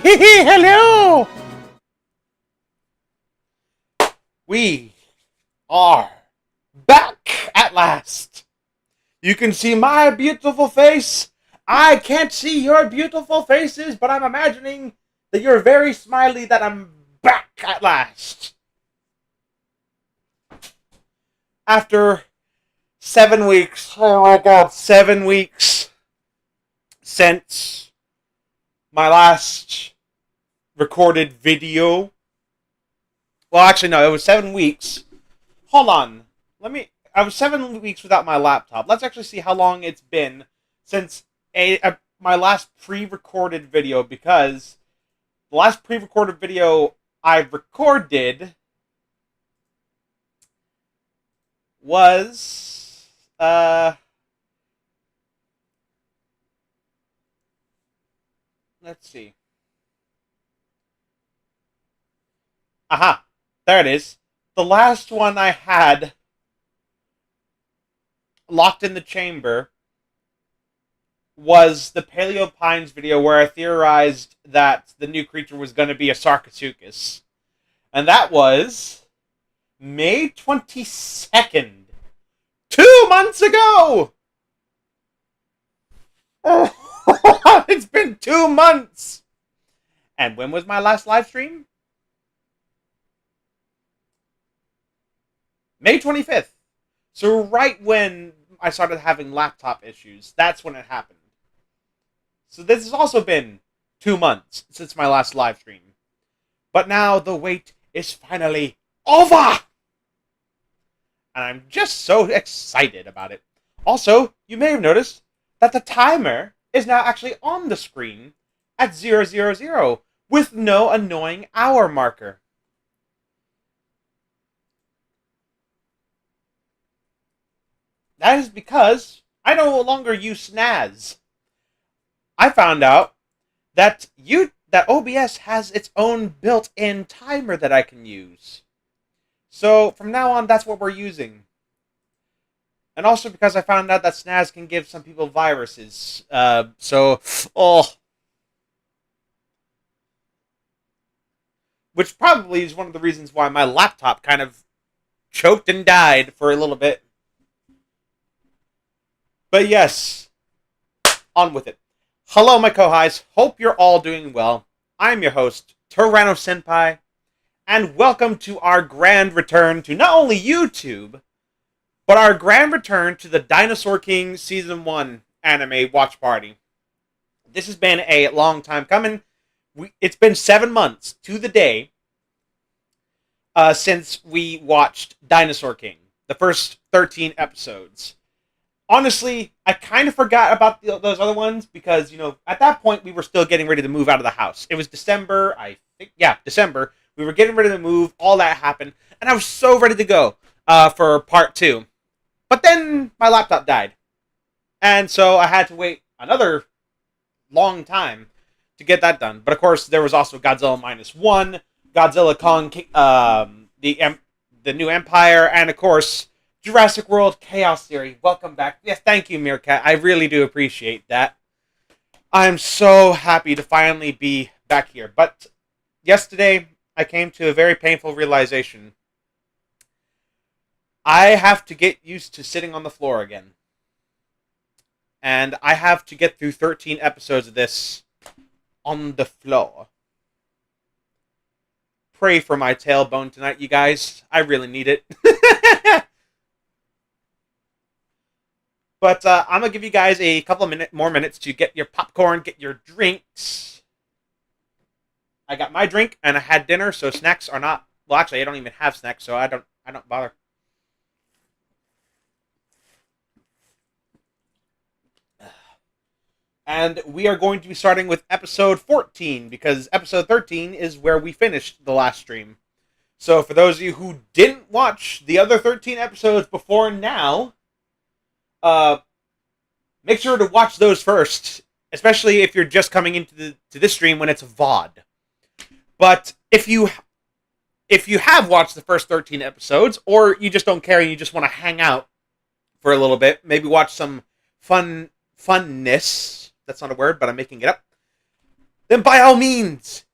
Hello! We are back at last. You can see my beautiful face. I can't see your beautiful faces, but I'm imagining that you're very smiley that I'm back at last. After 7 weeks, oh my god, 7 weeks since my last recorded video. Well, actually, no, it was 7 weeks. Hold on. I was 7 weeks without my laptop. Let's actually see how long it's been since my last pre-recorded video, because the last pre-recorded video I recorded was, let's see. Aha! There it is. The last one I had locked in the chamber was the Paleo Pines video where I theorized that the new creature was going to be a Sarcosuchus. And that was May 22nd. 2 months ago! Oh, it's been 2 months! And when was my last live stream? May 25th. So right when I started having laptop issues, that's when it happened. So this has also been 2 months since my last live stream. But now the wait is finally over! And I'm just so excited about it. Also, you may have noticed that the timer is now actually on the screen at 000 with no annoying hour marker. That is because I no longer use SNAS. I found out that OBS has its own built-in timer that I can use. So from now on, that's what we're using. And also because I found out that SNAS can give some people viruses. Which probably is one of the reasons why my laptop kind of choked and died for a little bit. But yes, on with it. Hello, my kohais. Hope you're all doing well. I'm your host, Tyranno Senpai, and welcome to our grand return to not only YouTube, but our grand return to the Dinosaur King Season 1 anime watch party. This has been a long time coming. It's been 7 months to the day since we watched Dinosaur King, the first 13 episodes. Honestly, I kind of forgot about those other ones because, at that point, we were still getting ready to move out of the house. It was December, I think. Yeah, December. We were getting ready to move. All that happened. And I was so ready to go for part 2. But then my laptop died. And so I had to wait another long time to get that done. But, of course, there was also Godzilla -1, Godzilla Kong, the New Empire, and, of course, Jurassic World Chaos Theory. Welcome back. Yes, thank you, Meerkat. I really do appreciate that. I'm so happy to finally be back here. But yesterday, I came to a very painful realization. I have to get used to sitting on the floor again. And I have to get through 13 episodes of this on the floor. Pray for my tailbone tonight, you guys. I really need it. But I'm going to give you guys a couple of more minutes to get your popcorn, get your drinks. I got my drink, and I had dinner, so snacks are not... Well, actually, I don't even have snacks, so I don't bother. And we are going to be starting with episode 14, because episode 13 is where we finished the last stream. So for those of you who didn't watch the other 13 episodes before now... make sure to watch those first, especially if you're just coming into this stream when it's VOD. But if you have watched the first 13 episodes, or you just don't care and you just want to hang out for a little bit, maybe watch some funness, that's not a word, but I'm making it up, then by all means,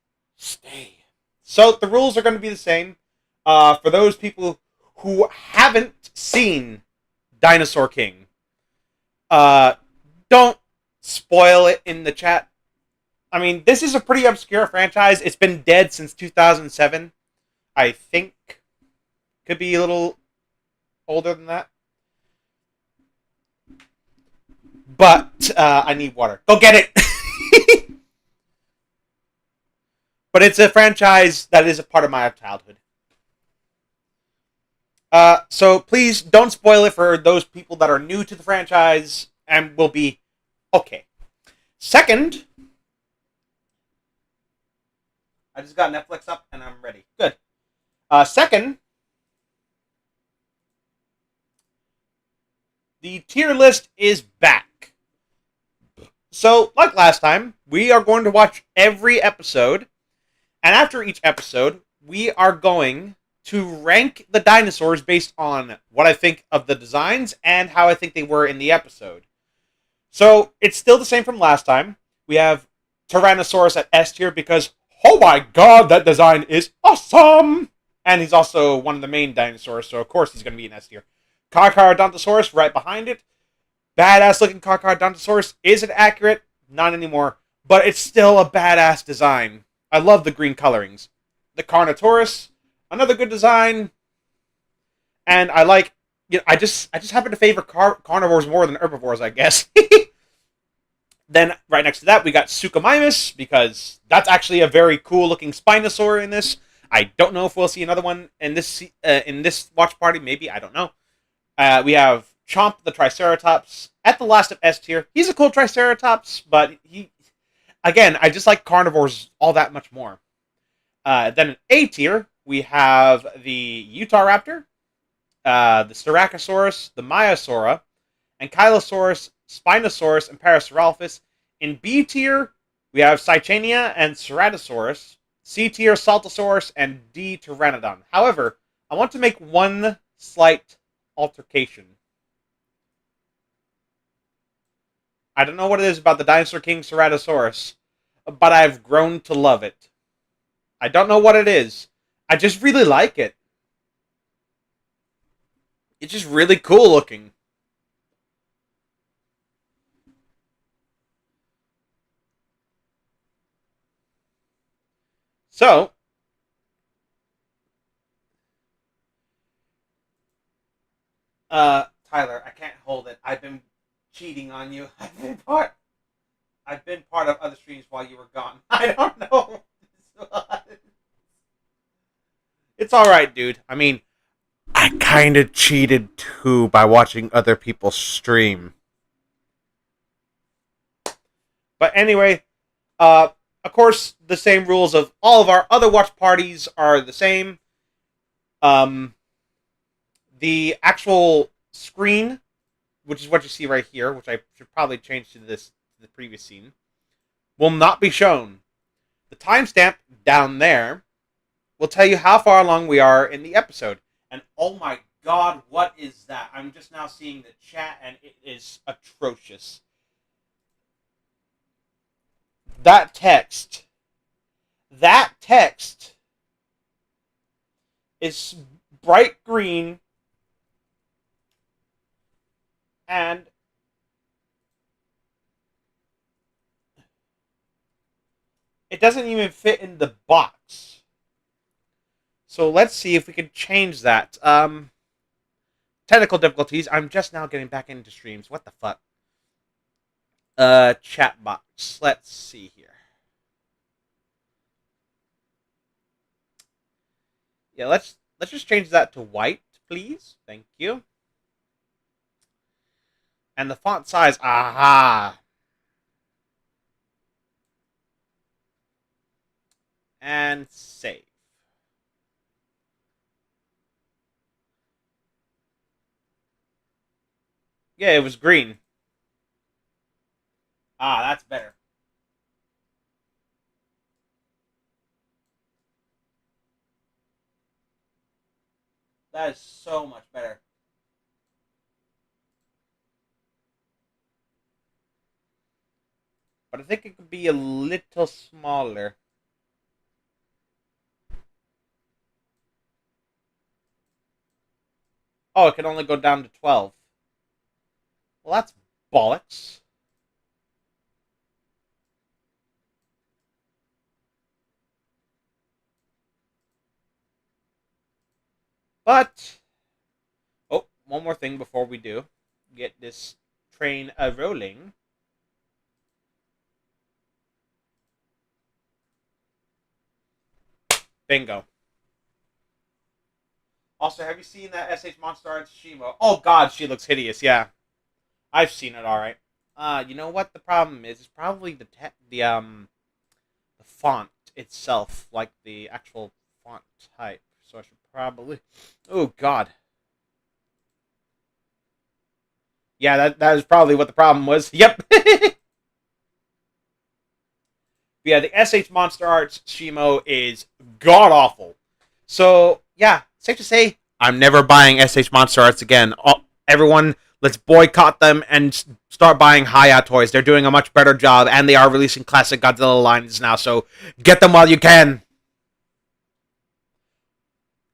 Stay. So the rules are going to be the same. For those people who haven't seen Dinosaur King, uh, don't spoil it in the chat. I mean, this is a pretty obscure franchise. It's been dead since 2007. I think. Could be a little older than that. But I need water. Go get it! But it's a franchise that is a part of my childhood. So please don't spoil it for those people that are new to the franchise and will be okay. Second, I just got Netflix up and I'm ready. Good. Second, the tier list is back. So, like last time, we are going to watch every episode, and after each episode, we are going to rank the dinosaurs based on what I think of the designs and how I think they were in the episode. So, it's still the same from last time. We have Tyrannosaurus at S tier because, oh my god, that design is awesome! And he's also one of the main dinosaurs, so of course he's going to be in S tier. Carcharodontosaurus right behind it. Badass looking Carcharodontosaurus. Is it accurate? Not anymore. But it's still a badass design. I love the green colorings. The Carnotaurus, another good design. And I like, I just happen to favor carnivores more than herbivores, I guess. Then right next to that, we got Suchomimus, because that's actually a very cool looking Spinosaur in this. I don't know if we'll see another one in this watch party. Maybe, I don't know. We have Chomp the Triceratops at the last of S tier. He's a cool Triceratops, but I just like carnivores all that much more. Then in A tier, we have the Utah Raptor, the Styracosaurus, the Maiasaura, Ankylosaurus, Spinosaurus, and Parasaurolophus. In B tier, we have Cychania and Ceratosaurus. C tier, Saltosaurus, and D, Pteranodon. However, I want to make one slight altercation. I don't know what it is about the Dinosaur King Ceratosaurus, but I've grown to love it. I don't know what it is. I just really like it. It's just really cool looking. So, Tyler, I can't hold it. I've been cheating on you. I've been part of other streams while you were gone. I don't know. It's all right, dude. I mean, I kind of cheated too by watching other people stream. But anyway, of course, the same rules of all of our other watch parties are the same. Um, the actual screen, which is what you see right here, which I should probably change to the previous scene, will not be shown. The timestamp down there will tell you how far along we are in the episode. And oh my god, what is that? I'm just now seeing the chat, and it is atrocious. That text is bright green, and it doesn't even fit in the box. So let's see if we can change that. Technical difficulties. I'm just now getting back into streams. What the fuck? Chat box. Let's see here. Yeah, let's just change that to white, please. Thank you. And the font size. Aha. And save. Yeah, it was green. Ah, that's better. That is so much better. But I think it could be a little smaller. Oh, it can only go down to 12. Well, that's bollocks. But, oh, one more thing before we do get this train rolling. Bingo. Also, have you seen that SH Monster Arts Shimo? Oh God, she looks hideous. Yeah, I've seen it. All right. You know what the problem is? It's probably the font itself, like the actual font type. So I should probably. Oh God. Yeah, that is probably what the problem was. Yep. Yeah, the SH Monster Arts Shimo is god awful. So yeah, safe to say I'm never buying SH Monster Arts again. Everyone, let's boycott them and start buying Hayat toys. They're doing a much better job, and they are releasing classic Godzilla lines now. So get them while you can.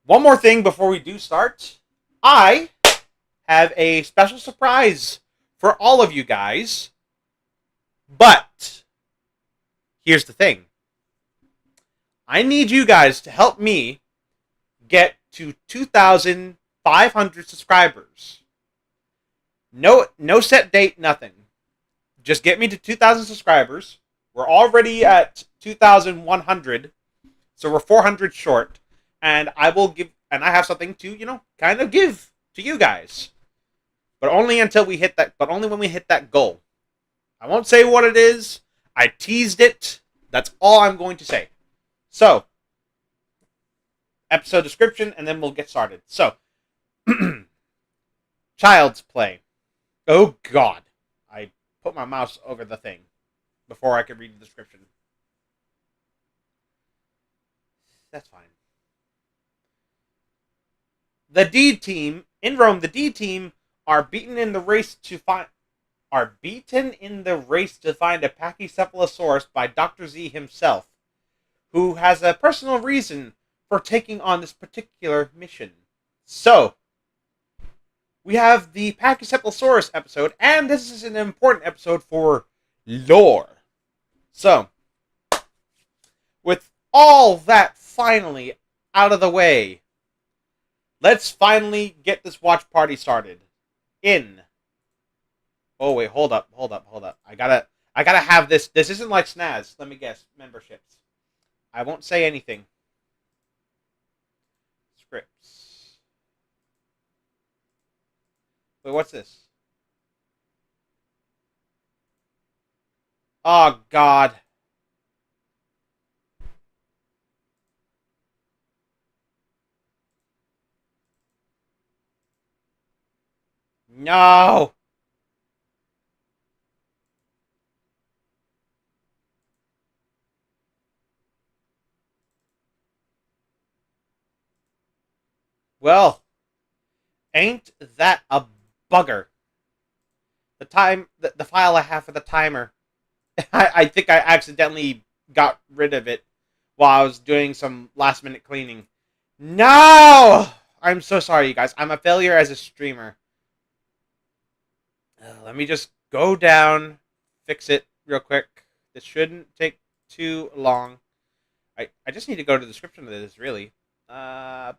One more thing before we do start, I have a special surprise for all of you guys. But here's the thing: I need you guys to help me get to 2,500 subscribers. No set date, nothing. Just get me to 2,000 subscribers. We're already at 2,100, so we're 400 short. And I have something to, kind of give to you guys. But only until we hit that, but only when we hit that goal. I won't say what it is. I teased it. That's all I'm going to say. So, episode description, and then we'll get started. So, Child's Play. Oh, God. I put my mouse over the thing before I could read the description. That's fine. The D team in Rome. The D team are beaten in the race to find a Pachycephalosaurus by Dr. Z himself, who has a personal reason for taking on this particular mission. So, we have the Pachycephalosaurus episode, and this is an important episode for lore. So, with all that finally out of the way, let's finally get this watch party started. Oh wait, hold up. I gotta have this. This isn't like SNAS. Let me guess. Memberships. I won't say anything. Scripts. Wait, what's this? Oh God. No. Well, ain't that a bugger? The file I have for the timer. I think I accidentally got rid of it while I was doing some last minute cleaning. No! I'm so sorry, you guys. I'm a failure as a streamer. Let me just go down, fix it real quick. This shouldn't take too long. I just need to go to the description of this, really. Nope.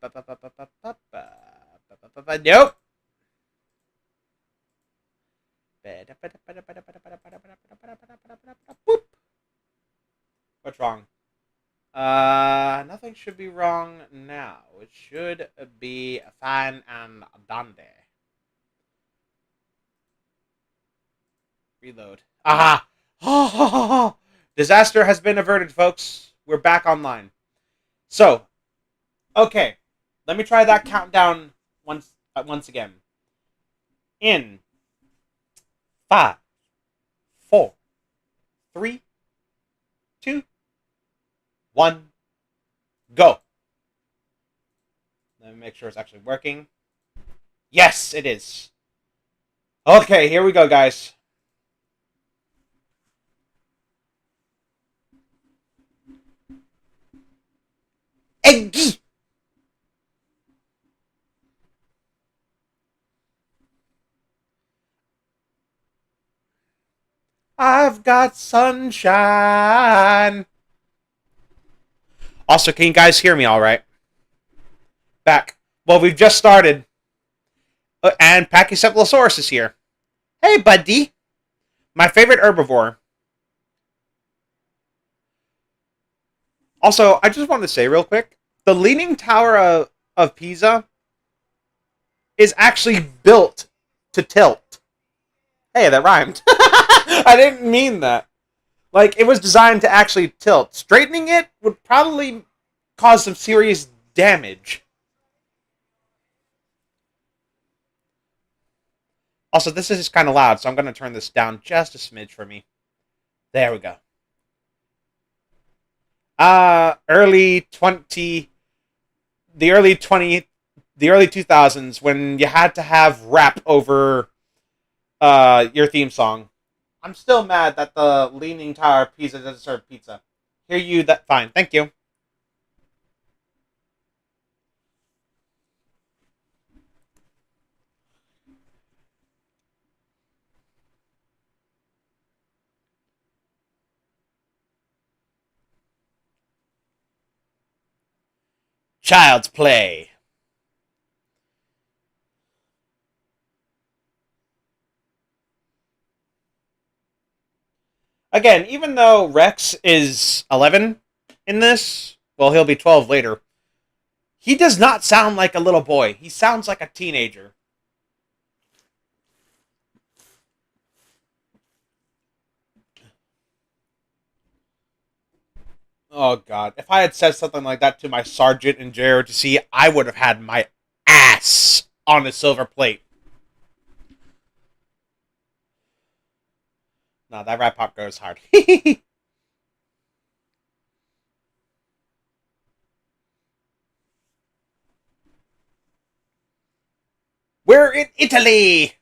What's wrong? Nothing should be wrong now. It should be fine and dandy. Reload. Aha! Disaster has been averted, folks. We're back online. So, okay. Let me try that countdown once again. In 5, 4, 3, 2, 1, go. Let me make sure it's actually working. Yes, it is. Okay, here we go, guys. Eggy! I've got sunshine. Also, can you guys hear me all right? Back. Well, we've just started. And Pachycephalosaurus is here. Hey, buddy. My favorite herbivore. Also, I just wanted to say real quick, the Leaning Tower of Pisa is actually built to tilt. Hey, that rhymed. I didn't mean that. Like, it was designed to actually tilt. Straightening it would probably cause some serious damage. Also, this is kind of loud, so I'm going to turn this down just a smidge for me. There we go. Early 20, the early 20, the early 2000s when you had to have rap over your theme song. I'm still mad that the Leaning Tower of Pisa doesn't serve pizza. Hear you that fine. Thank you. Child's play. Again, even though Rex is 11 in this, well, he'll be 12 later. He does not sound like a little boy. He sounds like a teenager. Oh god, if I had said something like that to my sergeant in JROTC, I would have had my ass on a silver plate. No, that rat pop goes hard. We're in Italy.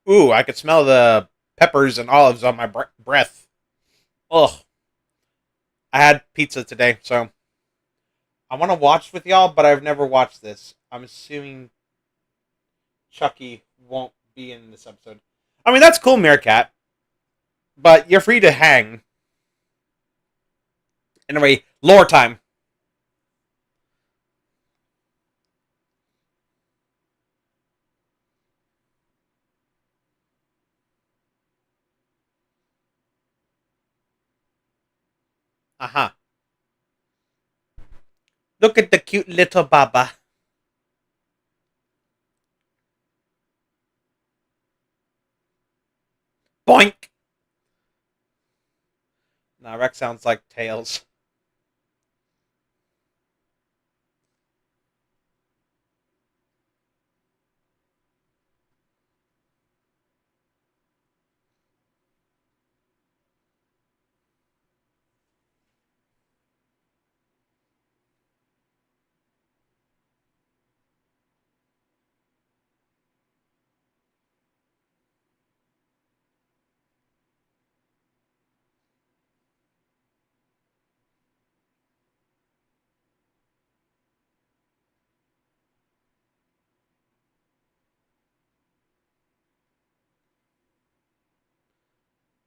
Ooh, I could smell the peppers and olives on my breath. Ugh. I had pizza today, so I want to watch with y'all, but I've never watched this. I'm assuming Chucky won't be in this episode. I mean, that's cool, Meerkat, but you're free to hang. Anyway, lore time. Uh-huh. Look at the cute little Baba. Boink! Nah, Rex sounds like Tails.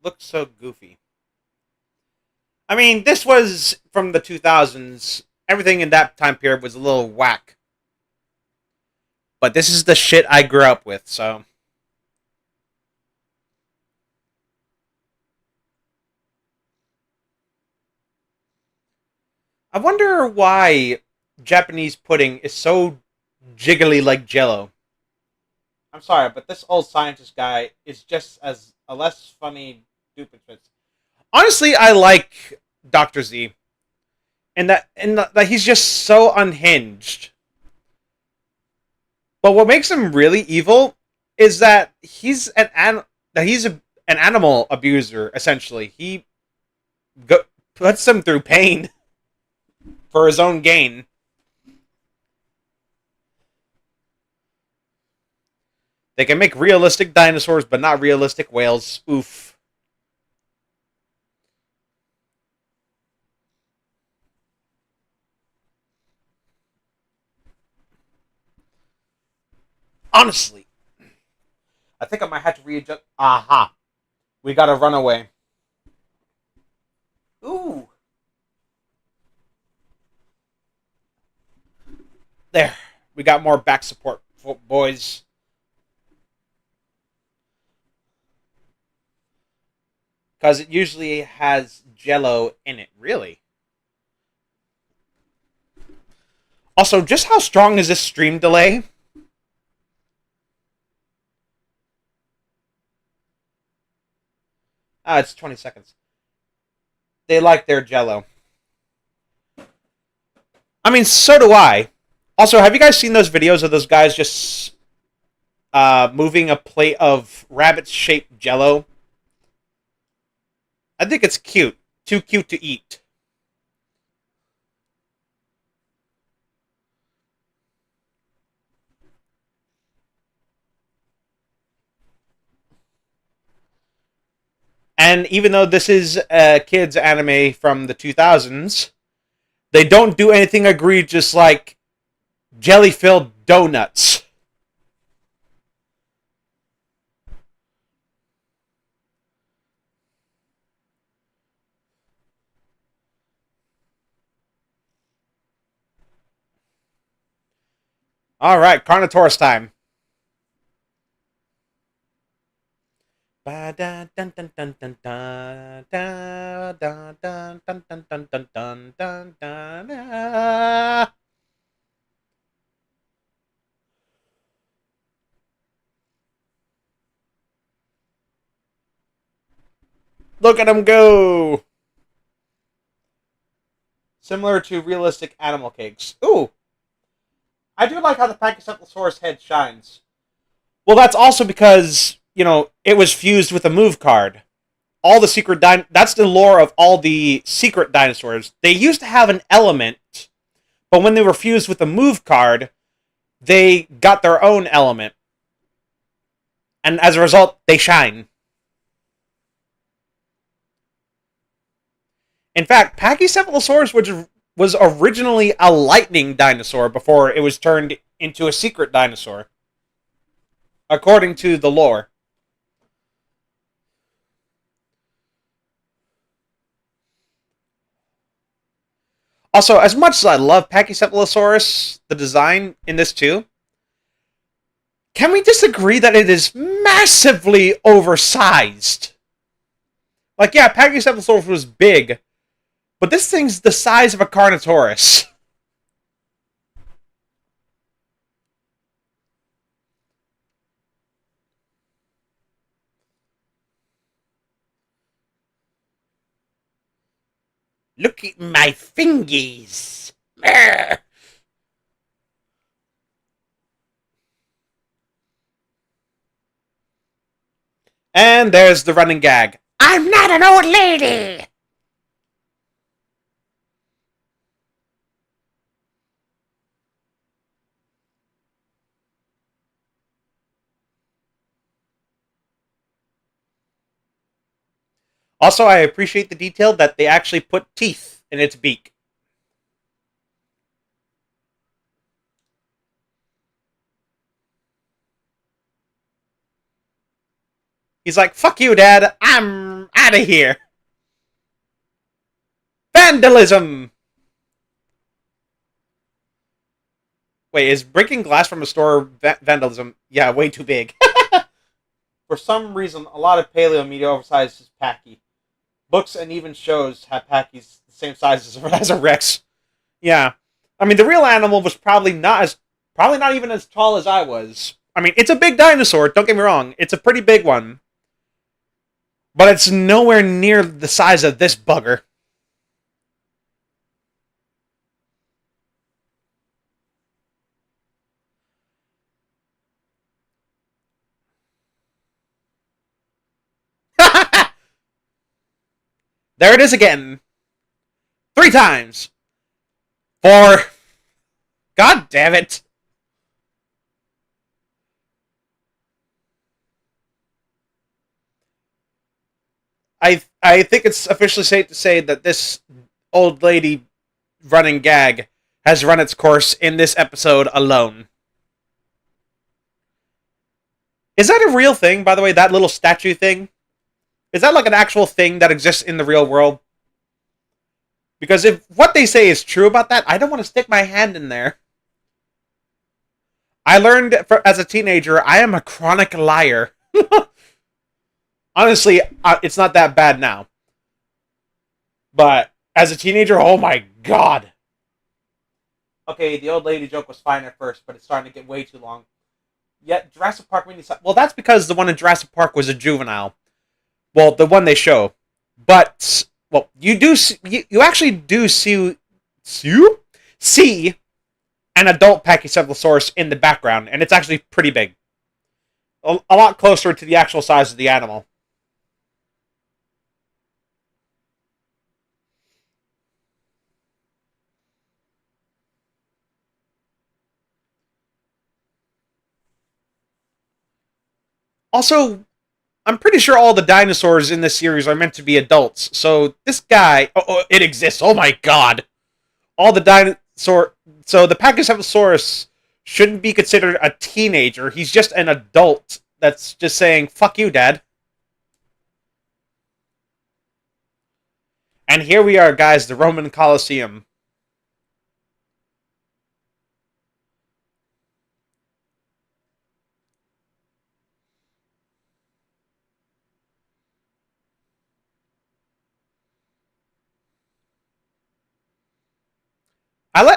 Looks so goofy. I mean, this was from the 2000s. Everything in that time period was a little whack. But this is the shit I grew up with, so. I wonder why Japanese pudding is so jiggly like jello. I'm sorry, but this old scientist guy is just as a less funny stupid. Honestly, I like Dr. Z. And that he's just so unhinged. But what makes him really evil is that an animal abuser. Essentially, he puts them through pain for his own gain. They can make realistic dinosaurs, but not realistic whales. Oof. Honestly, I think I might have to readjust. Aha. We got a runaway. Ooh. There. We got more back support, boys. Because it usually has jello in it, really. Also, just how strong is this stream delay? Ah, it's 20 seconds. They like their jello. I mean, so do I. Also, have you guys seen those videos of those guys just moving a plate of rabbit-shaped jello? I think it's cute. Too cute to eat. And even though this is a kids anime from the 2000s, they don't do anything egregious like jelly-filled donuts. All right, Carnotaurus time. Look at him go! Similar to realistic animal cakes. Ooh, I do like how the Pachycephalosaurus head shines. Well, that's also because, it was fused with a move card. All the secret that's the lore of all the secret dinosaurs. They used to have an element, but when they were fused with a move card, they got their own element. And as a result, they shine. In fact, Pachycephalosaurus was originally a lightning dinosaur before it was turned into a secret dinosaur, according to the lore. Also, as much as I love Pachycephalosaurus, the design in this too, can we disagree that it is massively oversized? Like, yeah, Pachycephalosaurus was big, but this thing's the size of a Carnotaurus. Look at my fingies. And there's the running gag. I'm not an old lady! Also, I appreciate the detail that they actually put teeth in its beak. He's like, fuck you, Dad. I'm out of here. Vandalism! Wait, is breaking glass from a store vandalism? Yeah, way too big. For some reason, a lot of paleo media oversizes Packy. Books and even shows have Packies the same size as a Rex. Yeah. I mean, the real animal was probably not even as tall as I was. I mean, it's a big dinosaur, don't get me wrong. It's a pretty big one. But it's nowhere near the size of this bugger. There it is again. 3 times. 4. God damn it. I think it's officially safe to say that this old lady running gag has run its course in this episode alone. Is that a real thing, by the way? That little statue thing? Is that like an actual thing that exists in the real world? Because if what they say is true about that, I don't want to stick my hand in there. I learned as a teenager, I am a chronic liar. Honestly, it's not that bad now. But as a teenager, oh my god. Okay, the old lady joke was fine at first, but it's starting to get way too long. Yet Jurassic Park mini. Well, that's because the one in Jurassic Park was a juvenile. Well, the one they show, but well, you actually do see an adult Pachycephalosaurus in the background, and it's actually pretty big, a lot closer to the actual size of the animal. Also, I'm pretty sure all the dinosaurs in this series are meant to be adults. So this guy, it exists. Oh my god! All the dinosaur. So the Pachycephalosaurus shouldn't be considered a teenager. He's just an adult that's just saying "fuck you, Dad." And here we are, guys, the Roman Colosseum.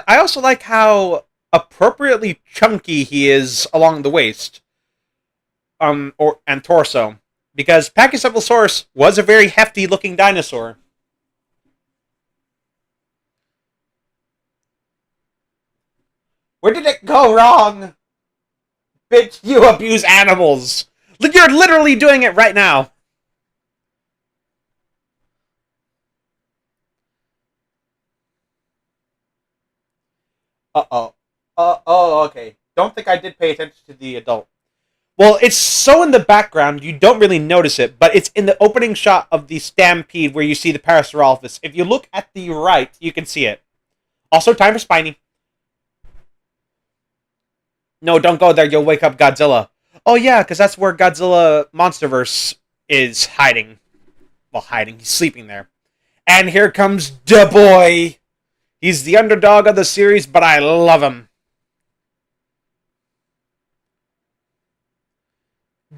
I also like how appropriately chunky he is along the waist, and torso, because Pachycephalosaurus was a very hefty looking dinosaur. Where did it go wrong? Bitch, you abuse animals. You're literally doing it right now. Uh-oh. Okay. Don't think I did pay attention to the adult. Well, it's so in the background, you don't really notice it, but it's in the opening shot of the stampede where you see the Parasaurolophus. If you look at the right, you can see it. Also, time for Spiny. No, don't go there. You'll wake up Godzilla. Oh, yeah, because that's where Godzilla Monsterverse is hiding. Well, hiding. He's sleeping there. And here comes Da Boy. He's the underdog of the series, but I love him.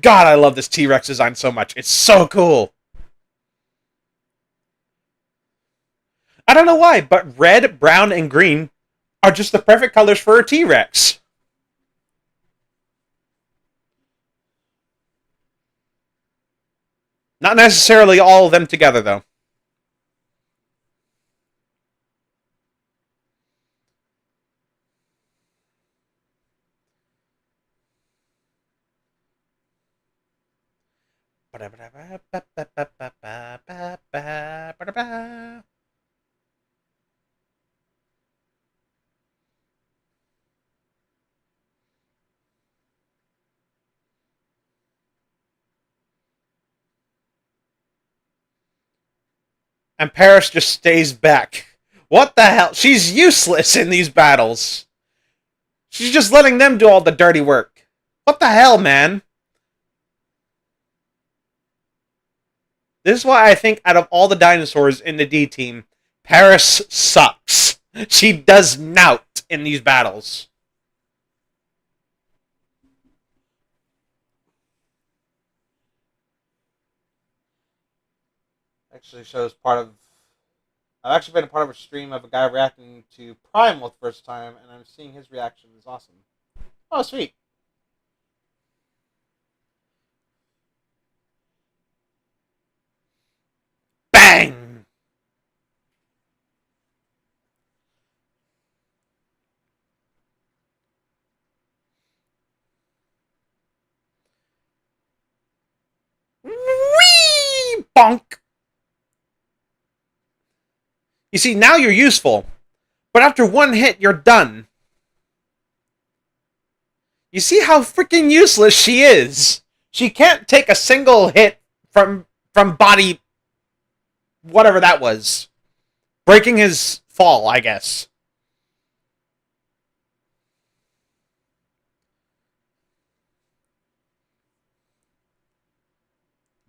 God, I love this T-Rex design so much. It's so cool. I don't know why, but red, brown, and green are just the perfect colors for a T-Rex. Not necessarily all of them together, though. And Paris just stays back. What the hell? She's useless in these battles. She's just letting them do all the dirty work. What the hell, man? This is why I think out of all the dinosaurs in the D team, Paris sucks. She does nout in these battles. Actually shows part of... I've actually been a part of a stream of a guy reacting to Primal the first time, and I'm seeing his reaction. It's awesome. Oh, sweet. Bang! Whee! Bonk! You see, now you're useful. But after one hit, you're done. You see how freaking useless she is. She can't take a single hit from body... whatever that was. Breaking his fall, I guess.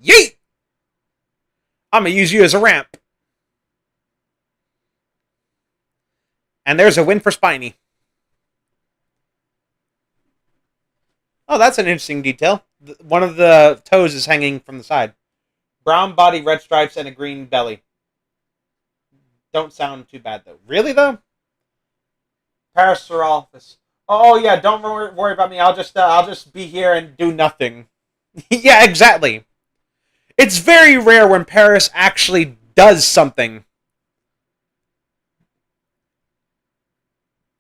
Yeet! I'm gonna use you as a ramp. And there's a win for Spiny. Oh, that's an interesting detail. One of the toes is hanging from the side. Brown body, red stripes, and a green belly. Don't sound too bad though. Really though? Parasaurolophus. Oh yeah, don't worry about me. I'll just be here and do nothing. Yeah, exactly. It's very rare when Paris actually does something.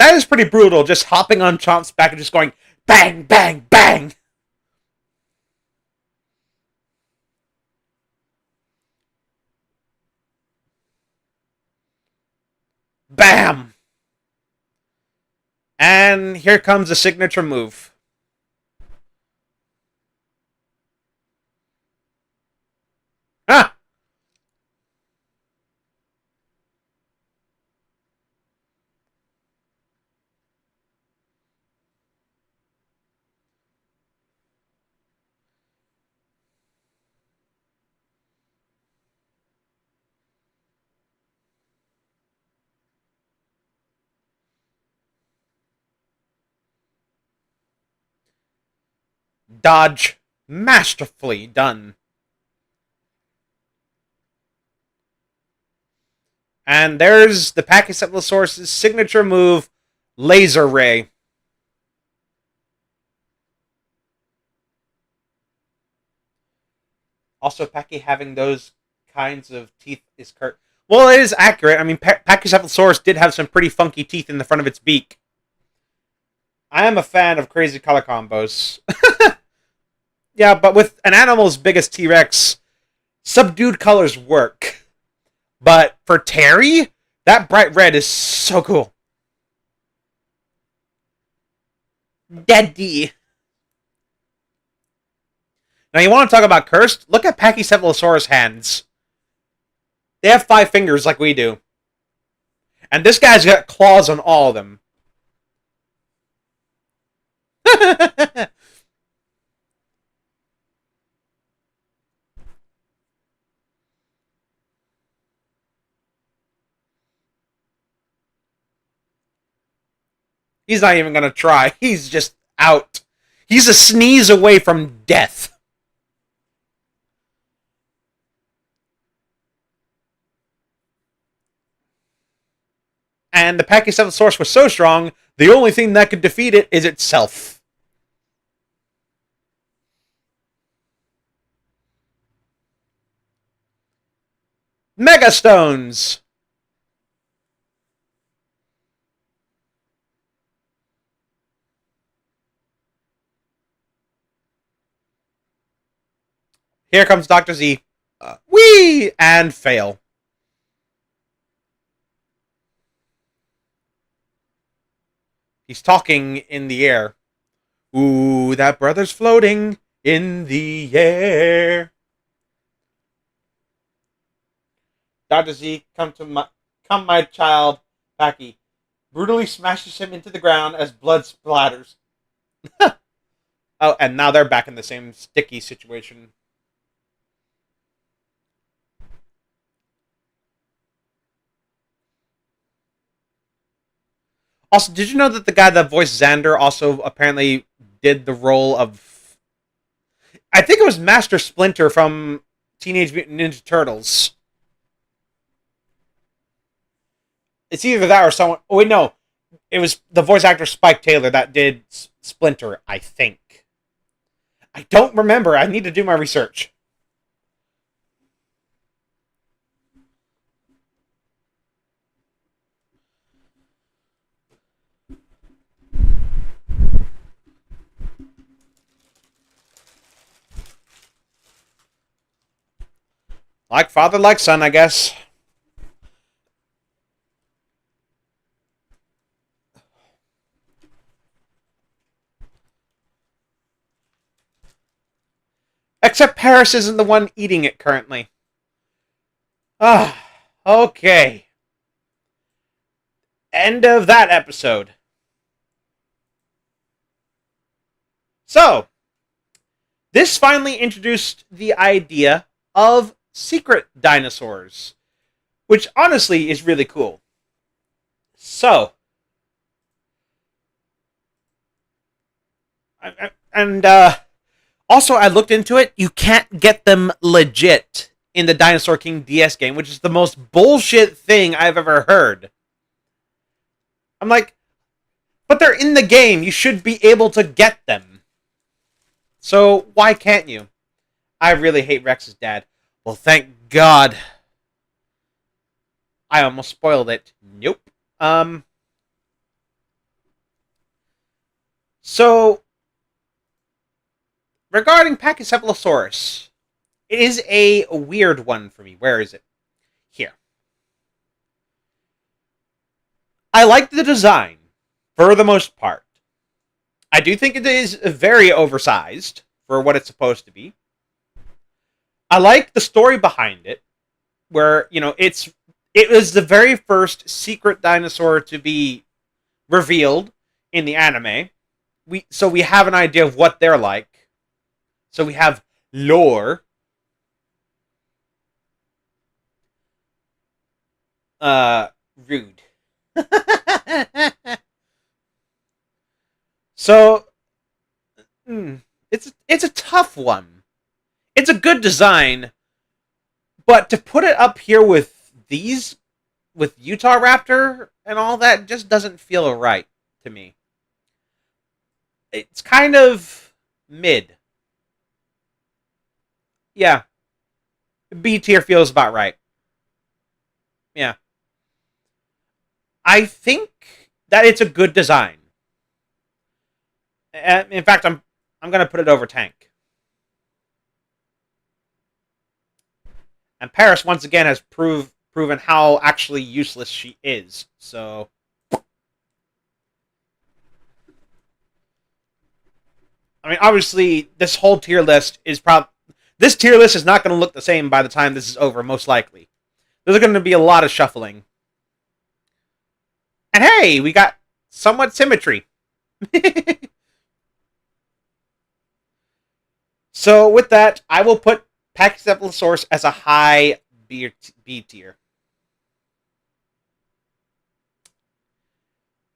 That is pretty brutal, just hopping on Chomp's back and just going bang, bang, bang. Bam! And here comes the signature move. Ah! Dodge. Masterfully done. And there's the Pachycephalosaurus' signature move, Laser Ray. Also, Pachy having those kinds of teeth is curt. Well, it is accurate. I mean, Pachycephalosaurus did have some pretty funky teeth in the front of its beak. I am a fan of crazy color combos. Yeah, but with an animal as big as T-Rex, subdued colors work. But for Terry, that bright red is so cool. Daddy. Now, you want to talk about cursed? Look at Pachycephalosaurus' hands. They have 5 fingers like we do. And this guy's got claws on all of them. He's not even going to try. He's just out. He's a sneeze away from death. And the Pachycephalosaurus was so strong, the only thing that could defeat it is itself. Megastones! Here comes Dr. Z. Whee! And fail. He's talking in the air. Ooh, that brother's floating in the air. Dr. Z, come my child, Packy. Brutally smashes him into the ground as blood splatters. Oh, and now they're back in the same sticky situation. Also, did you know that the guy that voiced Xander also apparently did the role of... I think it was Master Splinter from Teenage Mutant Ninja Turtles. It's either that or someone... Oh, wait, no. It was the voice actor Spike Taylor that did Splinter, I think. I don't remember. I need to do my research. Like father, like son, I guess. Except Paris isn't the one eating it currently. Ah, okay. End of that episode. So, This finally introduced the idea of secret dinosaurs, which honestly is really cool. So, and also I looked into it. You can't get them legit in the Dinosaur King DS game, which is the most bullshit thing I've ever heard. I'm like, but they're in the game. You should be able to get them. So why can't you? I really hate Rex's dad. Well, thank God. I almost spoiled it. Nope. So, regarding Pachycephalosaurus, it is a weird one for me. Where is it? Here. I like the design, for the most part. I do think it is very oversized for what it's supposed to be. I like the story behind it, where, it was the very first secret dinosaur to be revealed in the anime. So we have an idea of what they're like. So we have lore. Rude. So it's a tough one. It's a good design, but to put it up here with Utah Raptor and all that just doesn't feel right to me. It's kind of mid. Yeah. B tier feels about right. Yeah. I think that it's a good design. In fact, I'm gonna put it over Tank. And Paris once again has proven how actually useless she is. So I mean, obviously, this whole tier list is this tier list is not going to look the same by the time this is over, most likely. There's going to be a lot of shuffling. And hey, we got somewhat symmetry. So with that, I will put Pachycephalosaurus as a high B tier.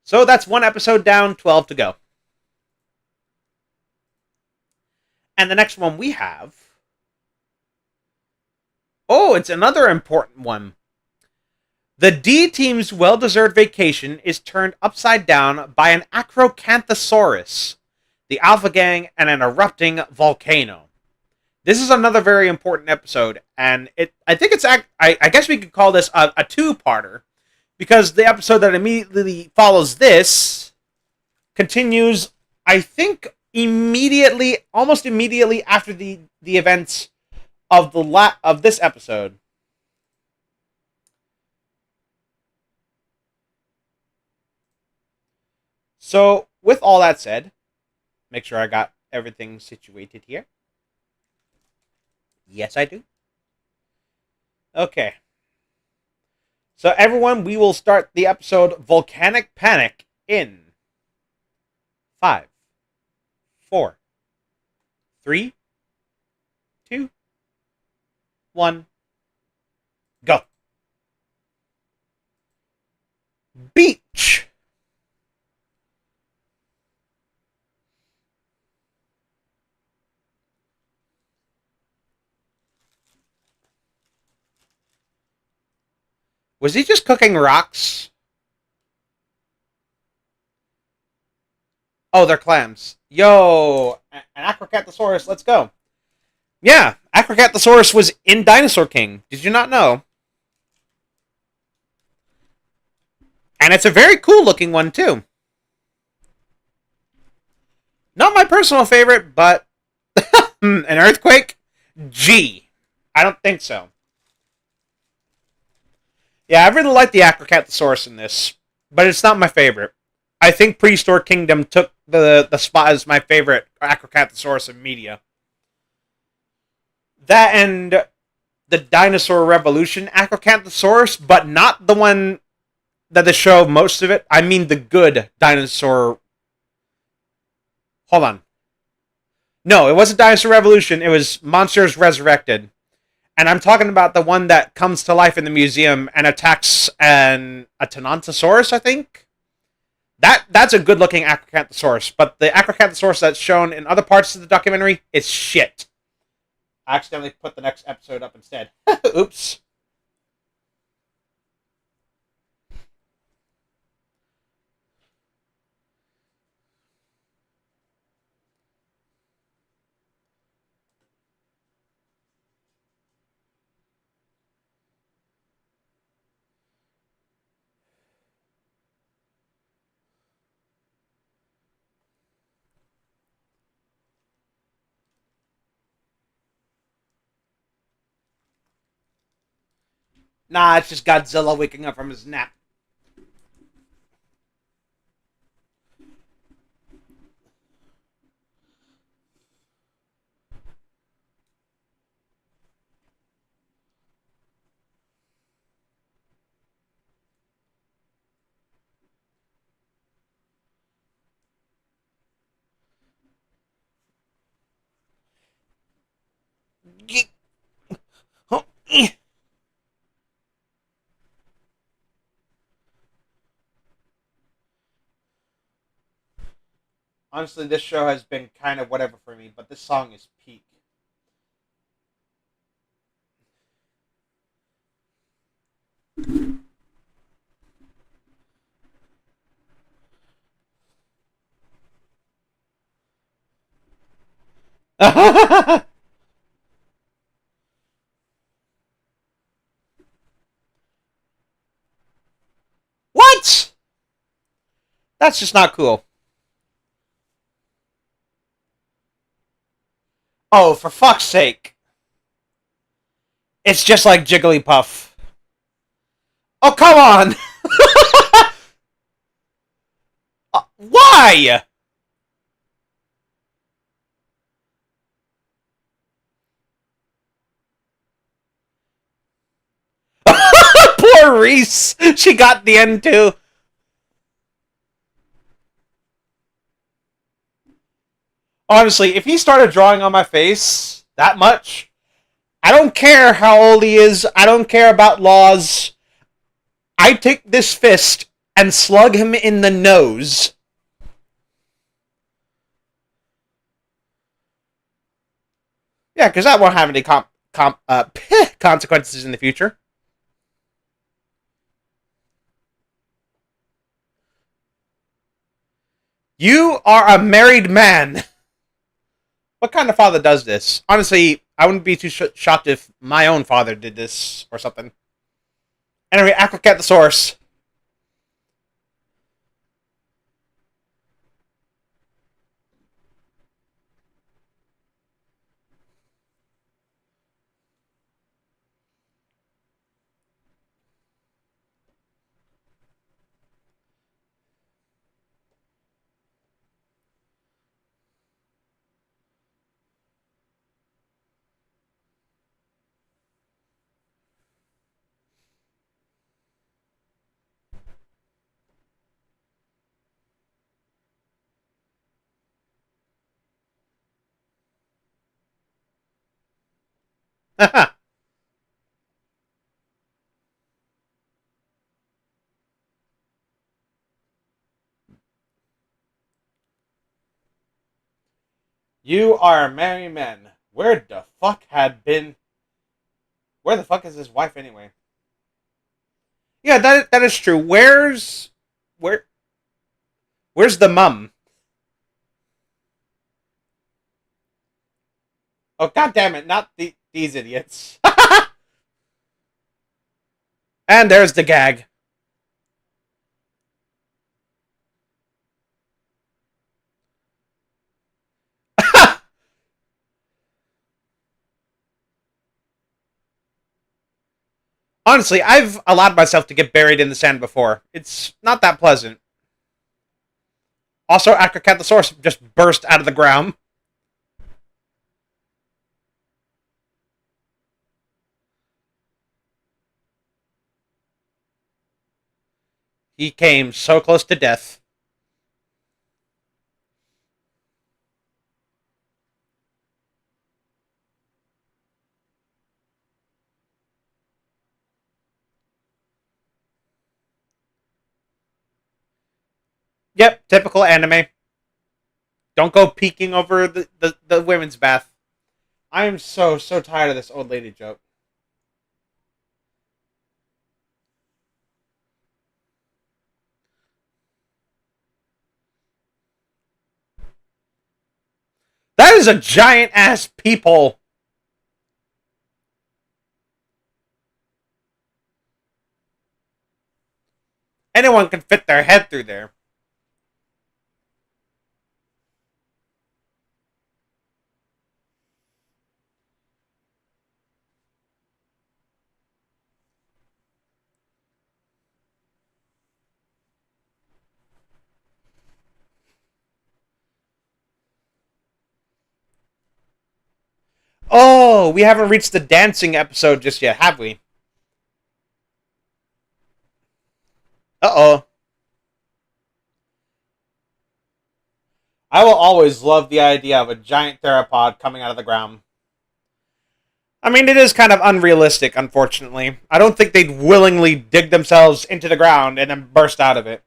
So that's one episode down, 12 to go. And the next one we have... Oh, it's another important one. The D team's well-deserved vacation is turned upside down by an Acrocanthosaurus, the Alpha Gang, and an erupting volcano. This is another very important episode, and I think it's... I guess we could call this a two-parter, because the episode that immediately follows this continues, I think, almost immediately after the events of this episode. So, with all that said, make sure I got everything situated here. Yes, I do. Okay. So, everyone, we will start the episode Volcanic Panic in 5, 4, 3, 2, 1, go. Beach. Was he just cooking rocks? Oh, they're clams. Yo, an Acrocanthosaurus, let's go. Yeah, Acrocanthosaurus was in Dinosaur King. Did you not know? And it's a very cool looking one, too. Not my personal favorite, but an earthquake? Gee, I don't think so. Yeah, I really like the Acrocanthosaurus in this, but it's not my favorite. I think Prehistoric Kingdom took the spot as my favorite Acrocanthosaurus in media. That and the Dinosaur Revolution Acrocanthosaurus, but not the one that they show most of it. I mean the good dinosaur... Hold on. No, it wasn't Dinosaur Revolution. It was Monsters Resurrected. And I'm talking about the one that comes to life in the museum and attacks a Tenontosaurus, I think. That's a good looking Acrocanthosaurus, but the Acrocanthosaurus that's shown in other parts of the documentary is shit. I accidentally put the next episode up instead. Oops. Nah, it's just Godzilla waking up from his nap. Honestly, this show has been kind of whatever for me, but this song is peak. What? That's just not cool. Oh, for fuck's sake. It's just like Jigglypuff. Oh, come on! Why? Poor Reese. She got the end too. Honestly, if he started drawing on my face that much, I don't care how old he is. I don't care about laws. I take this fist and slug him in the nose. Yeah, because that won't have any consequences in the future. You are a married man. What kind of father does this? Honestly, I wouldn't be too shocked if my own father did this or something. Anyway, Aquacat the source. You are a married man. Where the fuck had been? Where the fuck is his wife anyway? Yeah, that is true. Where where's the mum? Oh god damn it! Not these idiots. And there's the gag. Honestly, I've allowed myself to get buried in the sand before. It's not that pleasant. Also, Acrocanthosaurus just burst out of the ground. He came so close to death. Yep, typical anime. Don't go peeking over the women's bath. I am so tired of this old lady joke. That is a giant ass peephole. Anyone can fit their head through there. Oh, we haven't reached the dancing episode just yet, have we? Uh oh. I will always love the idea of a giant theropod coming out of the ground. I mean, it is kind of unrealistic, unfortunately. I don't think they'd willingly dig themselves into the ground and then burst out of it.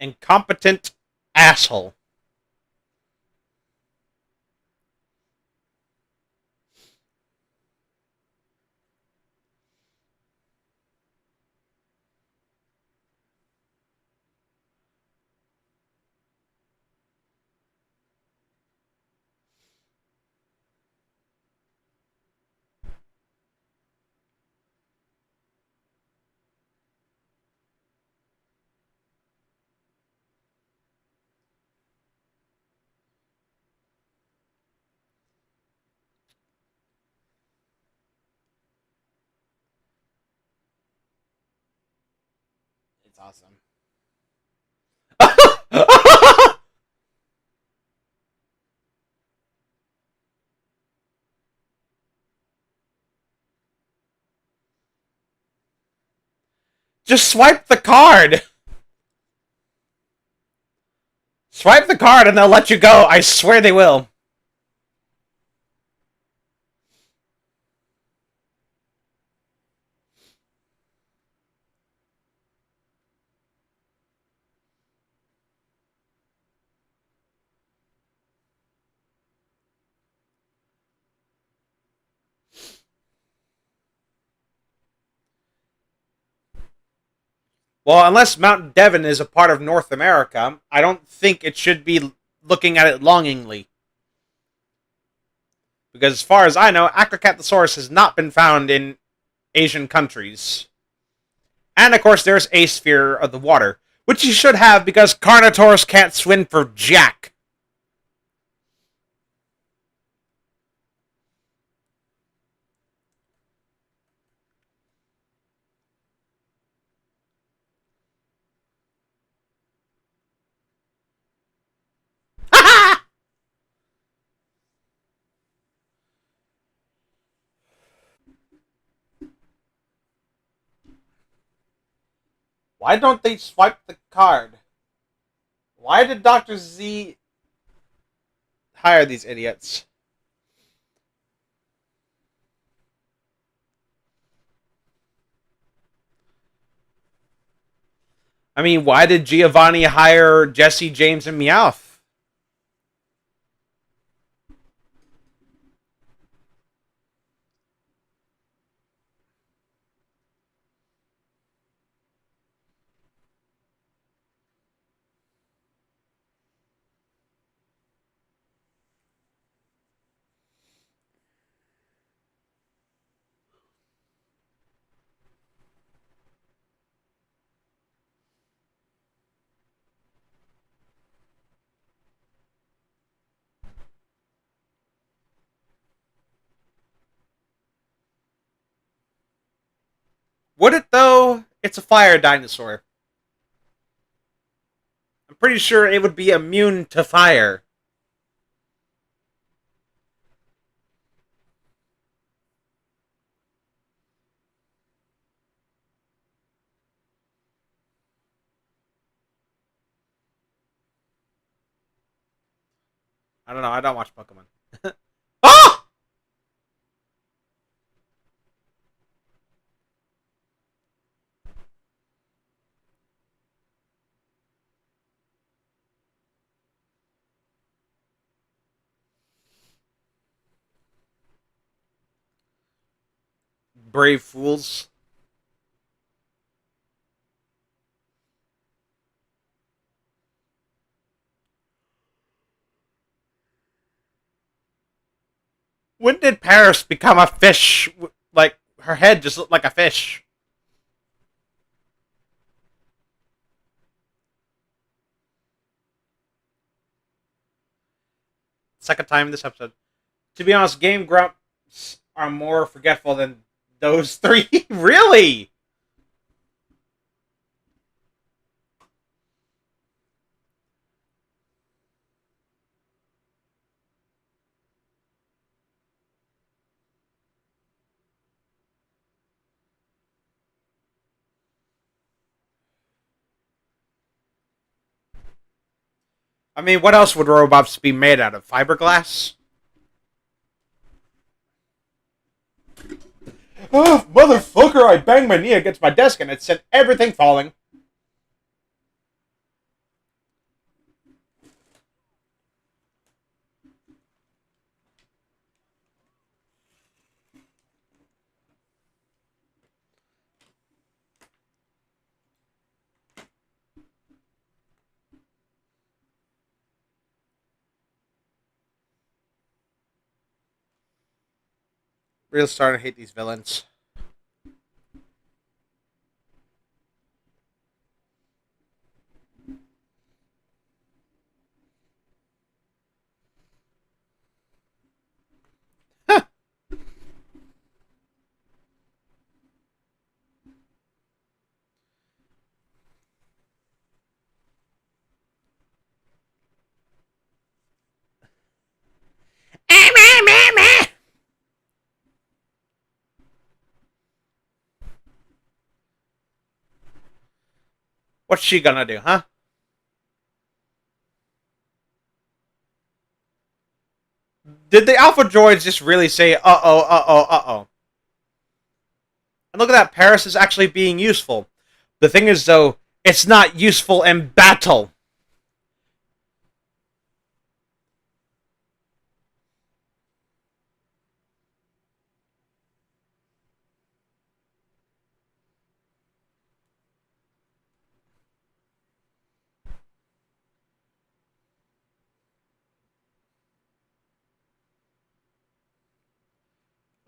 Incompetent asshole. It's awesome. Just swipe the card. Swipe the card and they'll let you go. I swear they will. Well, unless Mount Devon is a part of North America, I don't think it should be looking at it longingly. Because as far as I know, Acrocanthosaurus has not been found in Asian countries. And of course, there's a sphere of the water, which you should have because Carnotaurus can't swim for jack. Why don't they swipe the card? Why did Dr. Z hire these idiots? I mean, why did Giovanni hire Jesse, James, and Meowth? Would it though? It's a fire dinosaur. I'm pretty sure it would be immune to fire. I don't know. I don't watch Pokemon. Ah! Brave fools. When did Paris become a fish? Like her head just looked like a fish. Second time in this episode. To be honest, Game Grumps are more forgetful than those three. Really? I mean, what else would robots be made out of? Fiberglass? Oh, motherfucker, I banged my knee against my desk and it sent everything falling. Real starting to hate these villains. Huh. What's she gonna do, huh? Did the Alpha droids just really say, uh oh? And look at that, Paris is actually being useful. The thing is, though, it's not useful in battle.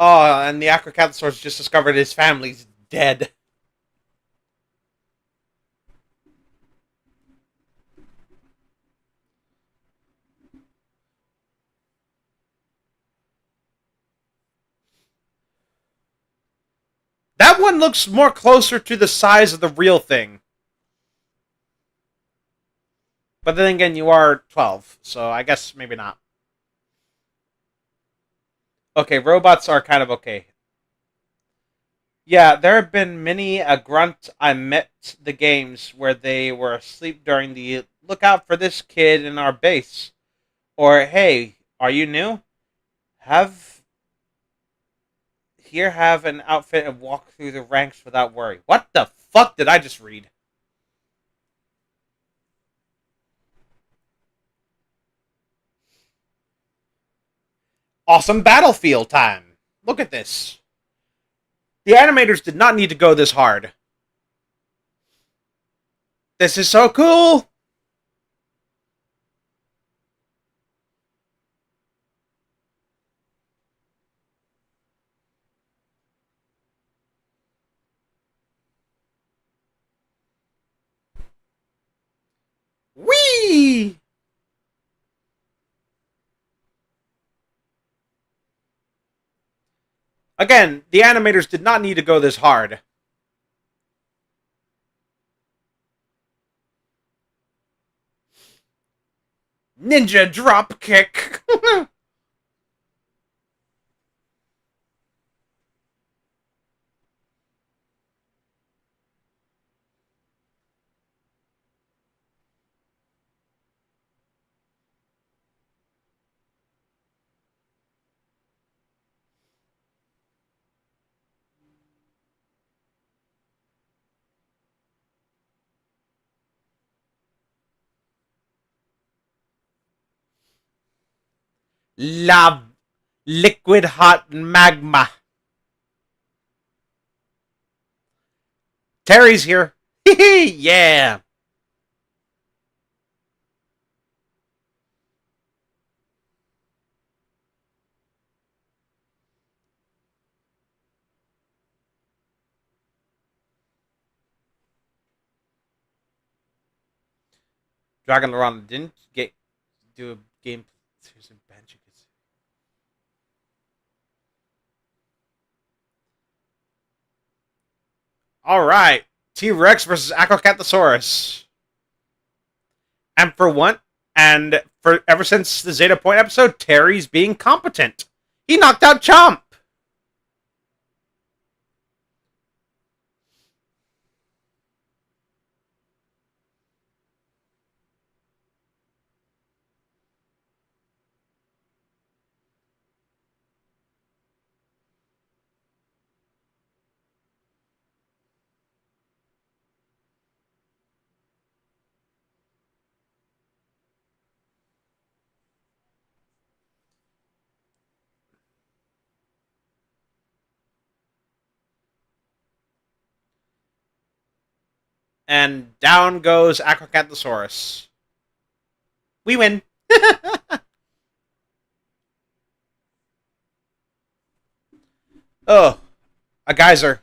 Oh, and the Acrocathosaurus just discovered his family's dead. That one looks more closer to the size of the real thing. But then again, you are 12, so I guess maybe not. Okay, robots are kind of okay. Yeah, there have been many a grunt I met the games where they were asleep during the look out for this kid in our base. Or, hey, are you new? Have have an outfit and walk through the ranks without worry. What the fuck did I just read? Awesome battlefield time. Look at this. The animators did not need to go this hard. This is so cool. Whee! Again, the animators did not need to go this hard. Ninja drop kick. Love. Liquid hot magma. Terry's here. Yeah. Dragon Laurent didn't get do a game. There's a bench. All right. T Rex versus Acrocanthosaurus. And for one, and for ever since the Zeta Point episode, Terry's being competent. He knocked out Chomp. And down goes Acrocanthosaurus. We win. Oh, a geyser.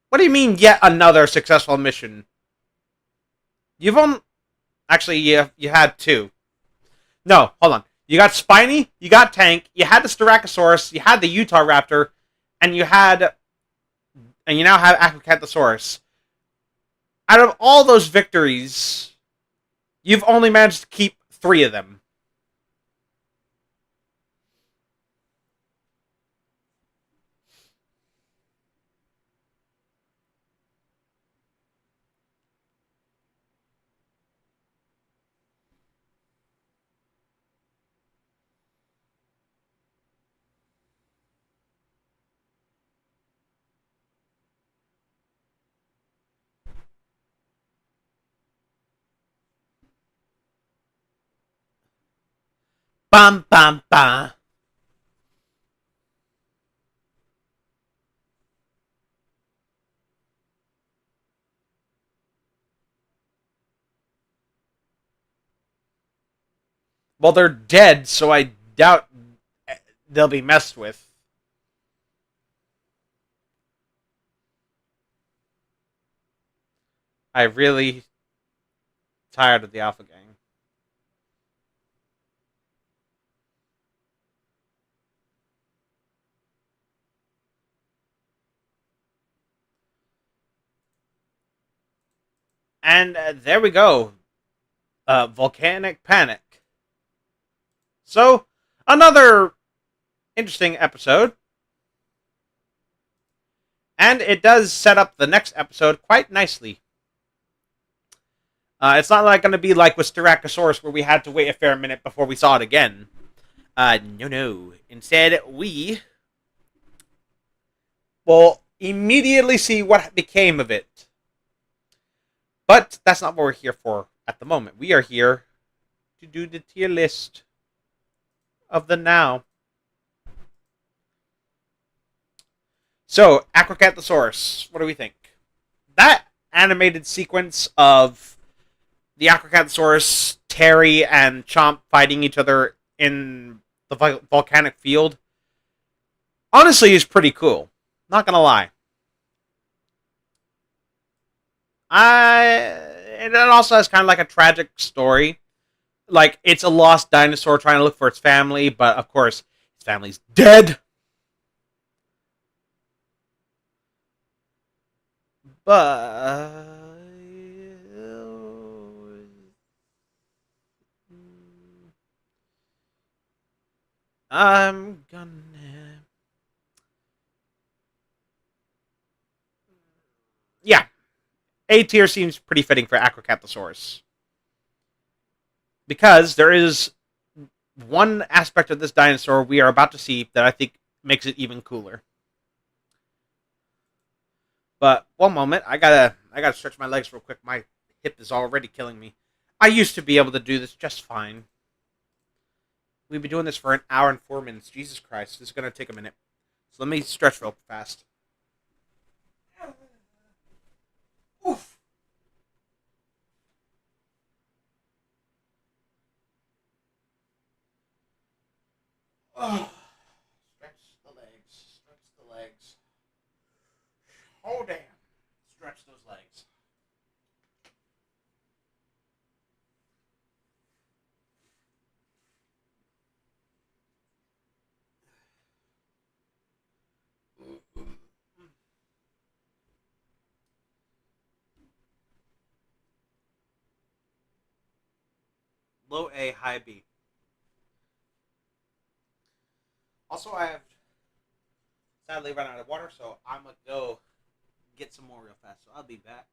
What do you mean yet another successful mission? You've only actually you had two. No, hold on. You got Spiny, you got Tank, you had the Styracosaurus, you had the Utah Raptor, and you now have Acrocanthosaurus. Out of all those victories, you've only managed to keep three of them. Bam, bam, bam. Well, they're dead, so I doubt they'll be messed with. I really tired of the Alpha Gang. And there we go. Volcanic Panic. So, another interesting episode. And it does set up the next episode quite nicely. It's not like going to be like with Styracosaurus where we had to wait a fair minute before we saw it again. No. Instead, we will immediately see what became of it. But that's not what we're here for at the moment. We are here to do the tier list of the now. So, Acrocanthosaurus, what do we think? That animated sequence of the Acrocanthosaurus, Terry, and Chomp fighting each other in the volcanic field, honestly, is pretty cool. Not gonna lie. And it also has kind of like a tragic story. Like, it's a lost dinosaur trying to look for its family, but of course, its family's dead. But I'm gonna. Yeah, A tier seems pretty fitting for Acrocanthosaurus. Because there is one aspect of this dinosaur we are about to see that I think makes it even cooler. But one moment, I gotta stretch my legs real quick. My hip is already killing me. I used to be able to do this just fine. We've been doing this for an hour and 4 minutes. Jesus Christ, this is gonna take a minute. So let me stretch real fast. Oof. Oh. Stretch the legs. Stretch the legs. Oh damn. Stretch those legs. Low A, high B. Also, I have sadly run out of water, so I'm gonna go get some more real fast. So I'll be back.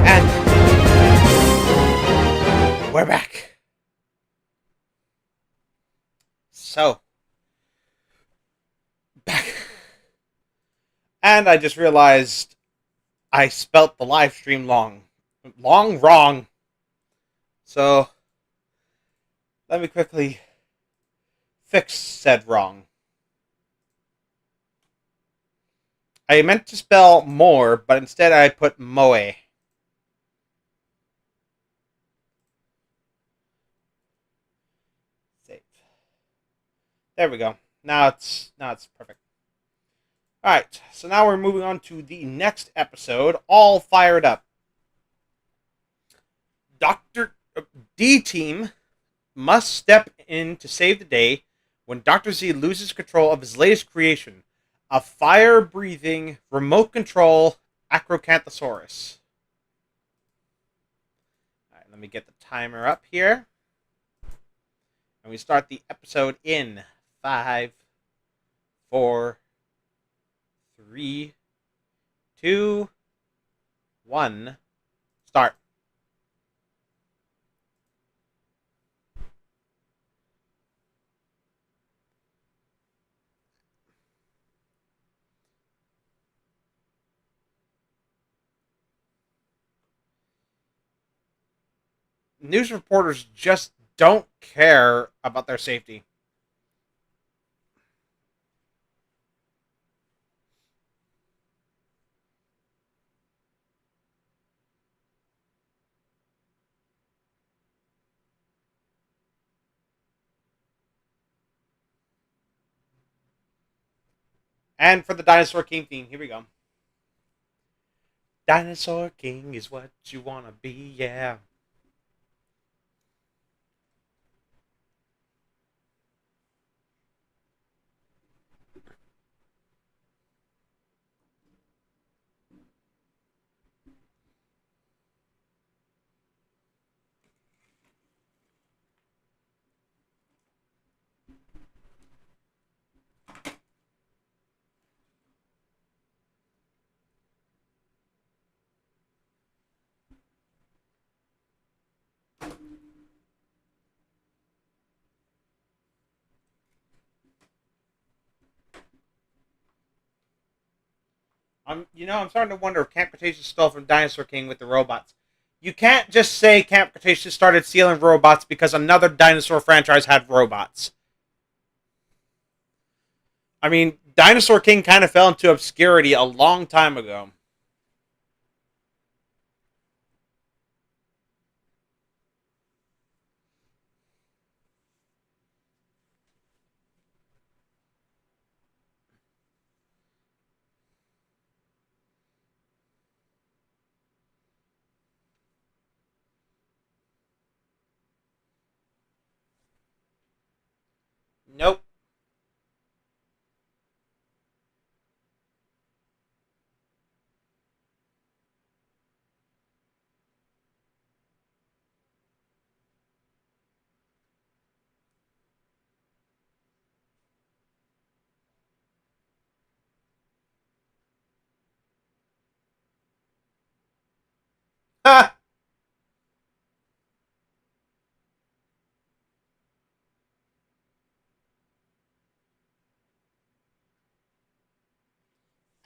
And we're back. So back. And I just realized I spelt the live stream wrong. So let me quickly fix said wrong. I meant to spell more, but instead I put moe. Save. There we go. Now it's perfect. All right, so now we're moving on to the next episode. All fired up. Doctor D team must step in to save the day when Dr. Z loses control of his latest creation, a fire-breathing, remote-control Acrocanthosaurus. All right, let me get the timer up here. And we start the episode in 5, 4, 3, 2, 1, start. News reporters just don't care about their safety. And for the Dinosaur King theme, here we go. Dinosaur King is what you wanna be, yeah. I'm starting to wonder if Camp Cretaceous stole from Dinosaur King with the robots. You can't just say Camp Cretaceous started stealing robots because another dinosaur franchise had robots. I mean, Dinosaur King kind of fell into obscurity a long time ago. Nope.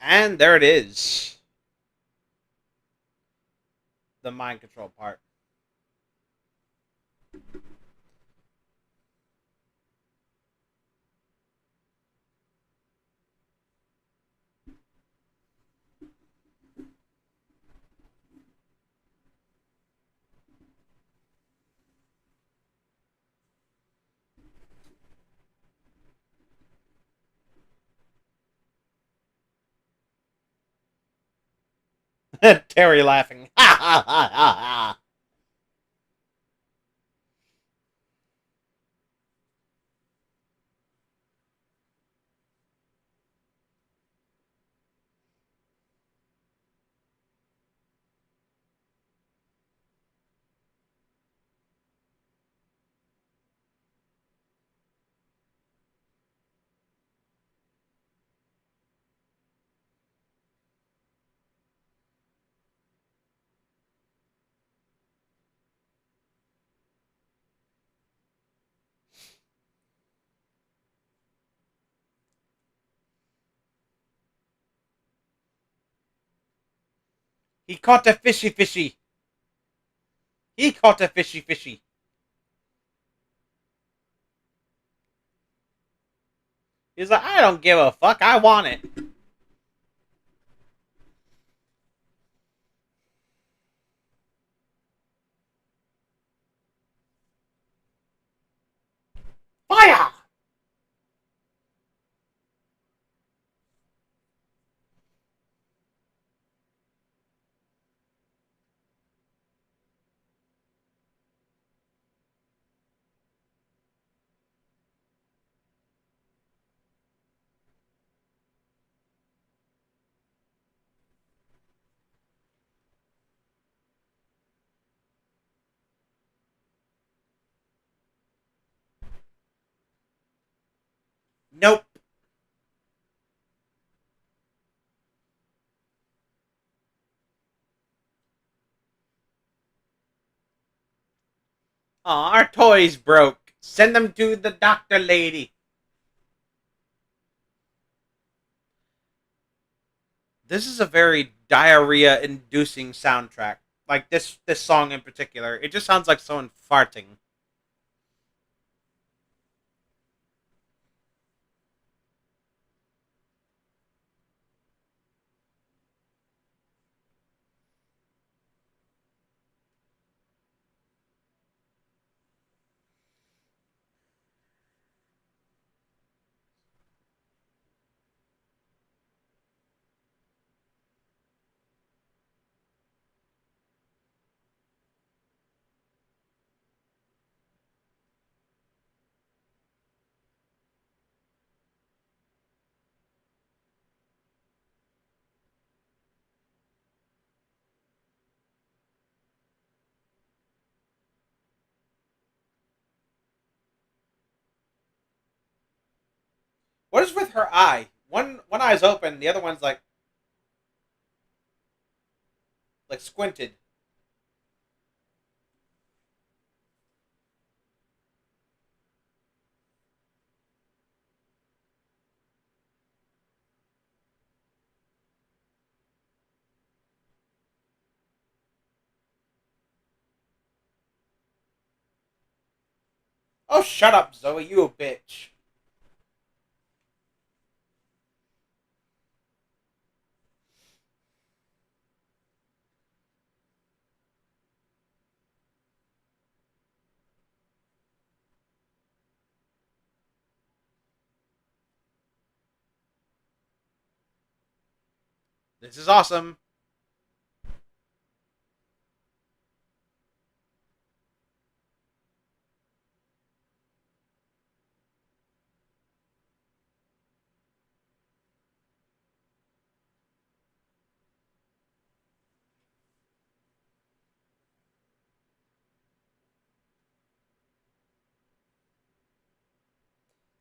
And there it is. The mind control part. Terry laughing. Ha ha ha ha ha. He caught a fishy fishy. He caught a fishy fishy. He's like, I don't give a fuck. I want it. Fire! Nope. Aw, our toys broke. Send them to the doctor lady. This is a very diarrhea-inducing soundtrack. Like this song in particular, it just sounds like someone farting. What is with her eye? One eye's open, the other one's like squinted. Oh, shut up, Zoe, you a bitch. This is awesome.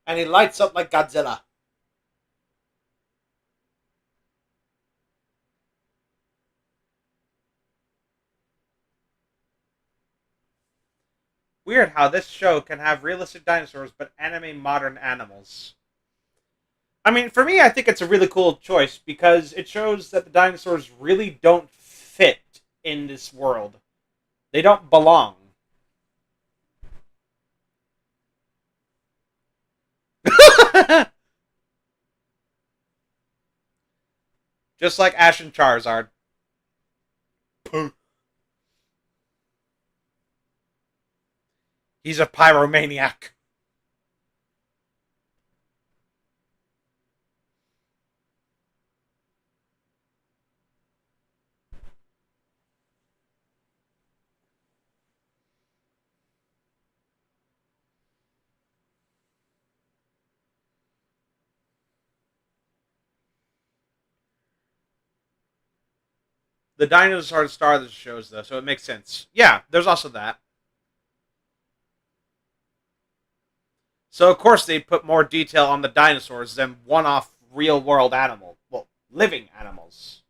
And he lights up like Godzilla. Weird how this show can have realistic dinosaurs but anime modern animals. I mean, for me, I think it's a really cool choice because it shows that the dinosaurs really don't fit in this world. They don't belong. Just like Ash and Charizard. He's a pyromaniac. The dinosaur star of the shows, though, so it makes sense. Yeah, there's also that. So, of course, they put more detail on the dinosaurs than one off real world animal. Well, living animals.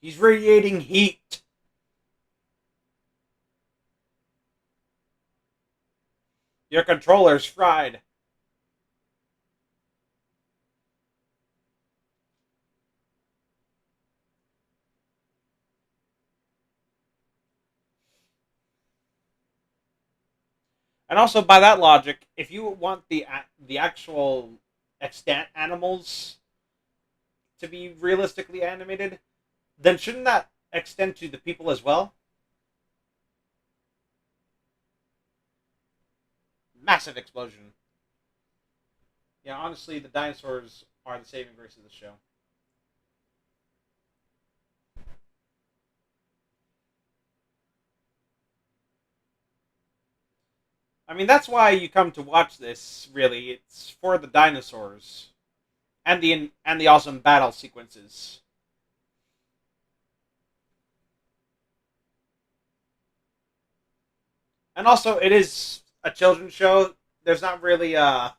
He's radiating heat. Your controller's fried. And also, by that logic, if you want the actual extant animals to be realistically animated, then shouldn't that extend to the people as well? Massive explosion. Yeah, honestly, the dinosaurs are the saving grace of the show. I mean, that's why you come to watch this. Really, it's for the dinosaurs and the awesome battle sequences. And also, it is a children's show. There's not really a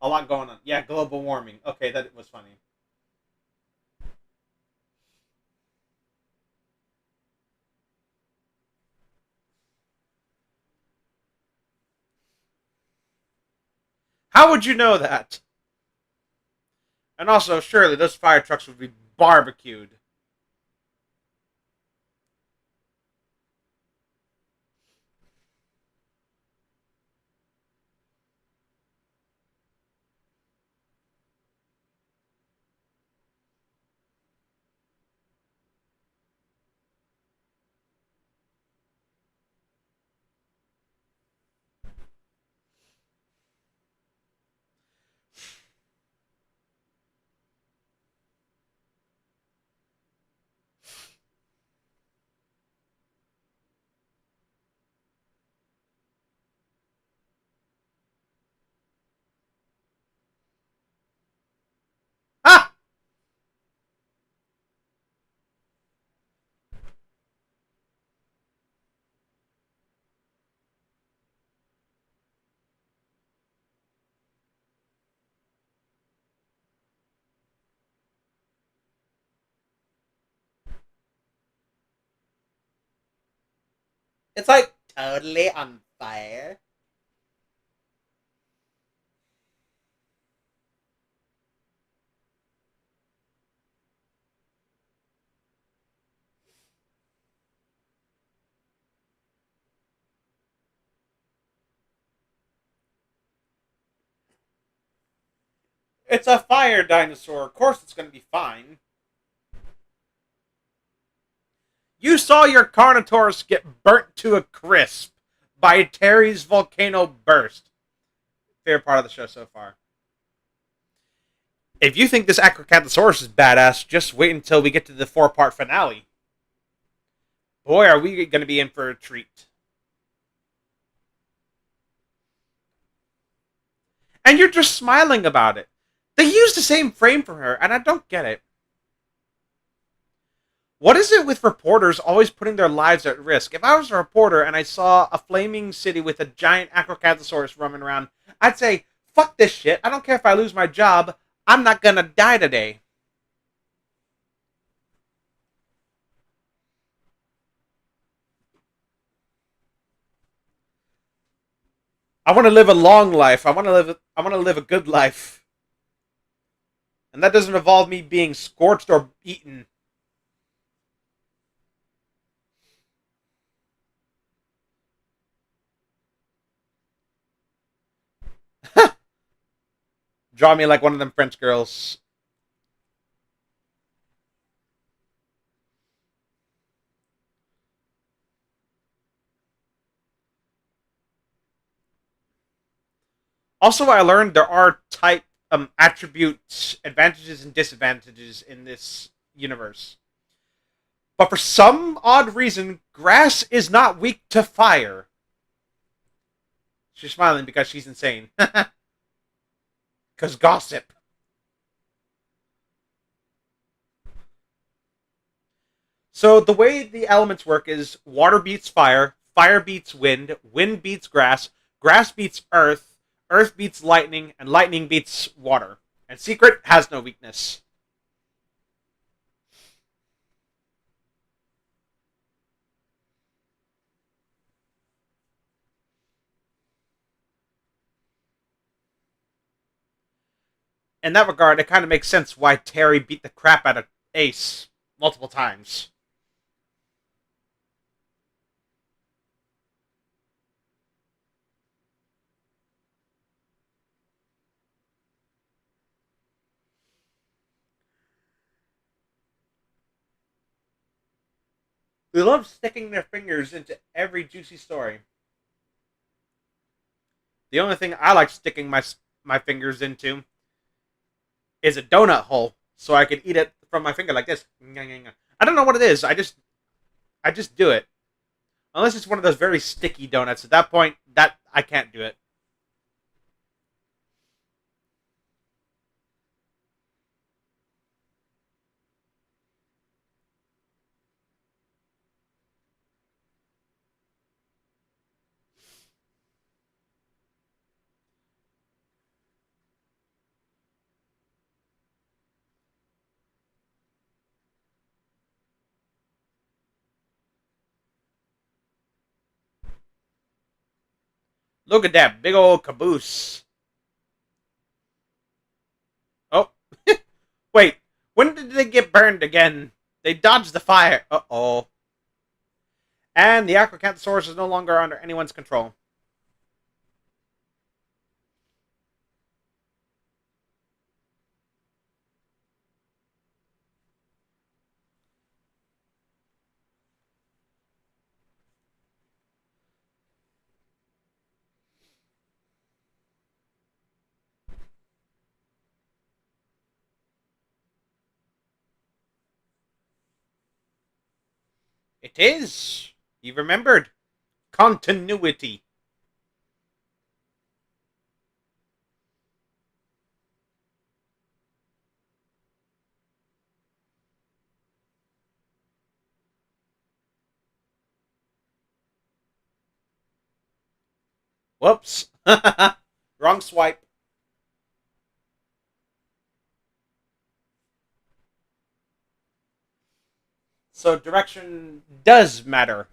lot going on. Yeah, global warming. Okay, that was funny. How would you know that? And also, surely those fire trucks would be barbecued. It's like totally on fire. It's a fire dinosaur. Of course it's going to be fine. You saw your Carnotaurus get burnt to a crisp by Terry's volcano burst. Favorite part of the show so far. If you think this Acrocanthosaurus is badass, just wait until we get to the 4-part finale. Boy, are we going to be in for a treat. And you're just smiling about it. They used the same frame for her, and I don't get it. What is it with reporters always putting their lives at risk? If I was a reporter and I saw a flaming city with a giant Acrocanthosaurus roaming around, I'd say, fuck this shit. I don't care if I lose my job. I'm not gonna die today. I want to live a long life. I want to live a good life. And that doesn't involve me being scorched or eaten. Draw me like one of them French girls. Also, I learned there are type attributes, advantages and disadvantages in this universe. But for some odd reason, grass is not weak to fire. She's smiling because she's insane. Because gossip. So the way the elements work is water beats fire, fire beats wind, wind beats grass beats earth beats lightning, and lightning beats water. And secret has no weakness. In that regard, it kind of makes sense why Terry beat the crap out of Ace multiple times. They love sticking their fingers into every juicy story. The only thing I like sticking my fingers into is a donut hole, so I can eat it from my finger like this. I don't know what it is. I just do it. Unless it's one of those very sticky donuts. At that point, that I can't do it. Look at that big old caboose. Oh, wait. When did they get burned again? They dodged the fire. Uh oh. And the Acrocanthosaurus is no longer under anyone's control. It is. You remembered. Continuity. Whoops. Wrong swipe. So direction does matter.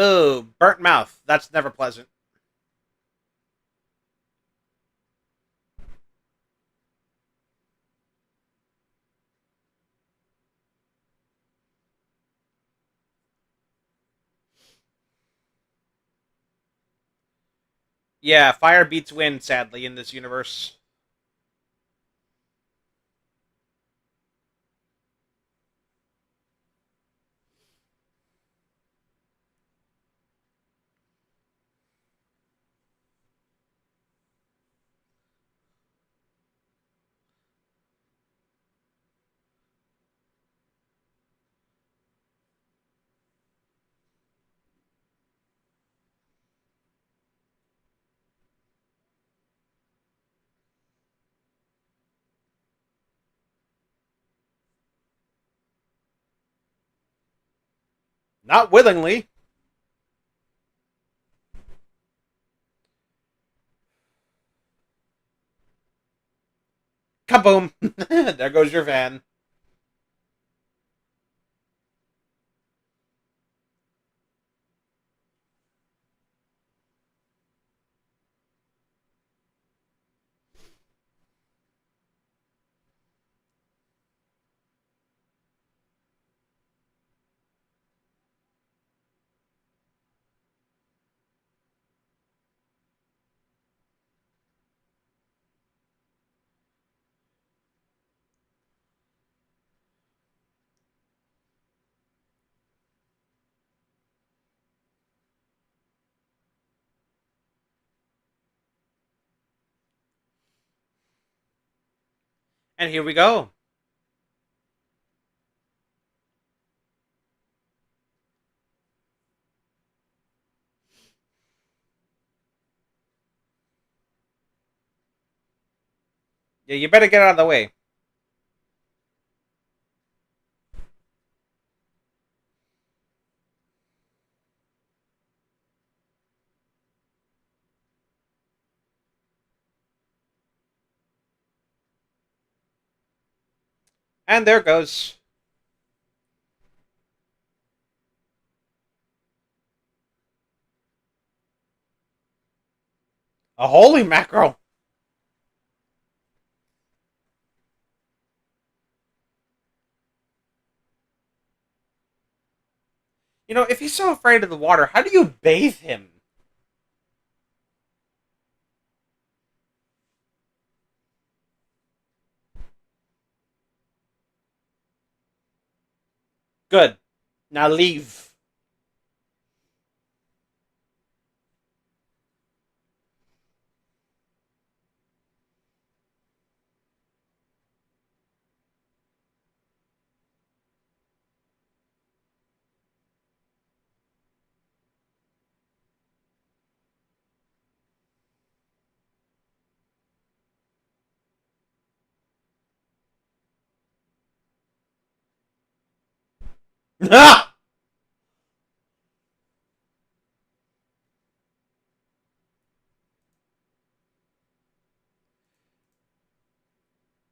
Oh, burnt mouth. That's never pleasant. Yeah, fire beats wind, sadly, in this universe. Not willingly. Kaboom! There goes your van. And here we go. Yeah, you better get out of the way. And there goes. A holy mackerel. You know, if he's so afraid of the water, how do you bathe him? Good. Now leave.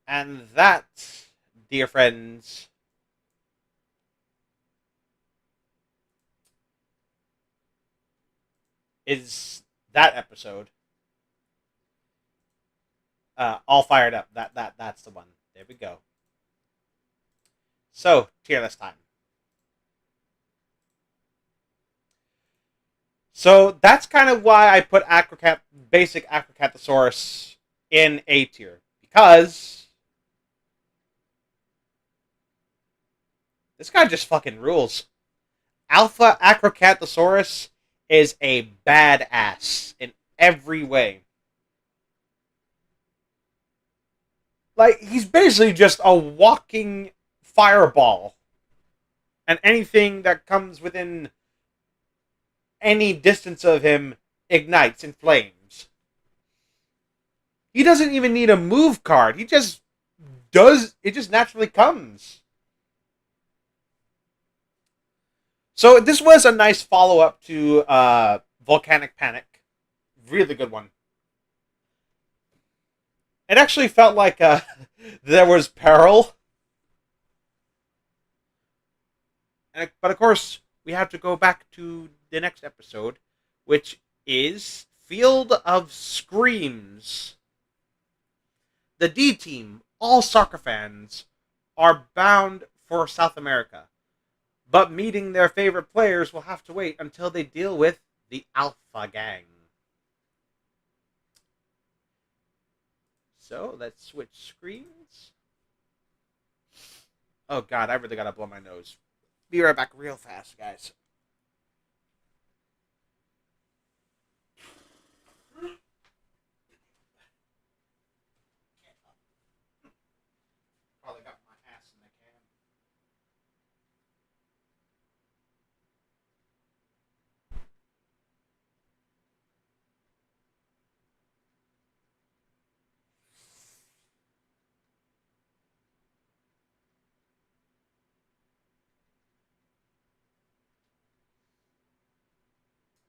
And that, dear friends, is that episode. All fired up. That's the one. There we go. So, tier list time. So that's kind of why I put Acrocat, basic Acrocathosaurus in A tier. Because this guy just fucking rules. Alpha Acrocathosaurus is a badass in every way. Like, he's basically just a walking fireball. And anything that comes within any distance of him ignites in flames. He doesn't even need a move card. He just does. It just naturally comes. So this was a nice follow up to Volcanic Panic. Really good one. It actually felt like there was peril, but of course we have to go back to the next episode, which is Field of Screams. The D team, all soccer fans, are bound for South America, but meeting their favorite players will have to wait until they deal with the Alpha Gang. So let's switch screens. Oh god, I really gotta blow my nose. Be right back real fast, guys. Probably got my ass in the can.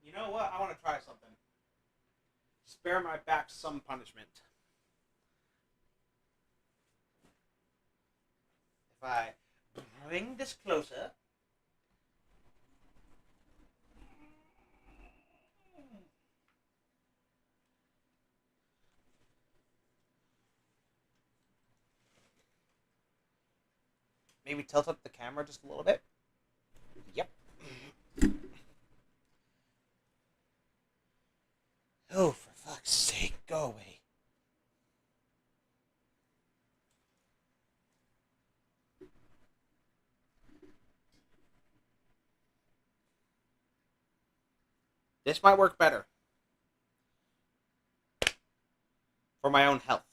You know what? I want to try something. Spare my back some punishment. If I bring this closer. Maybe tilt up the camera just a little bit. Yep. Oh, for fuck's sake, go away. This might work better. For my own health.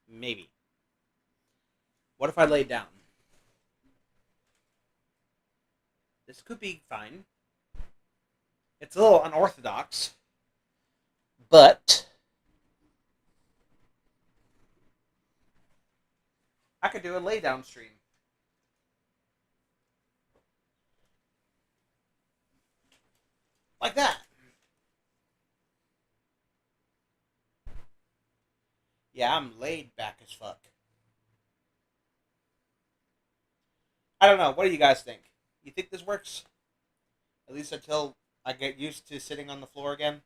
Maybe. What if I lay down? This could be fine. It's a little unorthodox. But I could do a lay down stream. Like that. Yeah, I'm laid back as fuck. I don't know. What do you guys think? You think this works? At least until I get used to sitting on the floor again?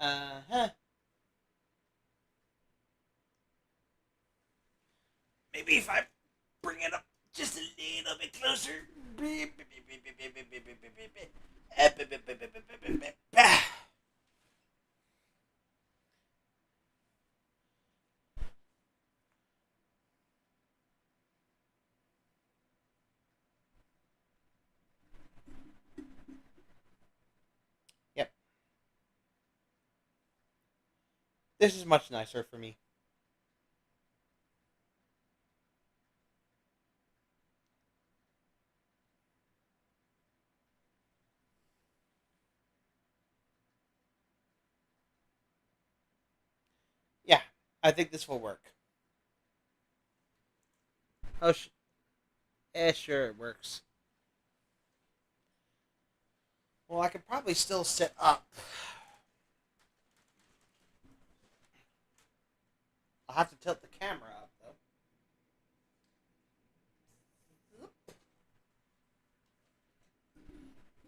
Uh-huh. Maybe if I bring it up just a little bit closer. Yep. This is much nicer for me. Yeah, I think this will work. Oh, sure, it works. Well, I could probably still sit up. I'll have to tilt the camera up,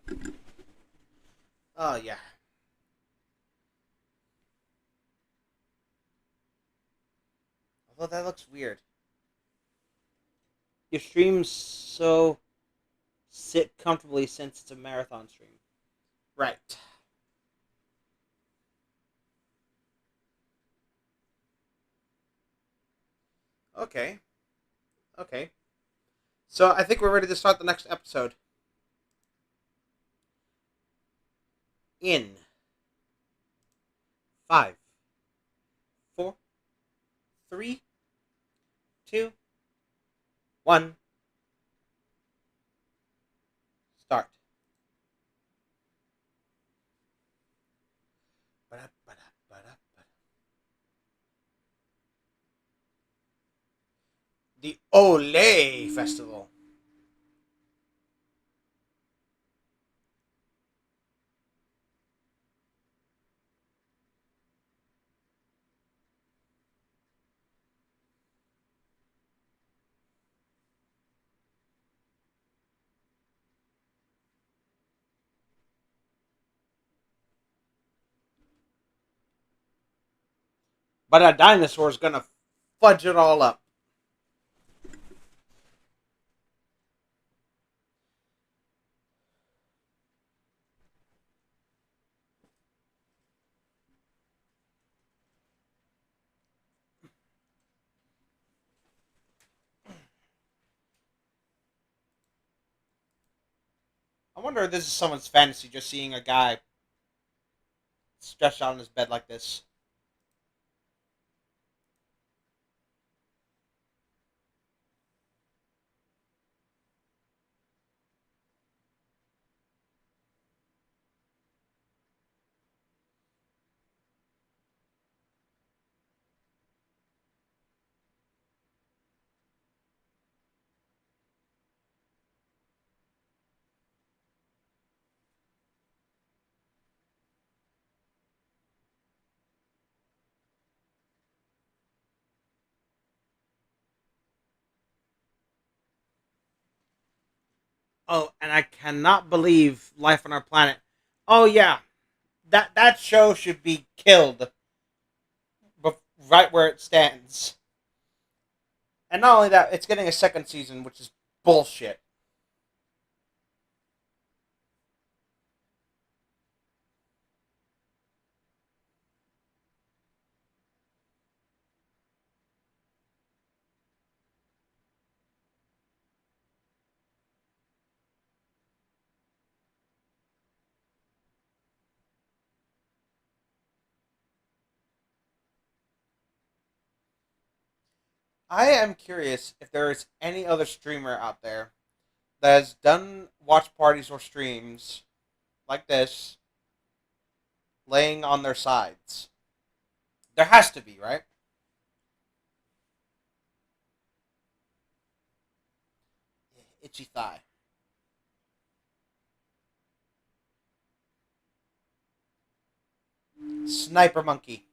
though. Oh, yeah. Although that looks weird. Your stream's so sit comfortably since it's a marathon stream. Right. Okay. Okay. So I think we're ready to start the next episode. In 5, 4, 3, 2, 1. Start. The Olay Festival. But a dinosaur is gonna fudge it all up. I wonder if this is someone's fantasy, just seeing a guy stretched out on his bed like this. Oh, and I cannot believe life on our planet. Oh yeah, that show should be killed right where it stands. And not only that, it's getting a second season, which is bullshit. I am curious if there is any other streamer out there that has done watch parties or streams like this, laying on their sides. There has to be, right? Itchy thigh. Sniper monkey.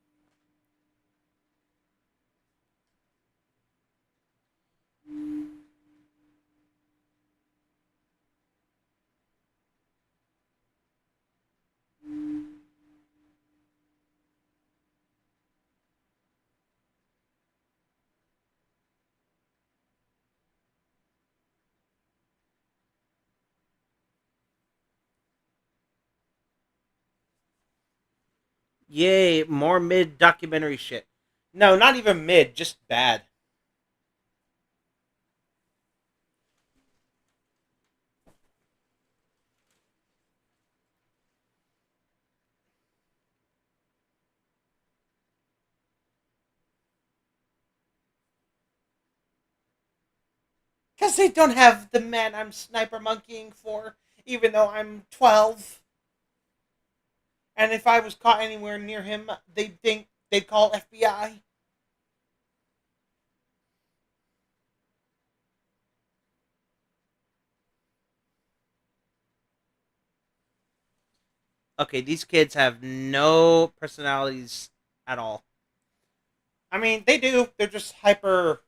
Yay, more mid documentary shit. No, not even mid, just bad. Because they don't have the man I'm sniper monkeying for, even though I'm 12. And if I was caught anywhere near him, they'd think they'd call FBI. Okay, these kids have no personalities at all. I mean, they do. They're just hyper.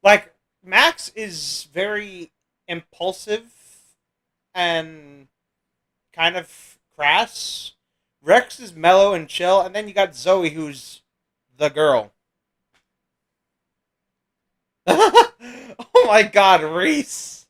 Like, Max is very impulsive and kind of crass. Rex is mellow and chill. And then you got Zoe, who's the girl. Oh my god, Reese.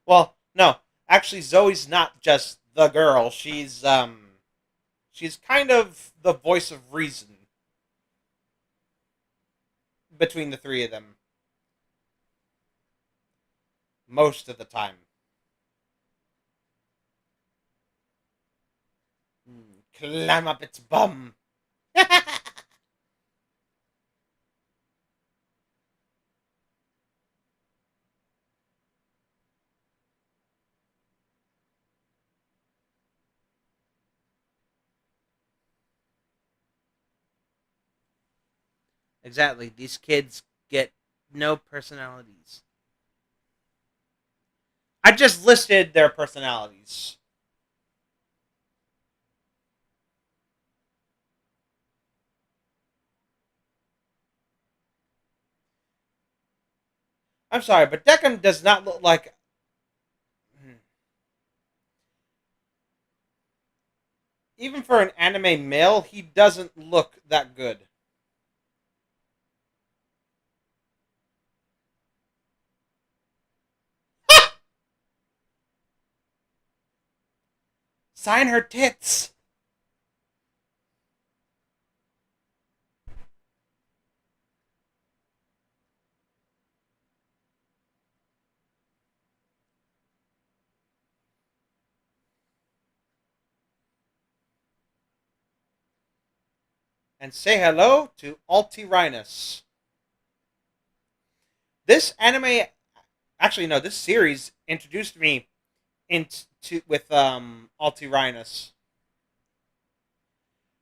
Well, no. Actually, Zoe's not just the girl. She's kind of the voice of reason between the three of them most of the time. Climb up its bum. Exactly. These kids get no personalities. I just listed their personalities. I'm sorry, but Deccan does not look like. Even for an anime male, he doesn't look that good. Sign her tits. And say hello to Altirhinus. This anime, actually no, this series introduced me into with Altirhinus.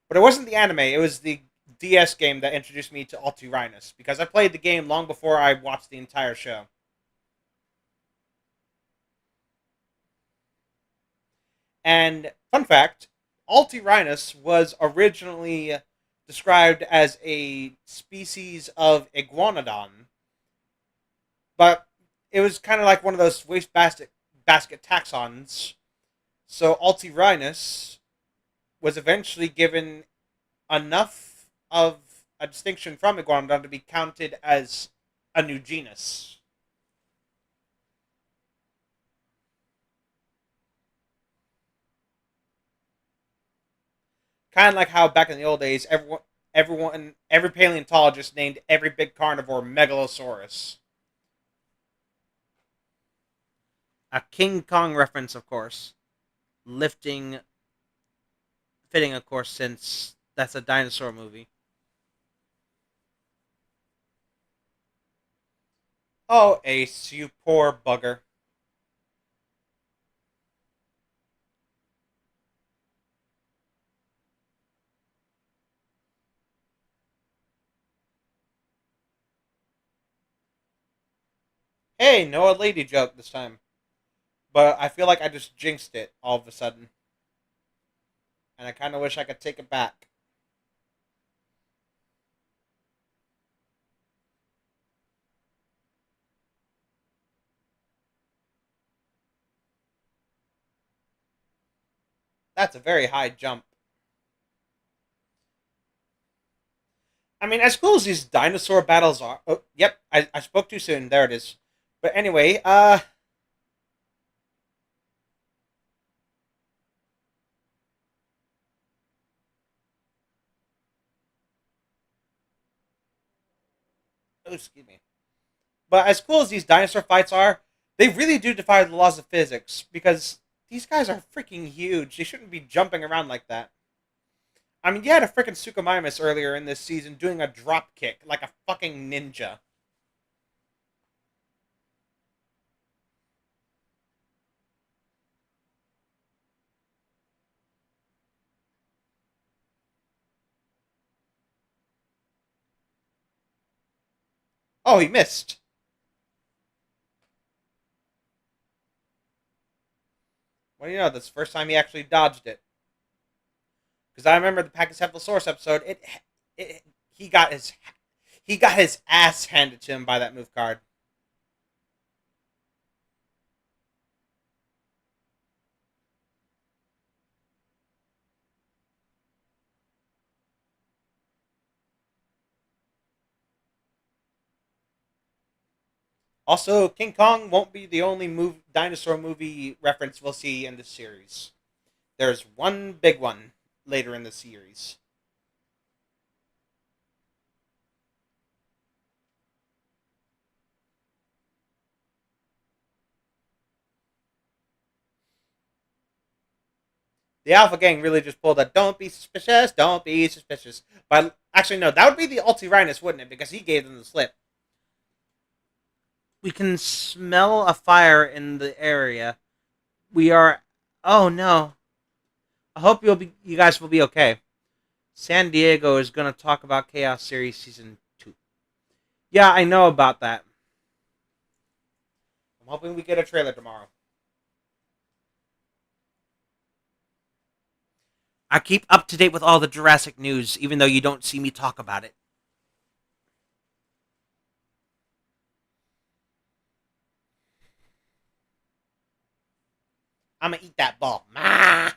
But it wasn't the anime, it was the DS game that introduced me to Altirhinus because I played the game long before I watched the entire show. And fun fact, Altirhinus was originally described as a species of iguanodon, but it was kind of like one of those basket taxons. So Altirhinus was eventually given enough of a distinction from iguanodon to be counted as a new genus. Kind of like how back in the old days, every paleontologist named every big carnivore Megalosaurus. A King Kong reference, of course. Lifting, fitting, of course, since that's a dinosaur movie. Oh, Ace, you poor bugger. Hey, no lady joke this time. But I feel like I just jinxed it all of a sudden. And I kind of wish I could take it back. That's a very high jump. I mean, as cool as these dinosaur battles are. Oh, yep, I spoke too soon. There it is. But anyway, oh, excuse me. But as cool as these dinosaur fights are, they really do defy the laws of physics because these guys are freaking huge. They shouldn't be jumping around like that. I mean, you had a freaking Suchomimus earlier in this season doing a drop kick like a fucking ninja. Oh, he missed. Well, you know, that's the first time he actually dodged it. Because I remember the Pachycephalosaurus episode. It, he got his ass handed to him by that move card. Also, King Kong won't be the only dinosaur movie reference we'll see in this series. There's one big one later in the series. The Alpha Gang really just pulled a don't be suspicious. But actually, no, that would be the Altirhinus, wouldn't it? Because he gave them the slip. We can smell a fire in the area. We are. Oh no! I hope you guys will be okay. San Diego is going to talk about Chaos Series Season 2. Yeah, I know about that. I'm hoping we get a trailer tomorrow. I keep up to date with all the Jurassic news, even though you don't see me talk about it. I'm gonna eat that ball. Ma.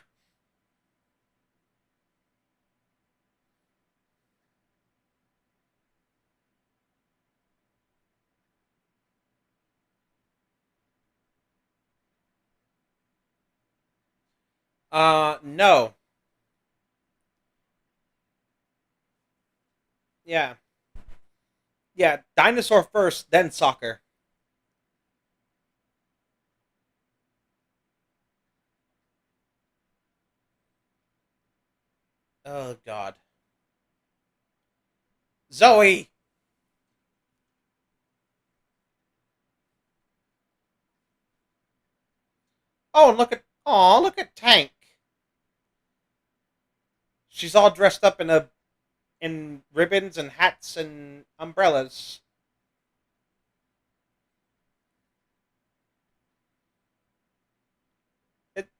No. Yeah. Yeah. Dinosaur first, then soccer. Oh God. Zoe. Oh, and look at Tank. She's all dressed up in ribbons and hats and umbrellas.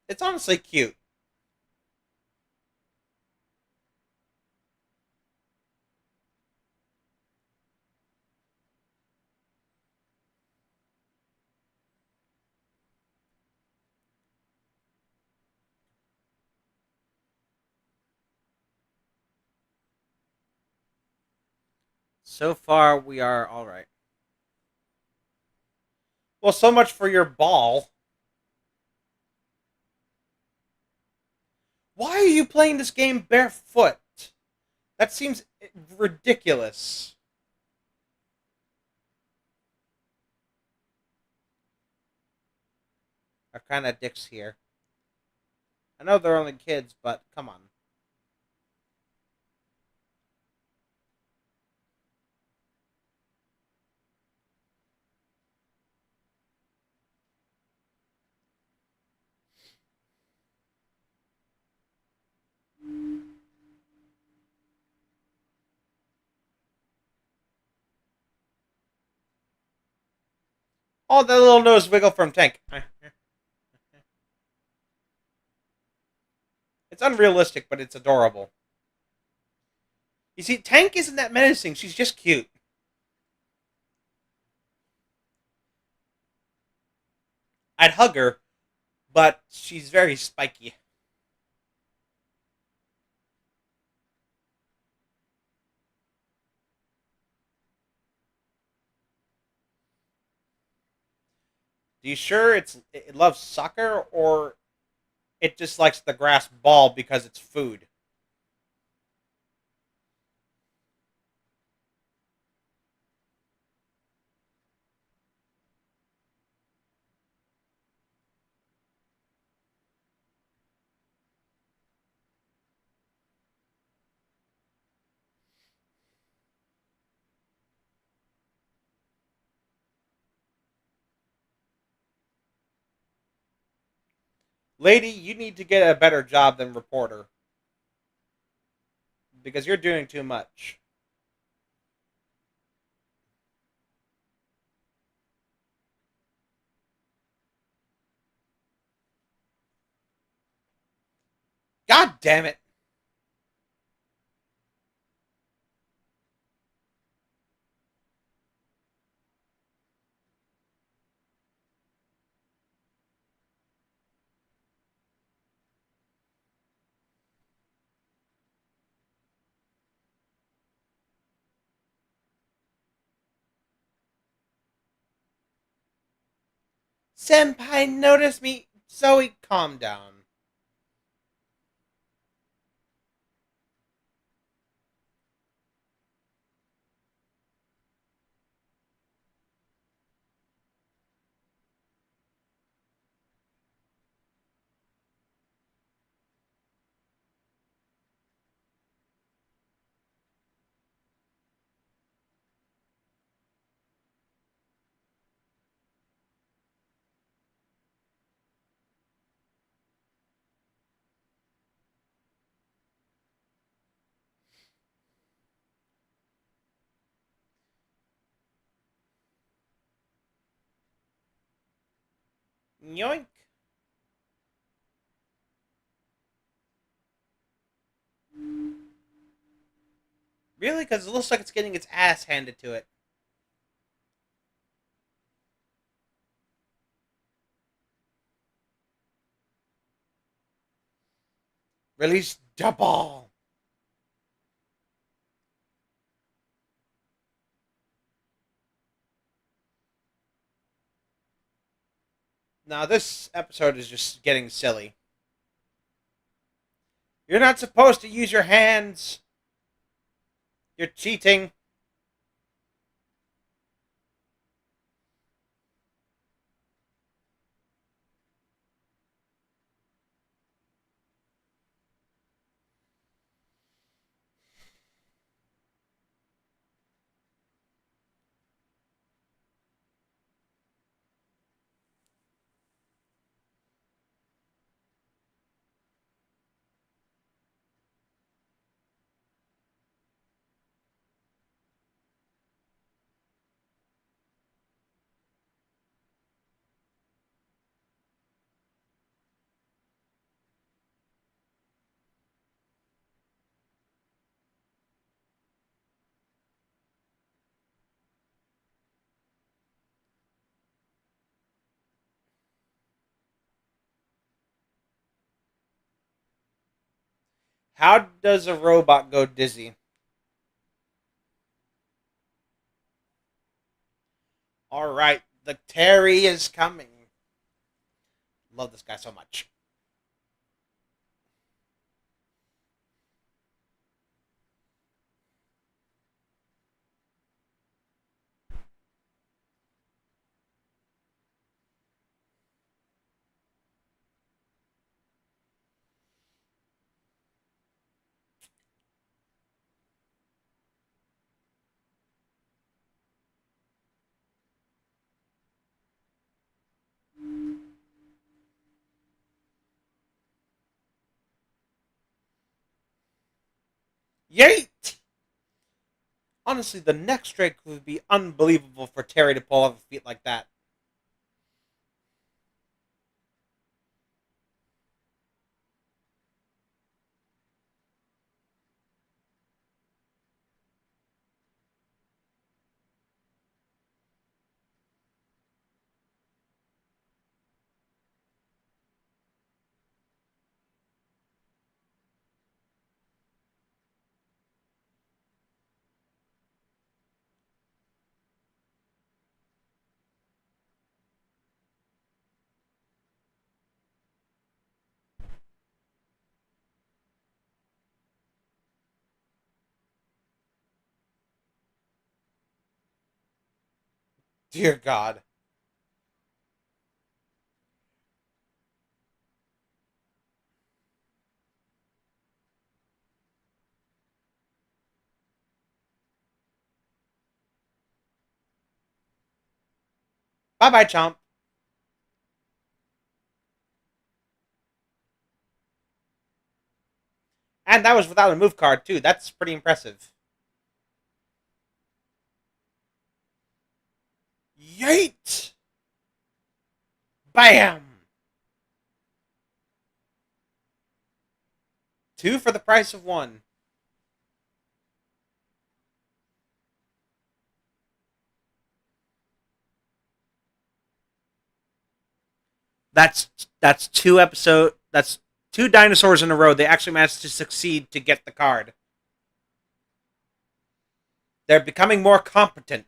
It's honestly cute. So far, we are all right. Well, so much for your ball. Why are you playing this game barefoot? That seems ridiculous. Are kind of dicks here. I know they're only kids, but come on. Oh, that little nose wiggle from Tank. It's unrealistic, but it's adorable. You see, Tank isn't that menacing. She's just cute. I'd hug her, but she's very spiky. Do you sure it loves soccer or it just likes the grass ball because it's food? Lady, you need to get a better job than reporter because you're doing too much. God damn it. Senpai, notice me. Zoe, calm down. Yoink. Really? Because it looks like it's getting its ass handed to it. Release the ball. Now, this episode is just getting silly. You're not supposed to use your hands. You're cheating. How does a robot go dizzy? All right, the Terry is coming. Love this guy so much. Yeet! Honestly, the neck strike would be unbelievable for Terry to pull off a feat like that. Dear God. Bye bye, Chomp. And that was without a move card, too. That's pretty impressive. Yeet! Bam! Two for the price of one. That's that's two dinosaurs in a row. They actually managed to succeed to get the card. They're becoming more competent.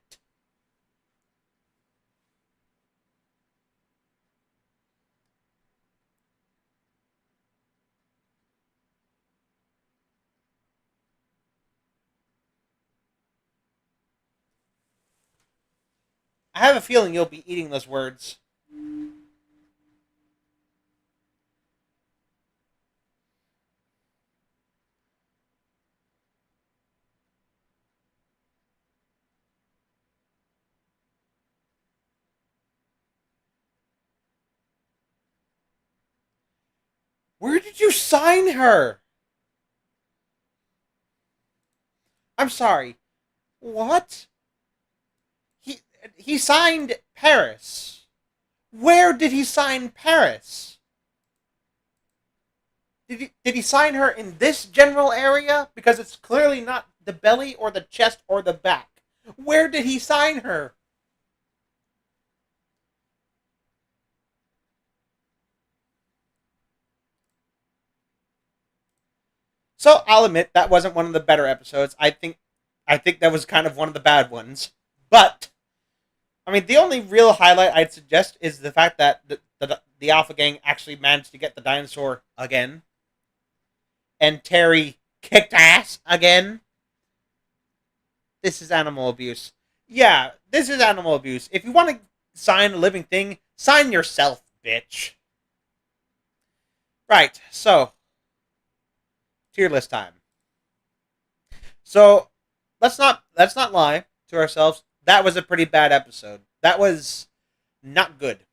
I have a feeling you'll be eating those words. Where did you sign her? I'm sorry. What? He he signed Paris. Where did he sign Paris? Did he sign her in this general area? Because it's clearly not the belly or the chest or the back. Where did he sign her? So I'll admit that wasn't one of the better episodes. I think that was kind of one of the bad ones. But I mean, the only real highlight I'd suggest is the fact that the Alpha Gang actually managed to get the dinosaur again, and Terry kicked ass again. This is animal abuse. Yeah, this is animal abuse. If you want to sign a living thing, sign yourself, bitch. Right. So tier list time. So let's not lie to ourselves. That was a pretty bad episode. That was not good.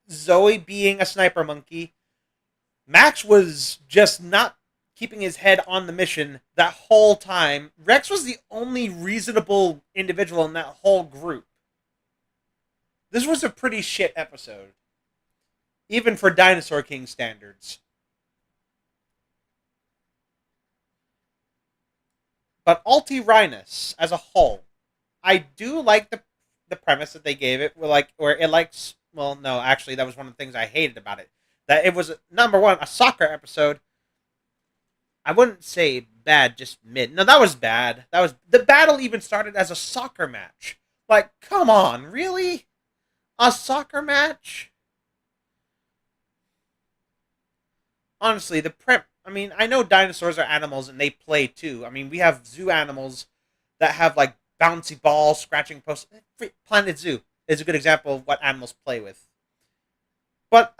Zoe being a sniper monkey. Max was just not keeping his head on the mission that whole time. Rex was the only reasonable individual in that whole group. This was a pretty shit episode, even for Dinosaur King standards. But Ulti as a whole, I do like the premise that they gave it. Where it likes. Well, no, actually, that was one of the things I hated about it. That it was number one a soccer episode. I wouldn't say bad, just mid. No, that was bad. That was the battle even started as a soccer match. Like, come on, really? A soccer match? Honestly, the prep. I mean, I know dinosaurs are animals and they play too. I mean, we have zoo animals that have like bouncy balls, scratching posts. Planet Zoo is a good example of what animals play with. But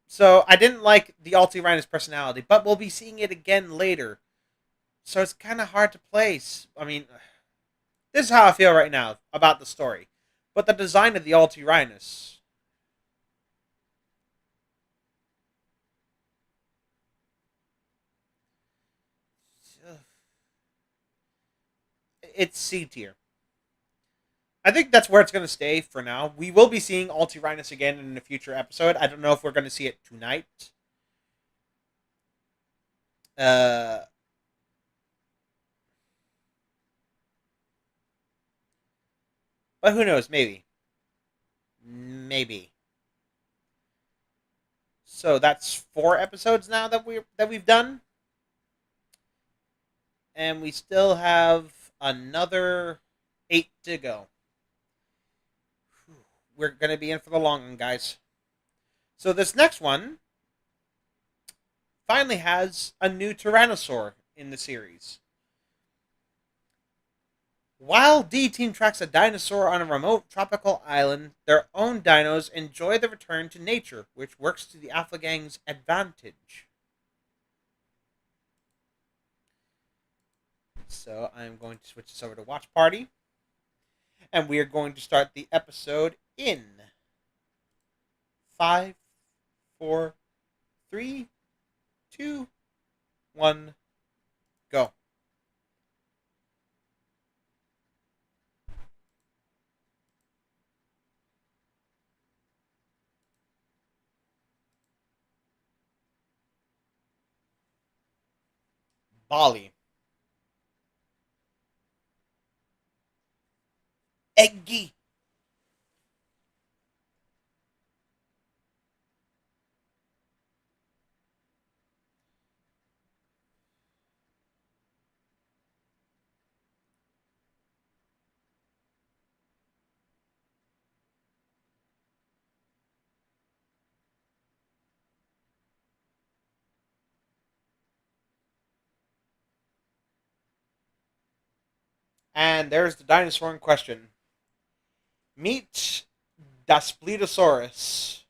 so I didn't like the Alti personality, but we'll be seeing it again later. So it's kind of hard to place. I mean, this is how I feel right now about the story. But the design of the Alti it's C tier. I think that's where it's going to stay for now. We will be seeing Alti again in a future episode. I don't know if we're going to see it tonight. Uh, but who knows? Maybe. Maybe. So that's 4 episodes now that we've done, and we still have another 8 to go. We're going to be in for the long one, guys. So this next one finally has a new Tyrannosaur in the series. While D Team tracks a dinosaur on a remote tropical island, their own dinos enjoy the return to nature, which works to the Alpha Gang's advantage. So I'm going to switch this over to Watch Party, and we are going to start the episode in 5, 4, 3, 2, 1, go. Bali. Eggy. And there's the dinosaur in question. Meet Daspletosaurus.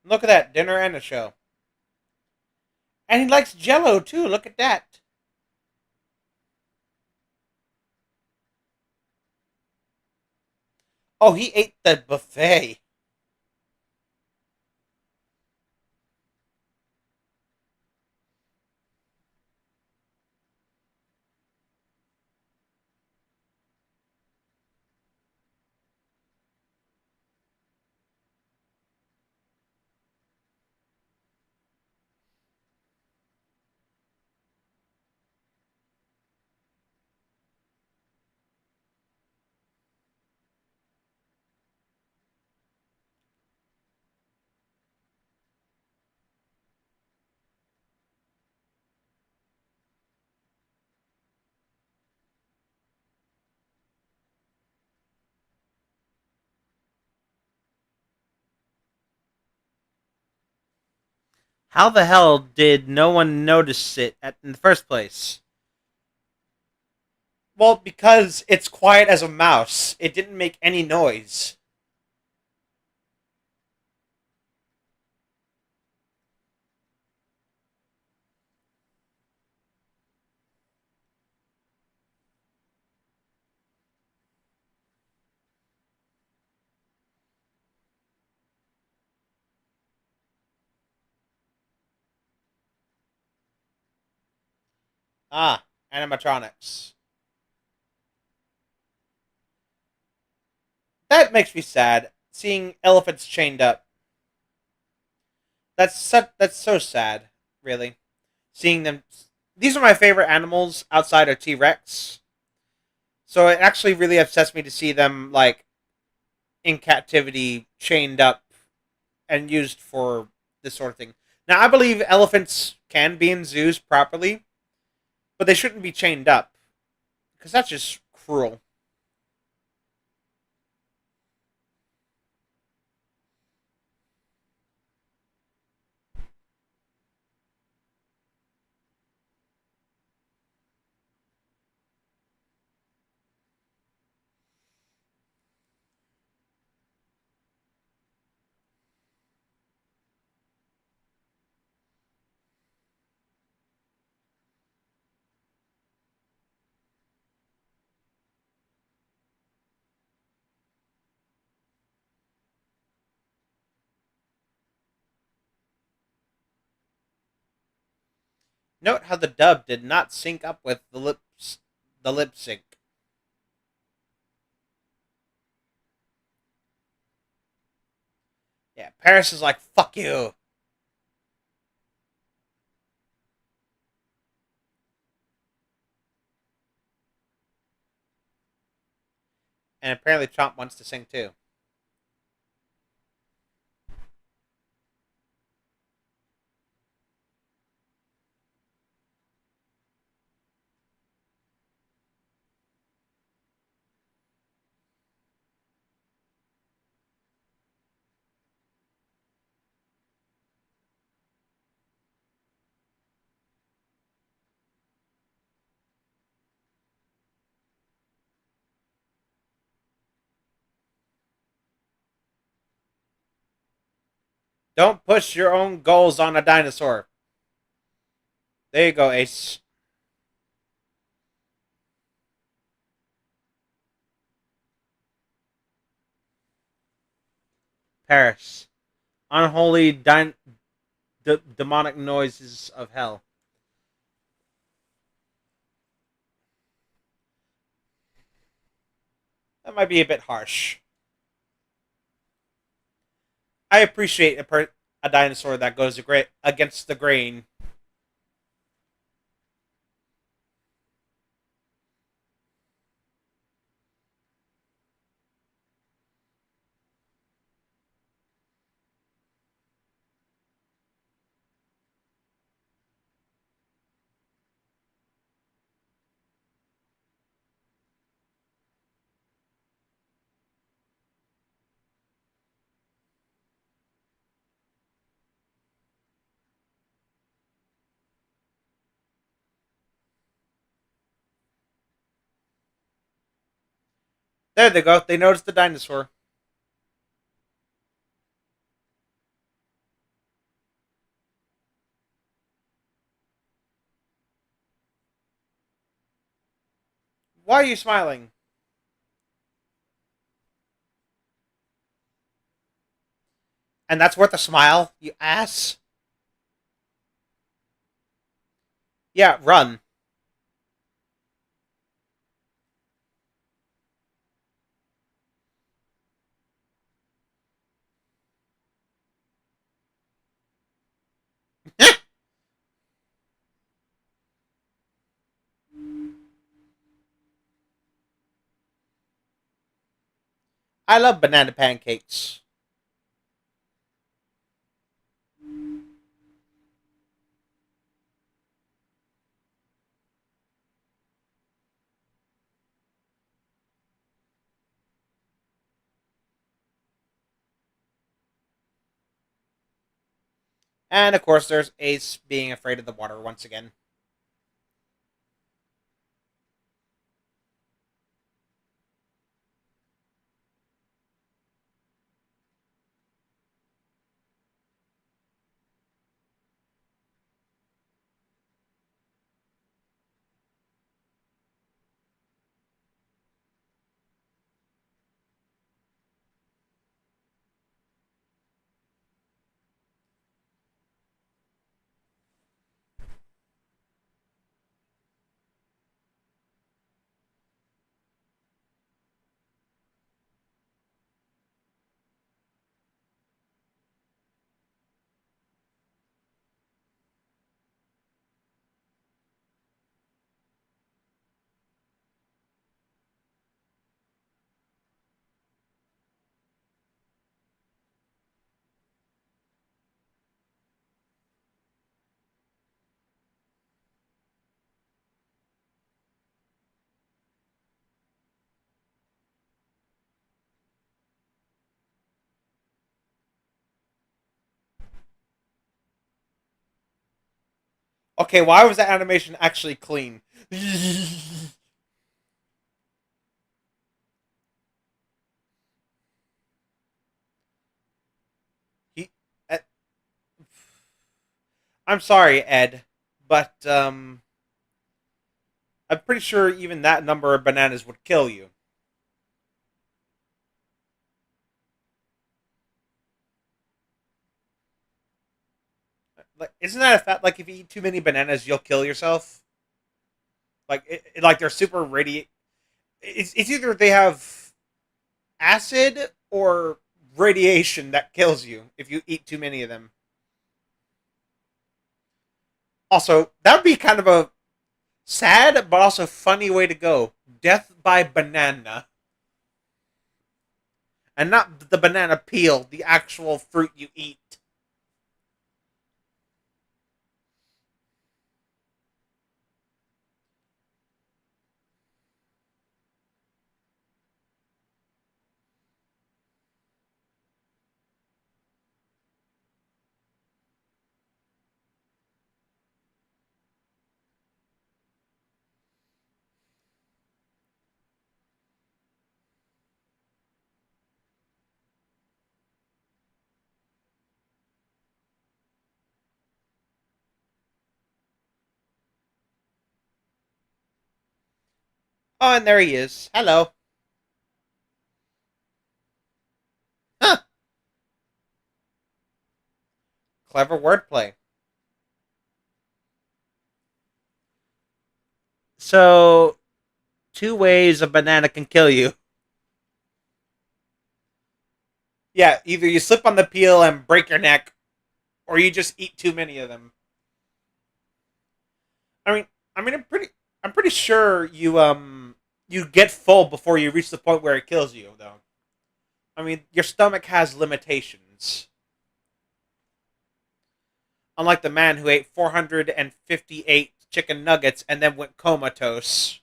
Look at that, dinner and a show. And he likes Jello too. Look at that. Oh, he ate the buffet. How the hell did no one notice it in the first place? Well, because it's quiet as a mouse. It didn't make any noise. Ah, animatronics. That makes me sad. Seeing elephants chained up. That's so sad. Really, seeing them. These are my favorite animals outside of T Rex. So it actually really upsets me to see them like in captivity, chained up, and used for this sort of thing. Now I believe elephants can be in zoos properly, but they shouldn't be chained up because that's just cruel. Note how the dub did not sync up with the lip sync. Yeah, Paris is like fuck you, and apparently Chomp wants to sing too. Don't push your own goals on a dinosaur. There you go, Ace. Paris. Unholy demonic noises of hell. That might be a bit harsh. I appreciate a dinosaur that goes against the grain. There they go. They noticed the dinosaur. Why are you smiling? And that's worth a smile, you ass. Yeah, run. I love banana pancakes. And of course, there's Ace being afraid of the water once again. Okay, why was that animation actually clean? he, uh, I'm sorry, Ed, but I'm pretty sure even that number of bananas would kill you. Like, isn't that a fact? Like, if you eat too many bananas, you'll kill yourself. Like, like they're super radi. It's either they have acid or radiation that kills you if you eat too many of them. Also, that would be kind of a sad but also funny way to go. Death by banana. And not the banana peel, the actual fruit you eat. Oh, and there he is. Hello. Huh. Clever wordplay. So, two ways a banana can kill you. Yeah, either you slip on the peel and break your neck, or you just eat too many of them. I mean, I'm pretty sure you get full before you reach the point where it kills you, though. I mean, your stomach has limitations. Unlike the man who ate 458 chicken nuggets and then went comatose.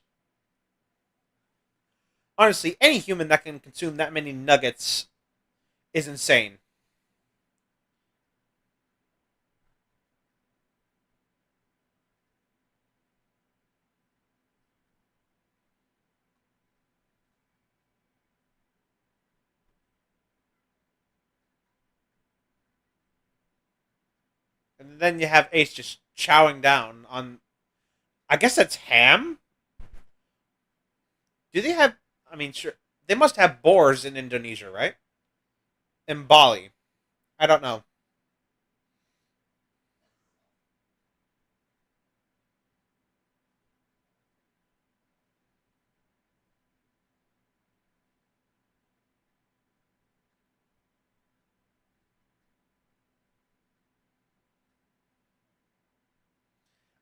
Honestly, any human that can consume that many nuggets is insane. And then you have Ace just chowing down on. I guess that's ham. Do they have? I mean, sure. They must have boars in Indonesia, right? In Bali. I don't know.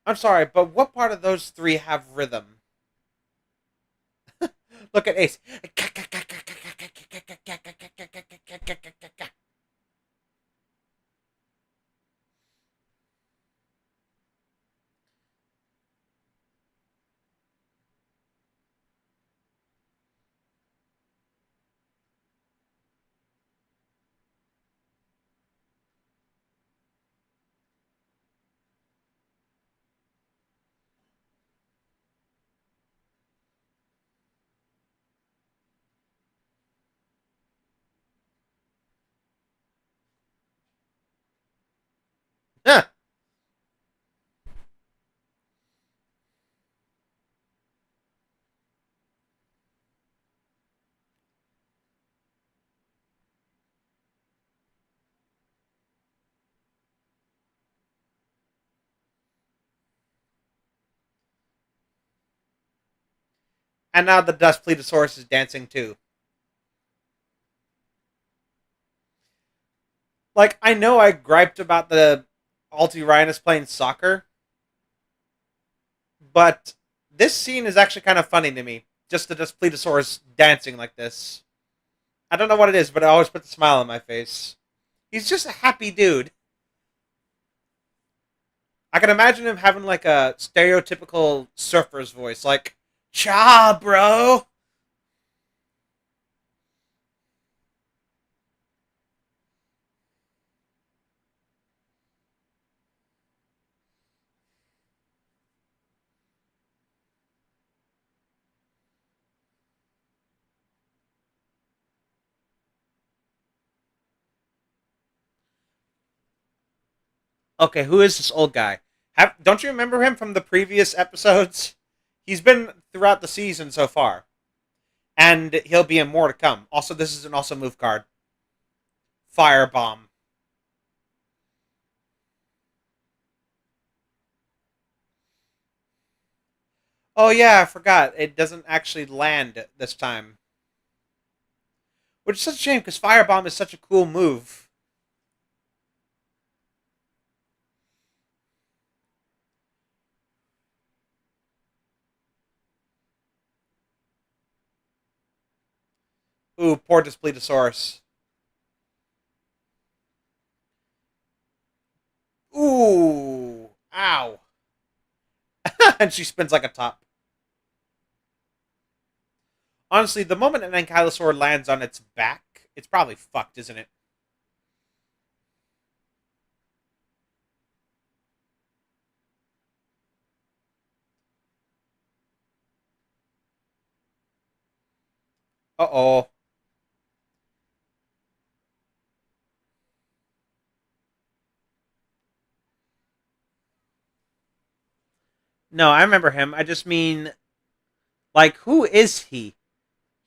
I'm sorry, but what part of those three have rhythm? Look at Ace. Huh. And now the Dust Plesiosaurus is dancing too. Like, I know I griped about the Alti playing soccer, but this scene is actually kind of funny to me. Just the Duspletosaurus dancing like this. I don't know what it is, but it always puts a smile on my face. He's just a happy dude. I can imagine him having like a stereotypical surfer's voice, like, "Cha, bro." Okay, who is this old guy? Don't you remember him from the previous episodes? He's been throughout the season so far, and he'll be in more to come. Also, this is an awesome move card. Firebomb. Oh yeah, I forgot. It doesn't actually land this time, which is such a shame because Firebomb is such a cool move. Ooh, poor Duspletosaurus. Ooh, ow. And she spins like a top. Honestly, the moment an Ankylosaur lands on its back, it's probably fucked, isn't it? Uh oh. No, I remember him. I just mean, like, who is he?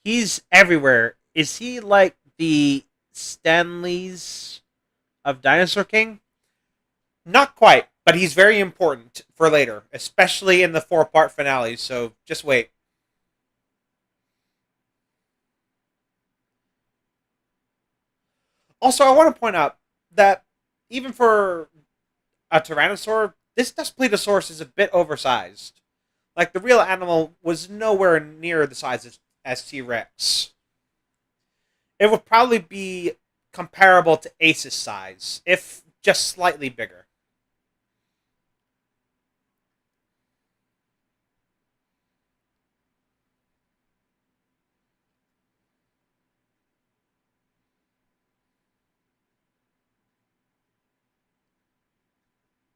He's everywhere. Is he like the Stanleys of Dinosaur King? Not quite, but he's very important for later, especially in the four-part finale. So just wait. Also, I want to point out that even for a Tyrannosaur, this Duspletosaurus is a bit oversized. Like the real animal was nowhere near the size as T Rex. It would probably be comparable to Ace's size, if just slightly bigger.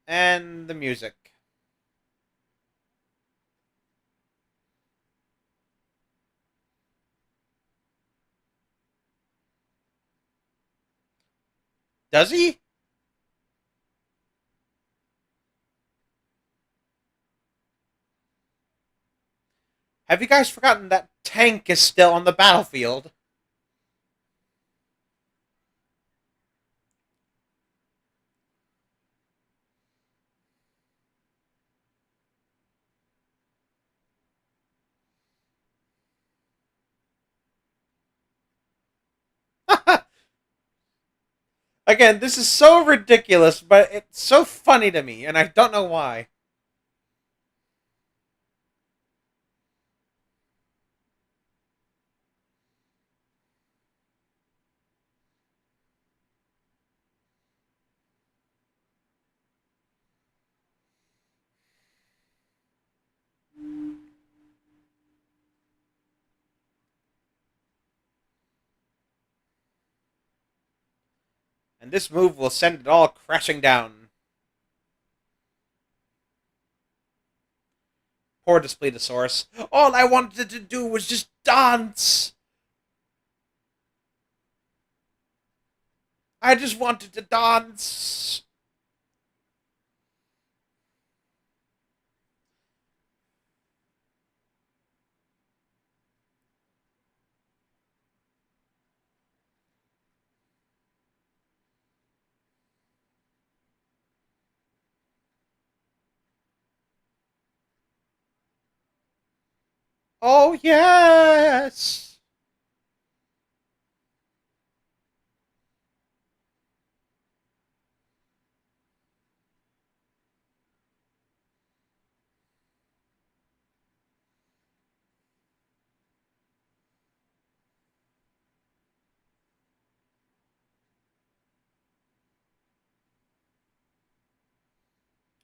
And the music. Does he? Have you guys forgotten that Tank is still on the battlefield? Again, this is so ridiculous, but it's so funny to me, and I don't know why. And this move will send it all crashing down. Poor Duspletosaurus. All I wanted to do was just dance. I just wanted to dance. Oh, yes!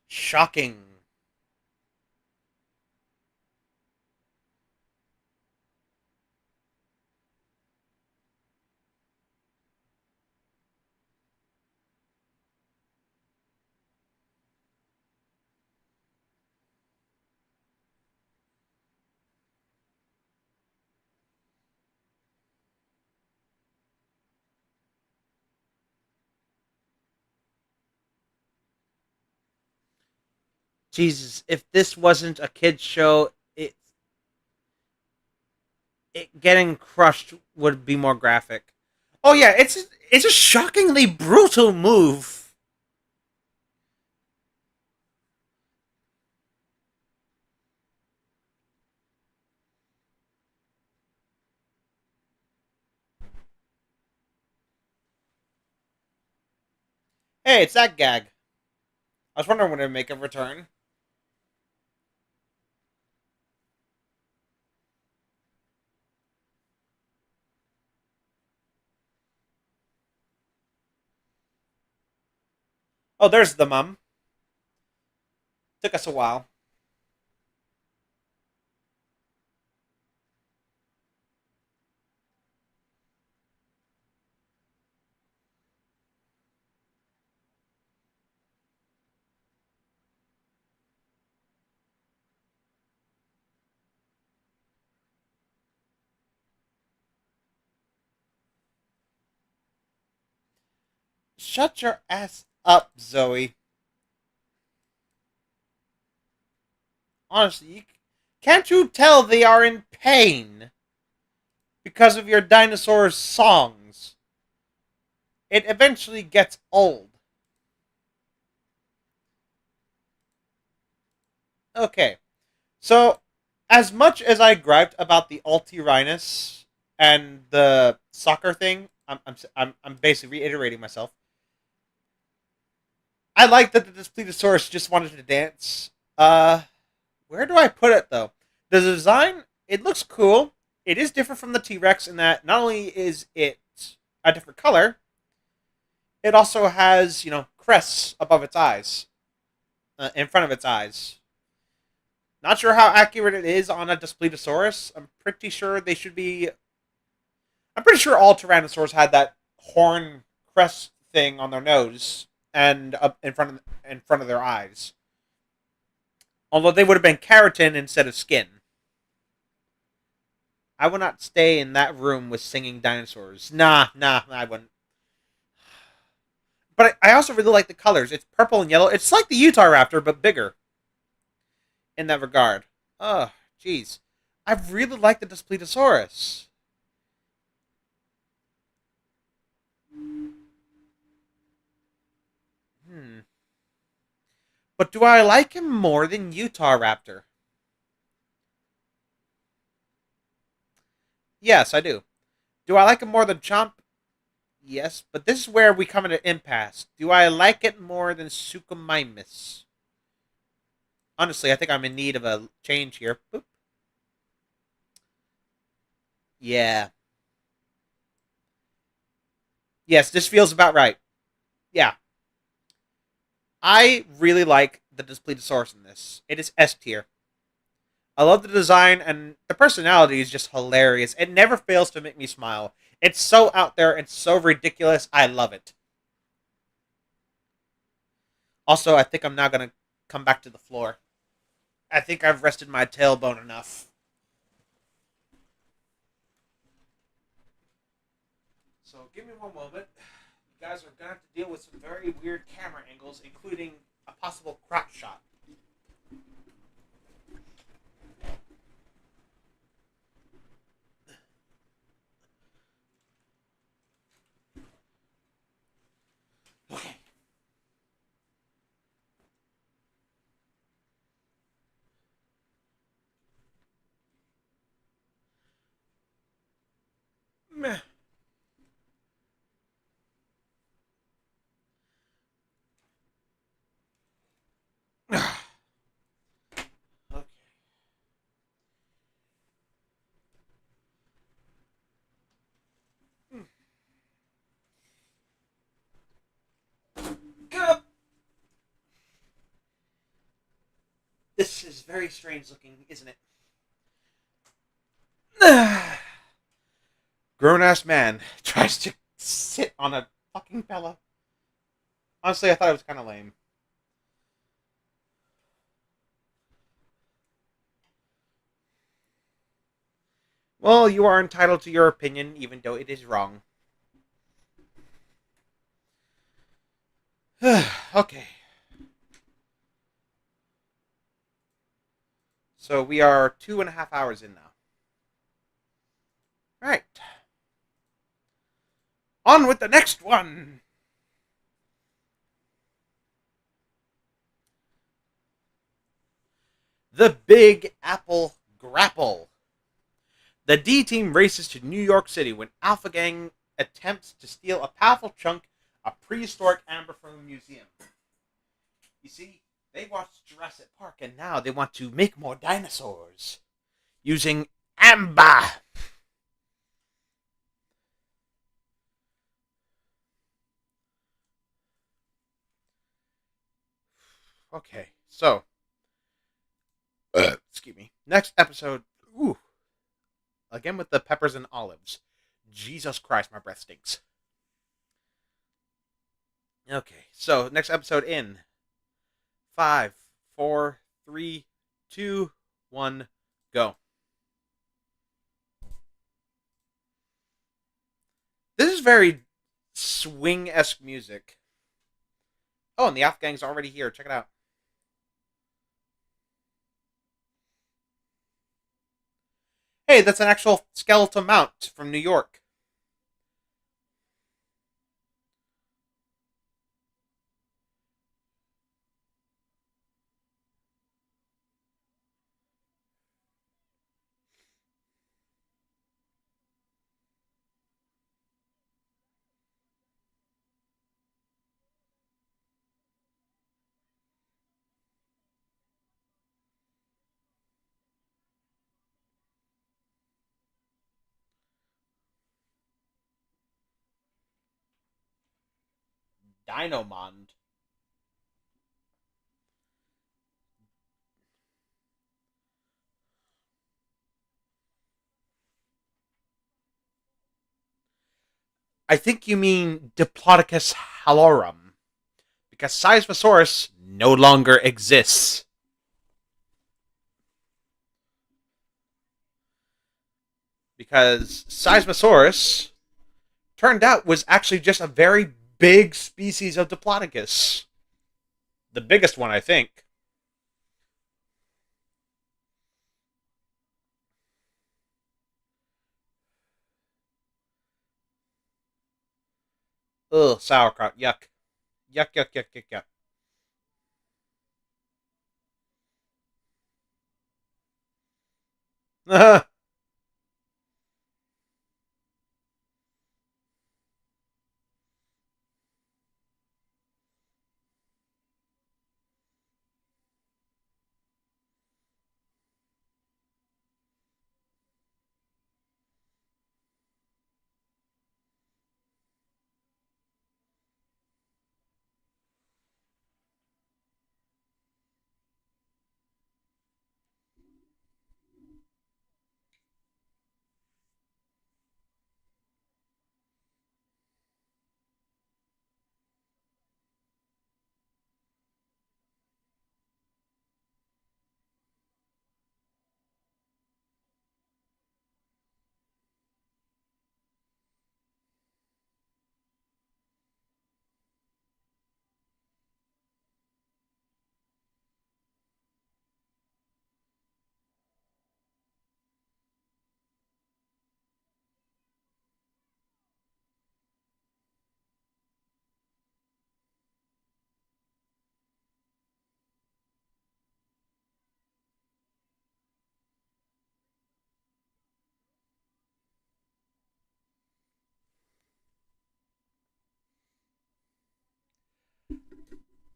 Shocking. Jesus, if this wasn't a kid's show, it getting crushed would be more graphic. Oh yeah, it's a shockingly brutal move. Hey, it's that gag. I was wondering when it'd make a return. Oh, there's the mum. Took us a while. Shut your ass up, Zoe. Honestly, can't you tell they are in pain because of your dinosaur's songs? It eventually gets old. Okay, so as much as I griped about the Altirhinus and the soccer thing, I'm basically reiterating myself. I like that the Displetosaurus just wanted to dance. Where do I put it though? The design, it looks cool. It is different from the T Rex in that not only is it a different color, it also has crests above its eyes, in front of its eyes. Not sure how accurate it is on a Displetosaurus. I'm pretty sure they should be. I'm pretty sure all Tyrannosaurs had that horn crest thing on their nose and up in front of their eyes. Although they would have been keratin instead of skin. I would not stay in that room with singing dinosaurs. Nah, I wouldn't. But I also really like the colors. It's purple and yellow. It's like the Utah Raptor, but bigger in that regard. Oh, jeez. I really like the Displetosaurus. Hmm. But do I like him more than Utah Raptor? Yes, I do. Do I like him more than Chomp? Yes, but this is where we come into impasse. Do I like it more than Suchomimus? Honestly, I think I'm in need of a change here. Boop. Yeah. Yes, this feels about right. Yeah. I really like the Displetosaurus in this. It is S tier. I love the design, and the personality is just hilarious. It never fails to make me smile. It's so out there and so ridiculous. I love it. Also, I think I'm now going to come back to the floor. I think I've rested my tailbone enough. So give me one moment. You guys are going to have to deal with some very weird camera angles, including a possible crotch shot. Okay. Meh. Okay. Go. This is very strange looking, isn't it? Grown ass man tries to sit on a fucking pillow. Honestly, I thought it was kind of lame. Well, you are entitled to your opinion, even though it is wrong. Okay. So we are 2.5 hours in now. Right. On with the next one. The Big Apple Grapple. The D team races to New York City when Alpha Gang attempts to steal a powerful chunk of prehistoric amber from a museum. You see, they watched Jurassic Park and now they want to make more dinosaurs using amber. Okay, so excuse me. Next episode. Ooh, again with the peppers and olives. Jesus Christ, my breath stinks. Okay, so next episode in five, four, three, two, one, go. This is very swing esque music. Oh, and the Alpha Gang's already here. Check it out. Hey, that's an actual skeletal mount from New York. Dinomond. I think you mean Diplodocus halorum, because Seismosaurus no longer exists. Because Seismosaurus turned out was actually just a very big species of Diplodocus. The biggest one, I think. Ugh, sauerkraut. Yuck. Yuck, yuck, yuck, yuck, yuck.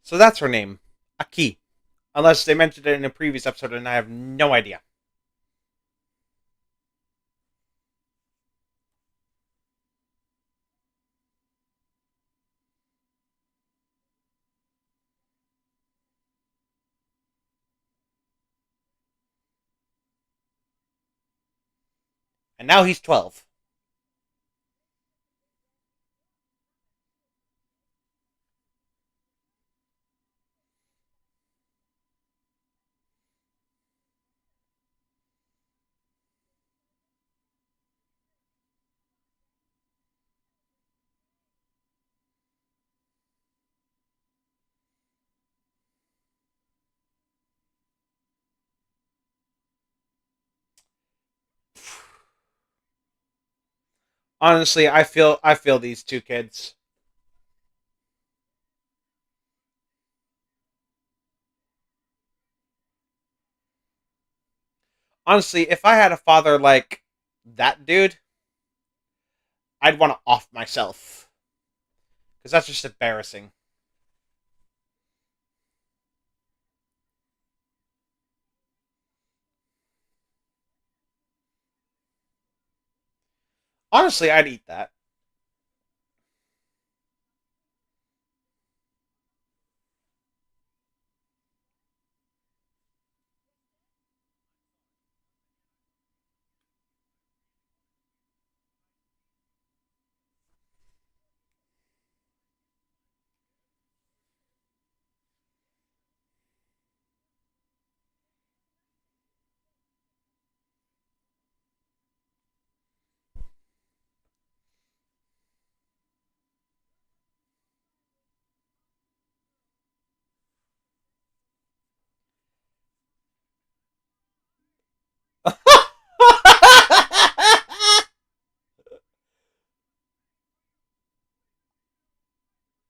So that's her name, Aki. Unless they mentioned it in a previous episode, and I have no idea. And now he's 12. Honestly, I feel these two kids. Honestly, if I had a father like that dude, I'd want to off myself because that's just embarrassing. Honestly, I'd eat that.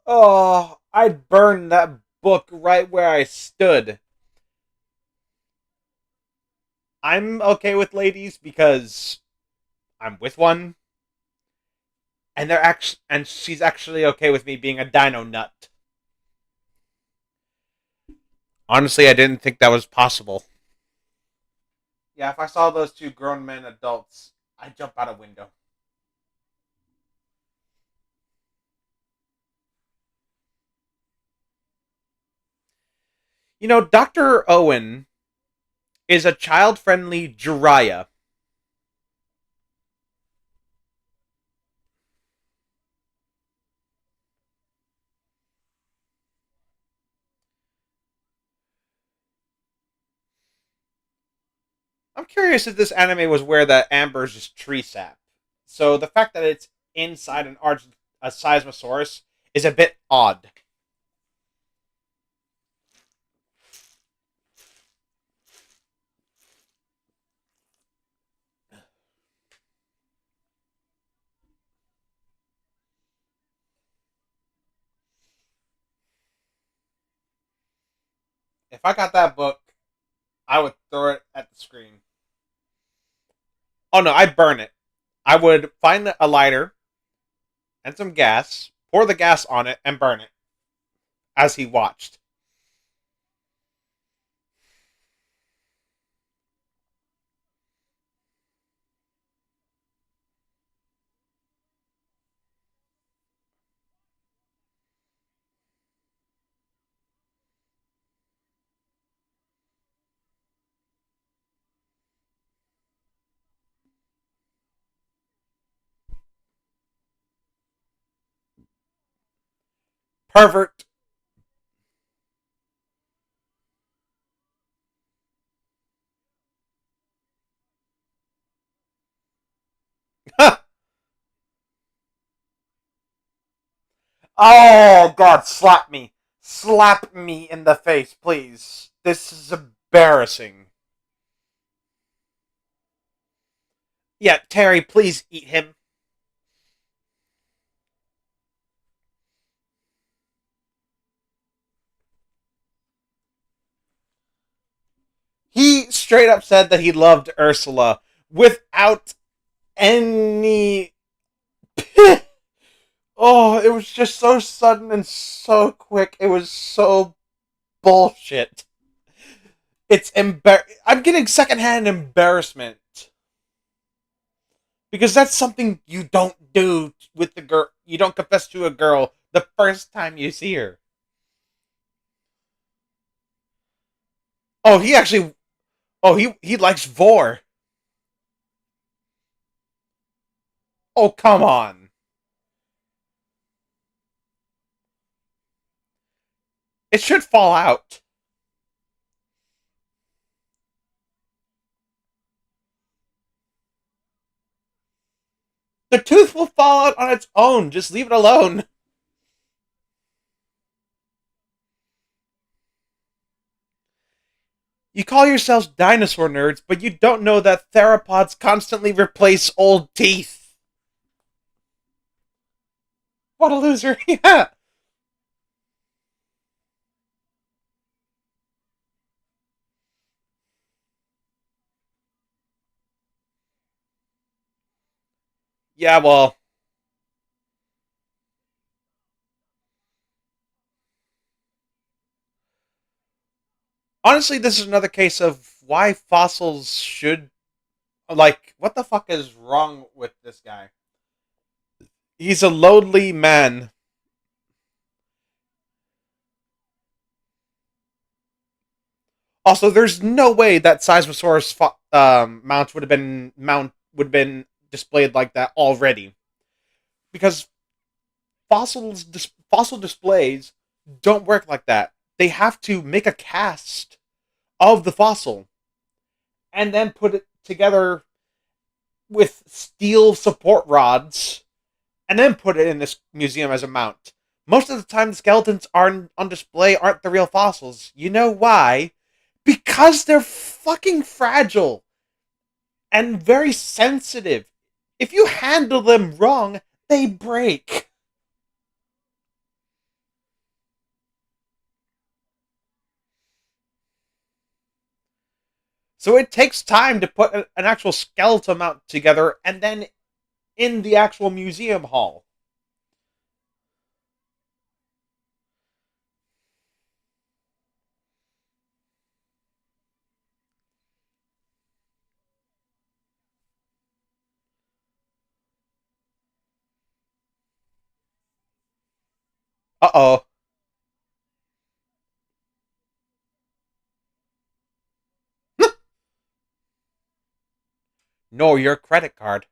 Oh, I'd burn that book right where I stood. I'm okay with ladies because I'm with one, and she's actually okay with me being a dino nut. Honestly, I didn't think that was possible. Yeah, if I saw those two grown men adults, I'd jump out a window. You know, Dr. Owen is a child friendly Jiraiya. I'm curious if this anime was where the amber's just tree sap. So the fact that it's inside a Seismosaurus is a bit odd. If I got that book, I would throw it at the screen. Oh no, I'd burn it. I would find a lighter and some gas, pour the gas on it, and burn it as he watched. Pervert. Oh God, slap me. Slap me in the face, please. This is embarrassing. Yeah, Terry, please eat him. He straight up said that he loved Ursula without any Oh, it was just so sudden and so quick. It was so bullshit. I'm getting secondhand embarrassment because that's something you don't do with the girl. You don't confess to a girl the first time you see her. Oh, he actually. Oh, he likes Vor. Oh, come on. It should fall out. The tooth will fall out on its own. Just leave it alone. You call yourselves dinosaur nerds, but you don't know that theropods constantly replace old teeth. What a loser. Yeah. Yeah, well, honestly, this is another case of why fossils should. Like, what the fuck is wrong with this guy? He's a lonely man. Also, there's no way that Seismosaurus mount would have been displayed like that already, because fossil displays don't work like that. They have to make a cast of the fossil and then put it together with steel support rods and then put it in this museum as a mount. Most of the time, the skeletons are on display aren't the real fossils. You know why? Because they're fucking fragile and very sensitive. If you handle them wrong, they break. So it takes time to put an actual skeleton mount together and then in the actual museum hall. Uh oh. No, your credit card.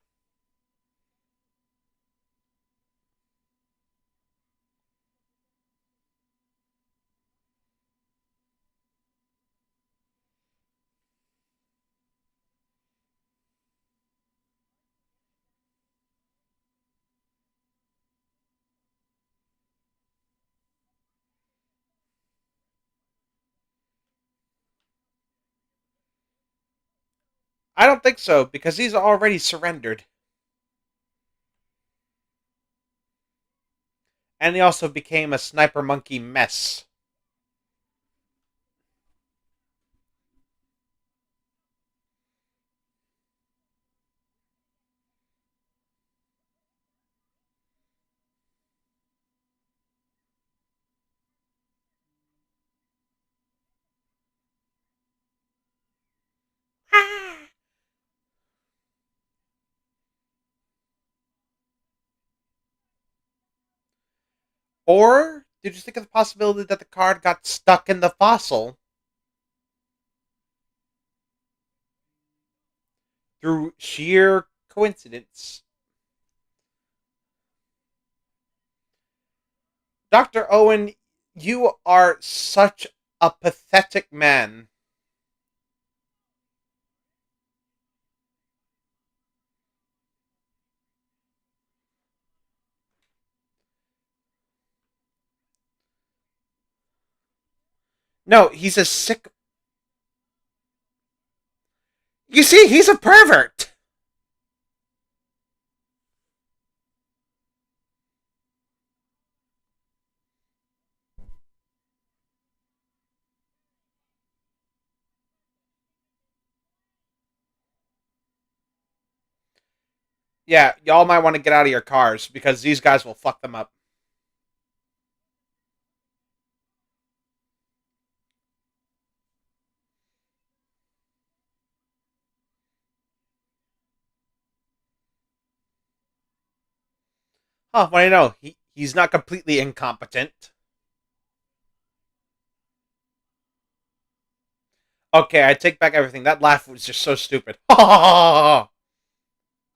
I don't think so, because he's already surrendered. And he also became a sniper monkey mess. Or did you think of the possibility that the card got stuck in the fossil through sheer coincidence? Dr. Owen, you are such a pathetic man. No, he's a sick. You see, he's a pervert. Yeah, y'all might want to get out of your cars because these guys will fuck them up. Huh, what do you know? He's not completely incompetent. Okay, I take back everything. That laugh was just so stupid. I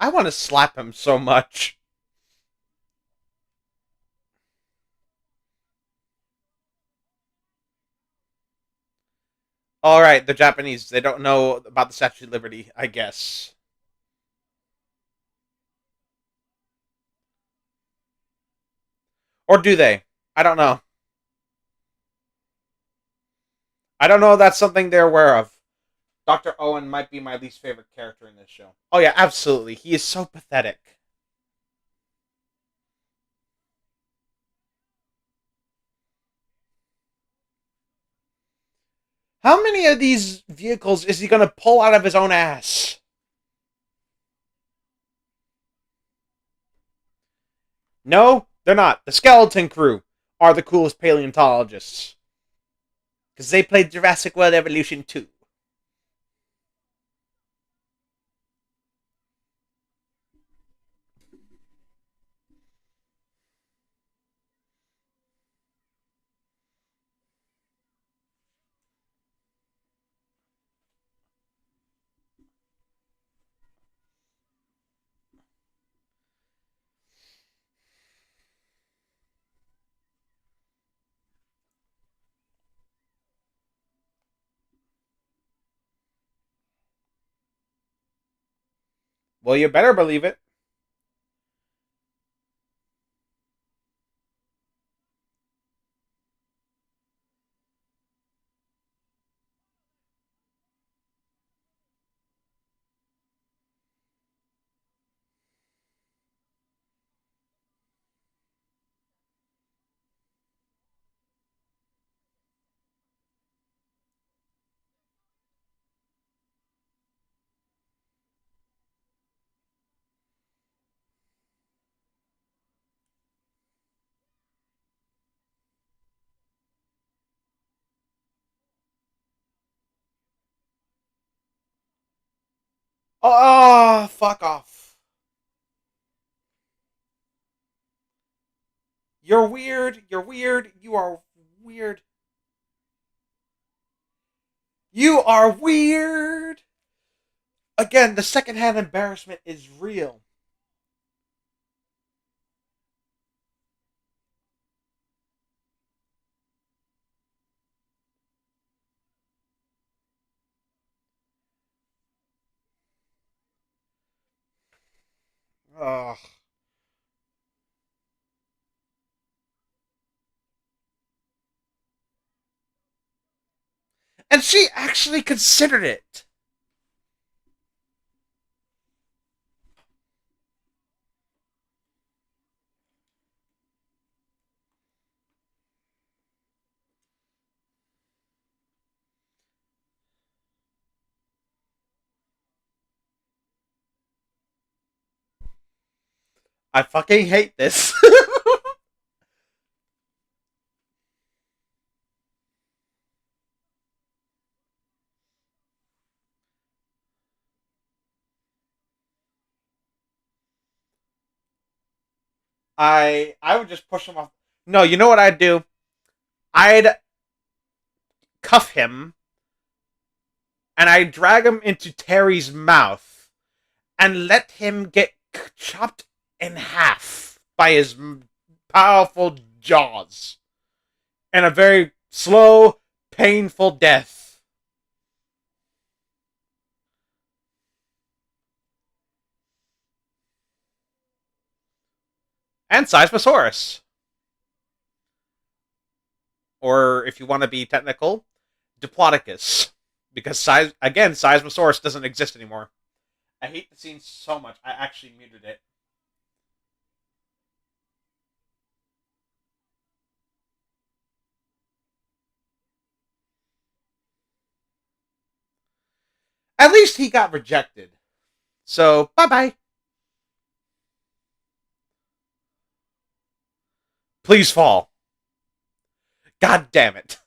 want to slap him so much. All right, the Japanese, they don't know about the Statue of Liberty, I guess. Or do they? I don't know. I don't know if that's something they're aware of. Dr. Owen might be my least favorite character in this show. Oh, yeah, absolutely. He is so pathetic. How many of these vehicles is he going to pull out of his own ass? No, they're not. The Skeleton Crew are the coolest paleontologists. Because they played Jurassic World Evolution 2. Well, you better believe it. Oh, fuck off. You're weird. You're weird. You are weird. You are weird. Again, the secondhand embarrassment is real. Ugh. And she actually considered it. I fucking hate this. I would just push him off. No, you know what I'd do? I'd cuff him and I'd drag him into Terry's mouth and let him get chopped in half by his powerful jaws in a very slow, painful death. And Seismosaurus. Or if you want to be technical, Diplodocus. Because again, Seismosaurus doesn't exist anymore. I hate the scene so much. I actually muted it. At least he got rejected. So bye bye. Please fall. God damn it.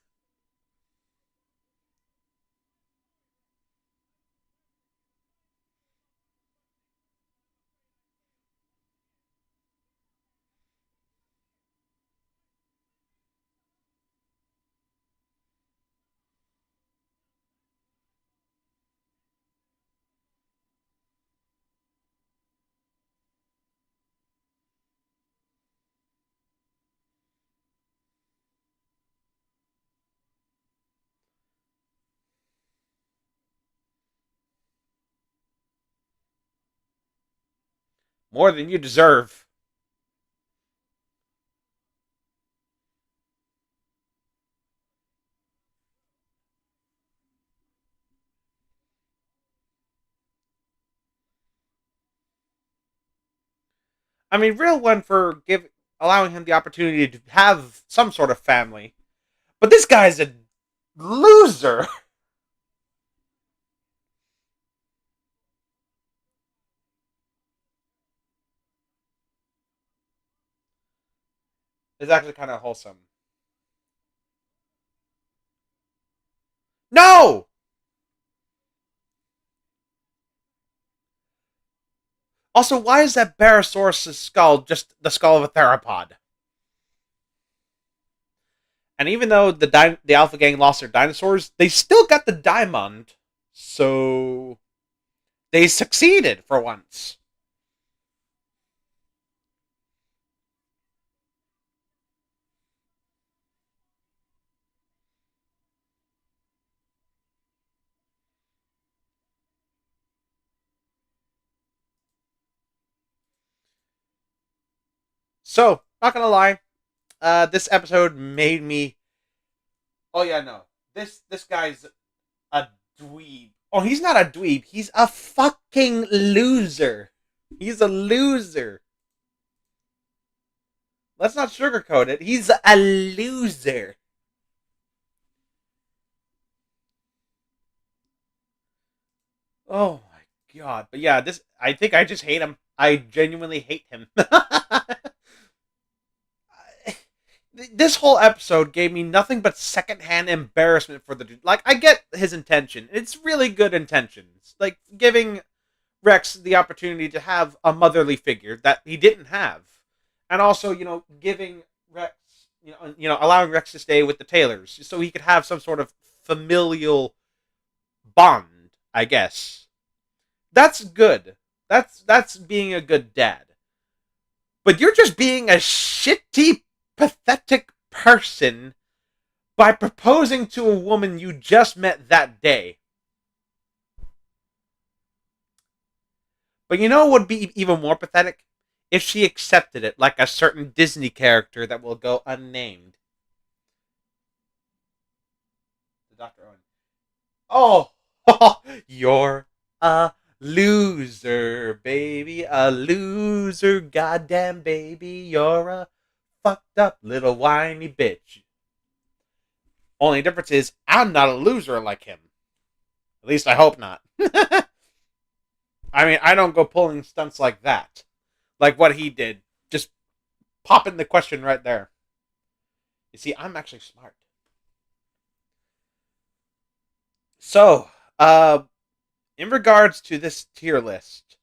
More than you deserve. I mean, real one for allowing him the opportunity to have some sort of family. But this guy's a loser. It's actually kind of wholesome. No! Also, why is that Barosaurus' skull just the skull of a theropod? And even though the Alpha Gang lost their dinosaurs, they still got the diamond. So they succeeded for once. So, not gonna lie, this episode made me. Oh yeah, no, this guy's a dweeb. Oh, he's not a dweeb. He's a fucking loser. He's a loser. Let's not sugarcoat it. He's a loser. Oh my god. But yeah, this I think I just hate him. I genuinely hate him. This whole episode gave me nothing but secondhand embarrassment for the dude. Like, I get his intention. It's really good intentions. Like, giving Rex the opportunity to have a motherly figure that he didn't have. And also, giving Rex, allowing Rex to stay with the Taylors so he could have some sort of familial bond, I guess. That's good. That's being a good dad. But you're just being a shitty, pathetic person by proposing to a woman you just met that day. But you know what would be even more pathetic? If she accepted it, like a certain Disney character that will go unnamed. Dr. Owen. Oh, you're a loser, baby. A loser, goddamn baby. You're a fucked up little whiny bitch. Only difference is I'm not a loser like him. At least I hope not. I mean, I don't go pulling stunts like that. Like what he did. Just popping the question right there. You see, I'm actually smart. So, in regards to this tier list,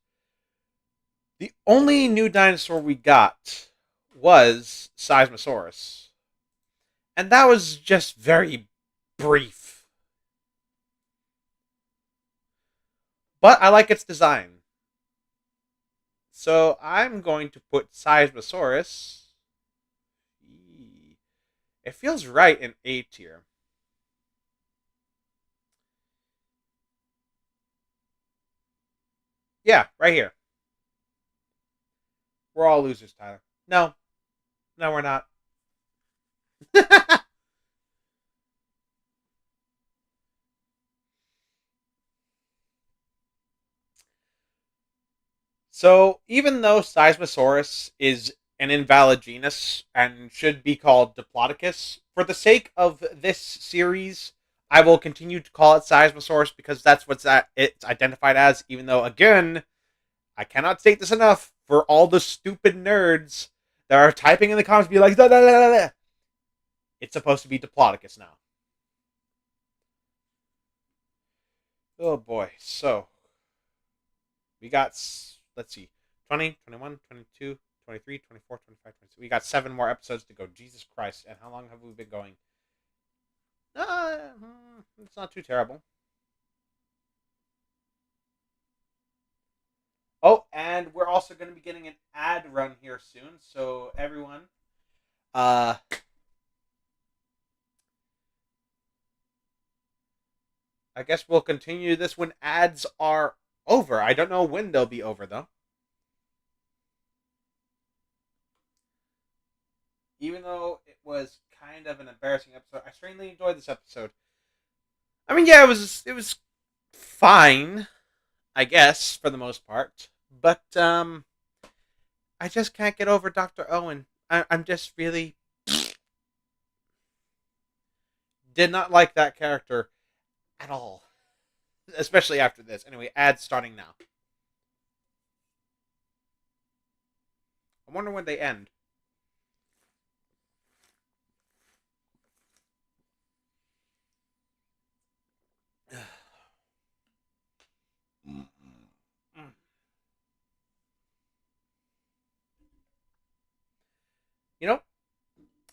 the only new dinosaur we got was Seismosaurus. And that was just very brief. But I like its design. So I'm going to put Seismosaurus. It feels right in A tier. Yeah, right here. We're all losers, Tyler. No, no, we're not. So, even though Seismosaurus is an invalid genus and should be called Diplodocus, for the sake of this series, I will continue to call it Seismosaurus because that's what it's identified as, even though, again, I cannot state this enough for all the stupid nerds that are typing in the comments, be like, da, da, da, da, da. It's supposed to be Diplodocus now. Oh boy. So we got, let's see, 20, 21, 22, 23, 24, 25, 26. We got 7 more episodes to go. Jesus Christ. And how long have we been going? It's not too terrible. Oh, and we're also going to be getting an ad run here soon. So everyone, uh, I guess we'll continue this when ads are over. I don't know when they'll be over though. Even though it was kind of an embarrassing episode, I strangely enjoyed this episode. I mean, yeah, it was fine, I guess, for the most part. But I just can't get over Dr. Owen. I'm just really did not like that character at all. Especially after this. Anyway, ads starting now. I wonder when they end. You know,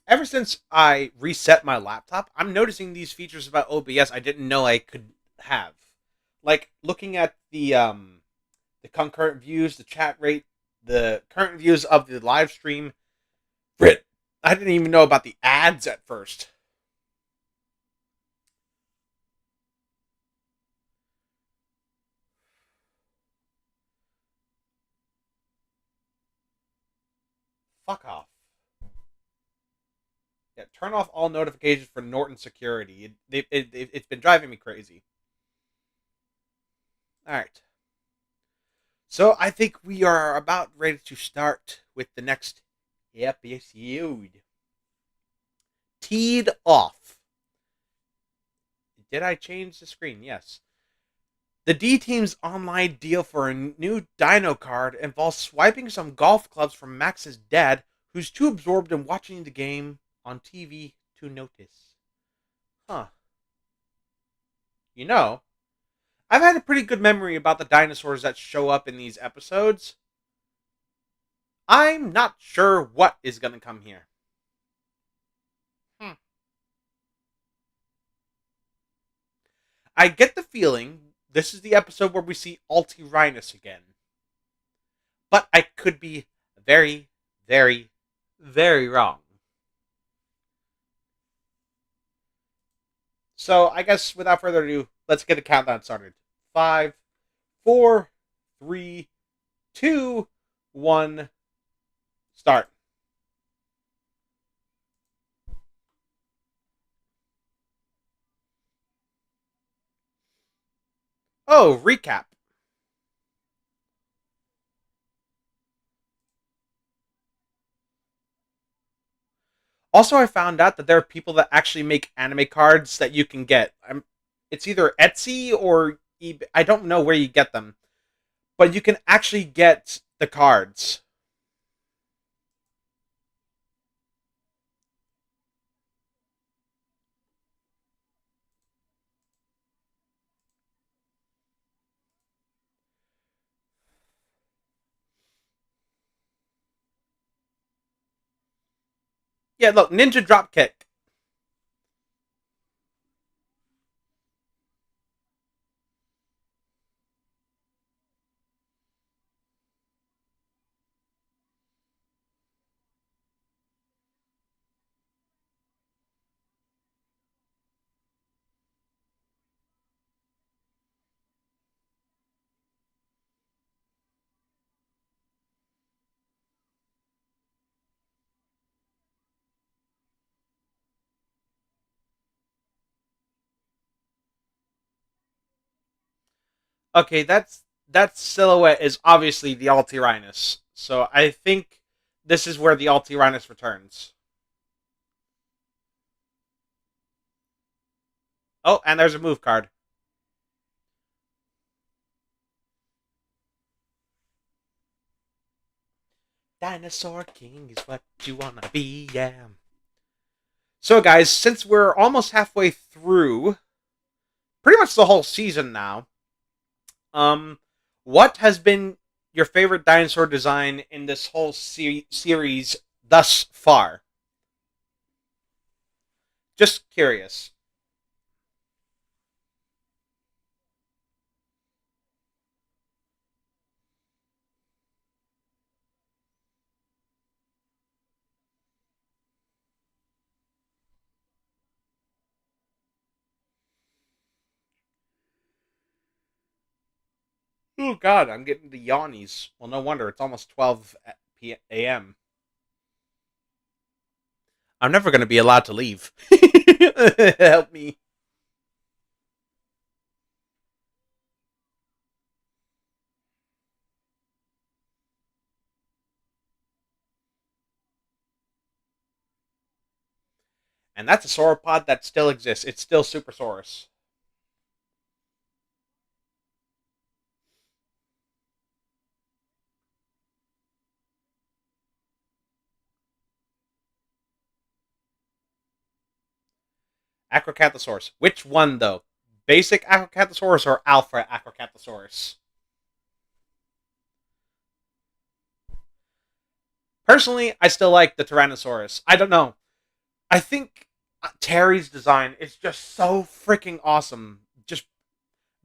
ever since I reset my laptop, I'm noticing these features about OBS I didn't know I could have. Like looking at the concurrent views, the chat rate, the current views of the live stream. Brit, I didn't even know about the ads at first. Fuck off. Yeah, turn off all notifications for Norton Security. It's been driving me crazy. All right. So I think we are about ready to start with the next episode. Teed off. Did I change the screen? Yes. The D Team's online deal for a new Dino card involves swiping some golf clubs from Max's dad, who's too absorbed in watching the game on TV to notice. Huh. You know, I've had a pretty good memory about the dinosaurs that show up in these episodes. I'm not sure what is going to come here. Hmm. I get the feeling this is the episode where we see Altirhinus again. But I could be very, very, very wrong. So I guess without further ado, let's get the countdown started. 5, 4, 3, 2, 1, start. Oh, recap. Also, I found out that there are people that actually make anime cards that you can get. It's either Etsy or eBay. I don't know where you get them, but you can actually get the cards. Yeah, look, Ninja Dropkick. Okay, that silhouette is obviously the Altirhinus. So I think this is where the Altirhinus returns. Oh, and there's a move card. Dinosaur King is what you wanna be, yeah. So, guys, since we're almost halfway through pretty much the whole season now, um, what has been your favorite dinosaur design in this whole series thus far? Just curious. Oh God, I'm getting the yawnies. Well, no wonder. It's almost 12 a.m. I'm never going to be allowed to leave. Help me. And that's a sauropod that still exists. It's still Supersaurus. Acrocanthosaurus. Which one, though? Basic Acrocanthosaurus or Alpha Acrocanthosaurus? Personally, I still like the Tyrannosaurus. I don't know. I think Terry's design is just so freaking awesome. Just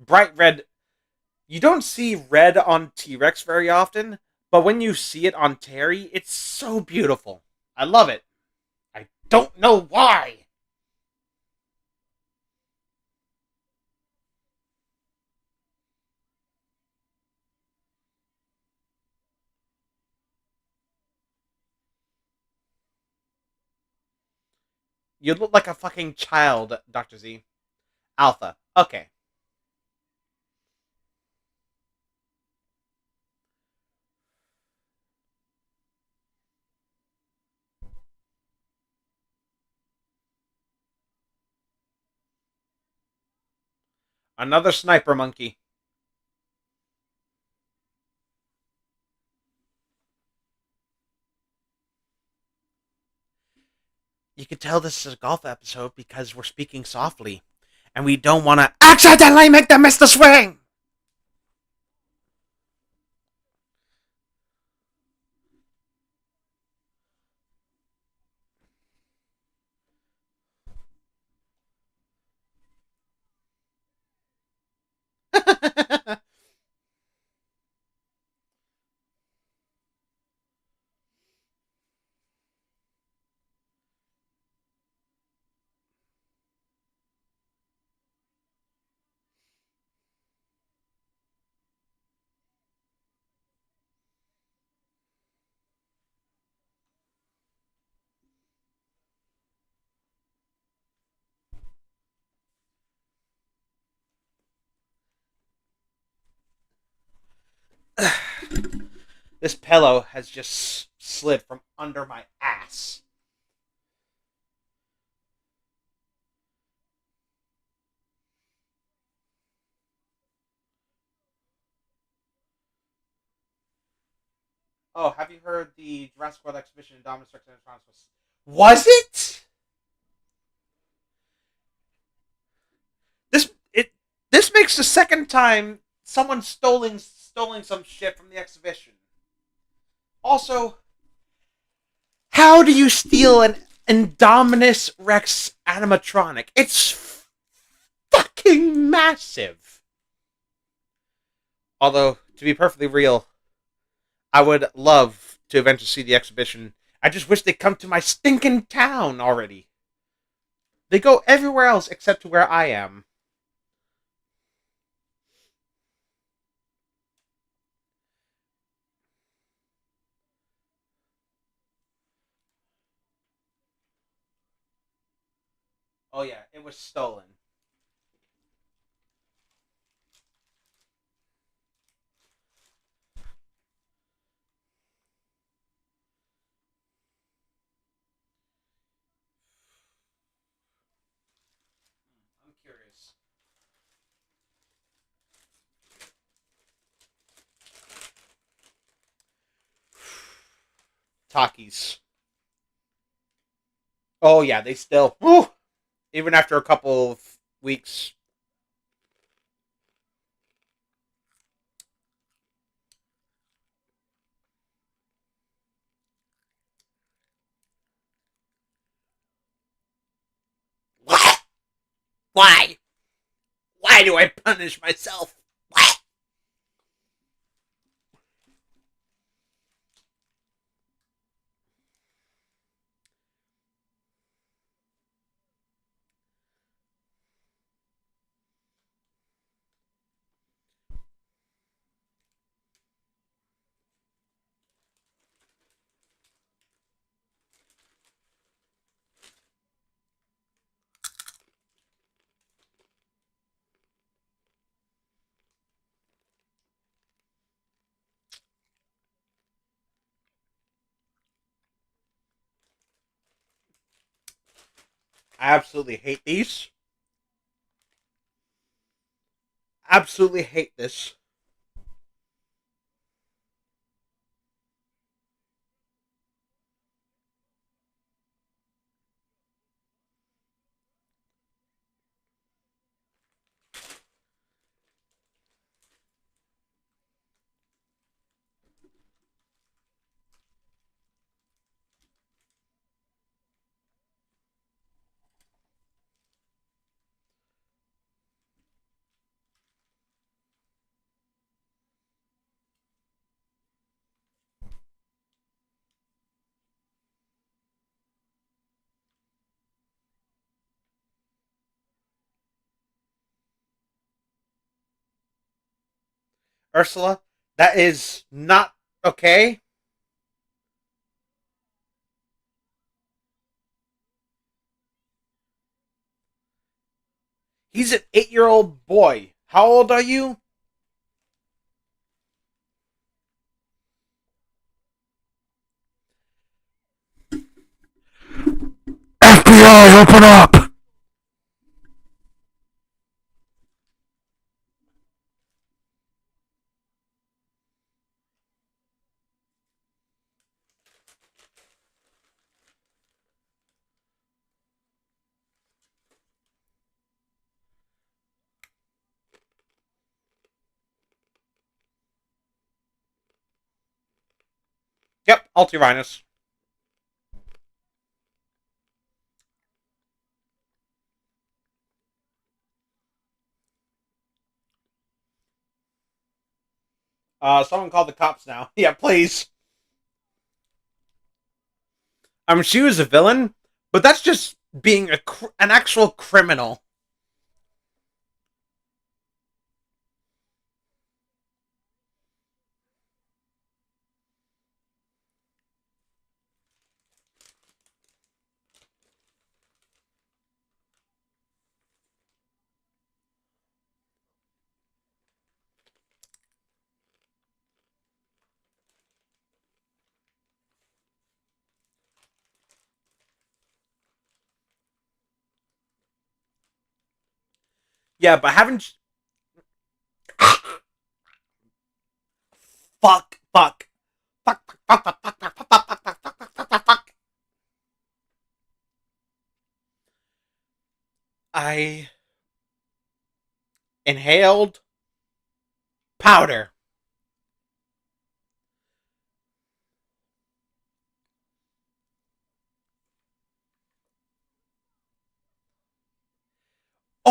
bright red. You don't see red on T Rex very often, but when you see it on Terry, it's so beautiful. I love it. I don't know why. You look like a fucking child, Dr. Z. Alpha. Okay. Another sniper monkey. You can tell this is a golf episode because we're speaking softly. And we don't want to accidentally make them miss the swing! This pillow has just slid from under my ass. Oh, have you heard the Jurassic World exhibition in Dominus Rex and was it? This it this makes the second time someone stoling some shit from the exhibition. Also, how do you steal an Indominus Rex animatronic? It's fucking massive. Although, to be perfectly real, I would love to eventually see the exhibition. I just wish they'd come to my stinking town already. They go everywhere else except to where I am. Oh yeah, it was stolen. I'm curious. Takis. Oh yeah, they still. Whew, even after a couple of weeks. Why? Why do I punish myself? I absolutely hate these. Absolutely hate this. Ursula, that is not okay. He's an 8-year-old boy. How old are you? FBI, open up! Yep, Ultirinus. Someone called the cops now. Yeah, please. I mean, she was a villain, but that's just being an actual criminal. Yeah, but haven't. Fuck, fuck, fuck, fuck, fuck, fuck, fuck, fuck, fuck, fuck, fuck, fuck, fuck, fuck, fuck. I inhaled powder.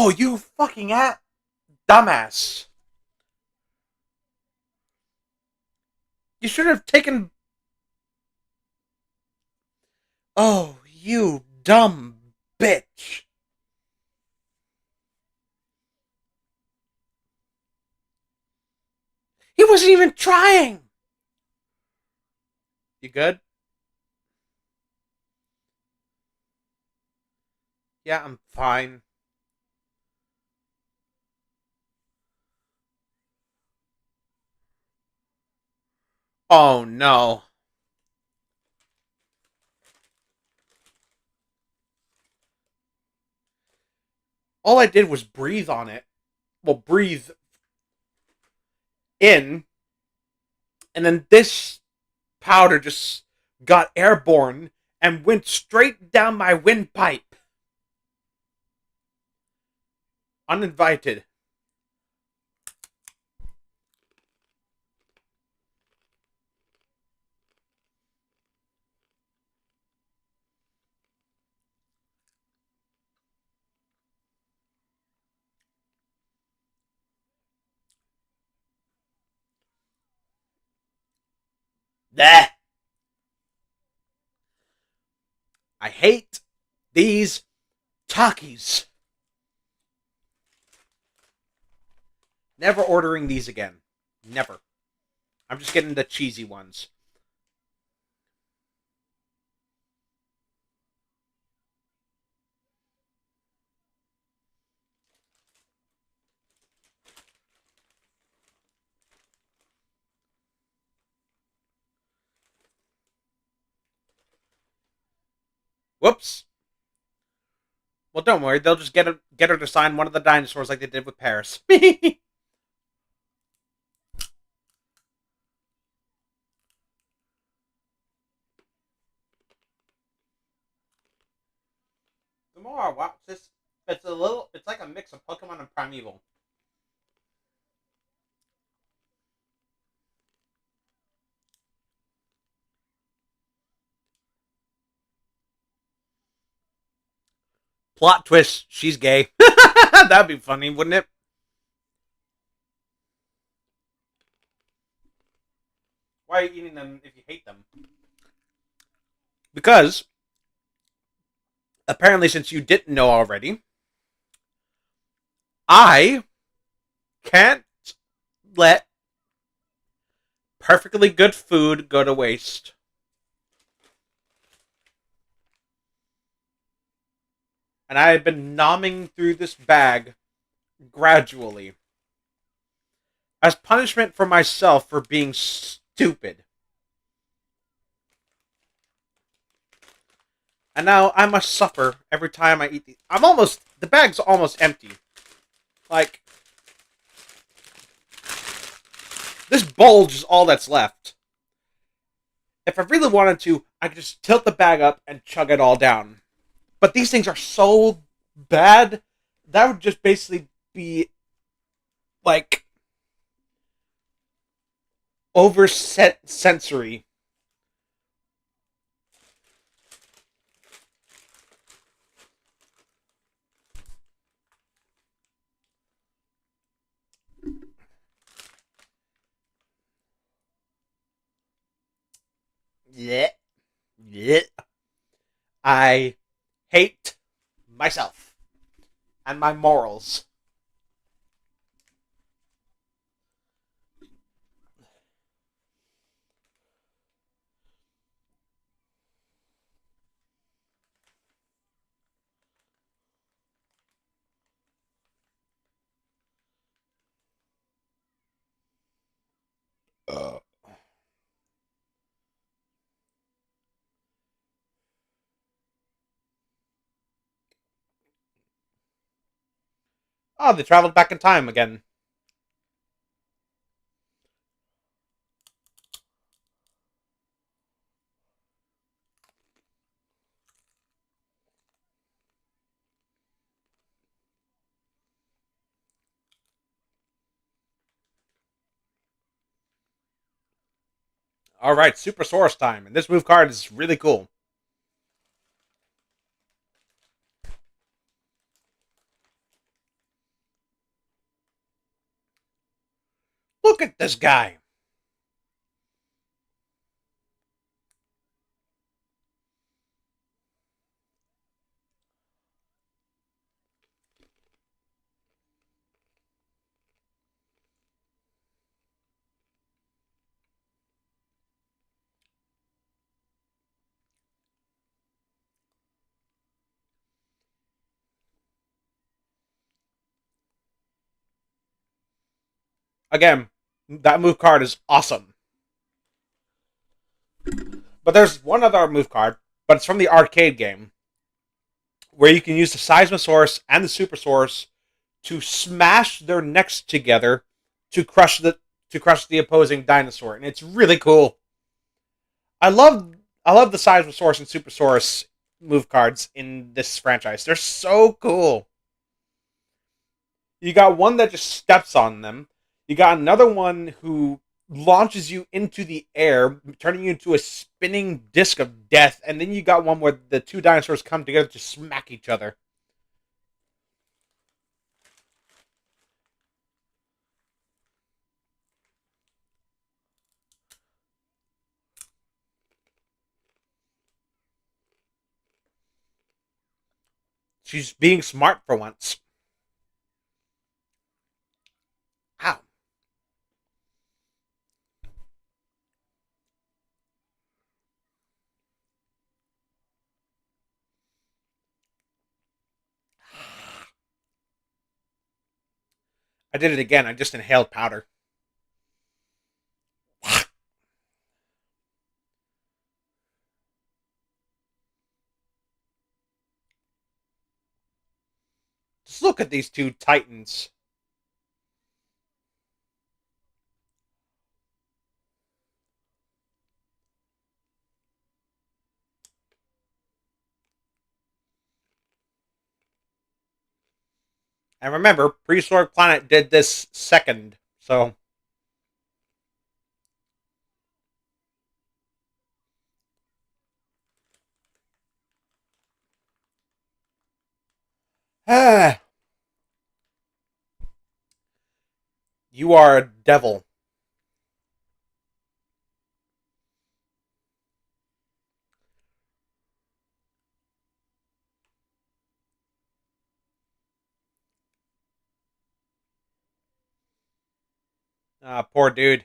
Oh, you fucking dumbass. You should have taken. Oh, you dumb bitch. He wasn't even trying. You good? Yeah, I'm fine. Oh no. All I did was breathe on it. Well, breathe in, and then this powder just got airborne and went straight down my windpipe. Uninvited. Bleh. I hate these Takis. Never ordering these again. Never. I'm just getting the cheesy ones. Whoops. Well, don't worry. They'll just get her to sign one of the dinosaurs like they did with Paris. The more I watch this, it's like a mix of Pokemon and Primeval. Plot twist: she's gay. That'd be funny, wouldn't it? Why are you eating them if you hate them? Because apparently, since you didn't know already, I can't let perfectly good food go to waste. And I have been nomming through this bag gradually as punishment for myself for being stupid. And now I must suffer every time I eat these. The bag's almost empty. Like, this bulge is all that's left. If I really wanted to, I could just tilt the bag up and chug it all down. But these things are so bad, that would just basically be, like, over sensory. Yeah. Yeah. I hate myself and my morals. Uh. Oh, they traveled back in time again. All right, Super Source time, and this move card is really cool. Look at this guy. Again, that move card is awesome. But there's one other move card, but it's from the arcade game, where you can use the Seismosaurus and the Super Source to smash their necks together to crush the opposing dinosaur, and it's really cool. I love I love the Seismosaurus and Supersaurus move cards in this franchise. They're so cool. You got one that just steps on them. You got another one who launches you into the air, turning you into a spinning disc of death. And then you got one where the two dinosaurs come together to smack each other. She's being smart for once. Ow. I did it again. I just inhaled powder. Just look at these two titans. And remember, Prehistoric Planet did this second. So, you are a devil. Poor dude.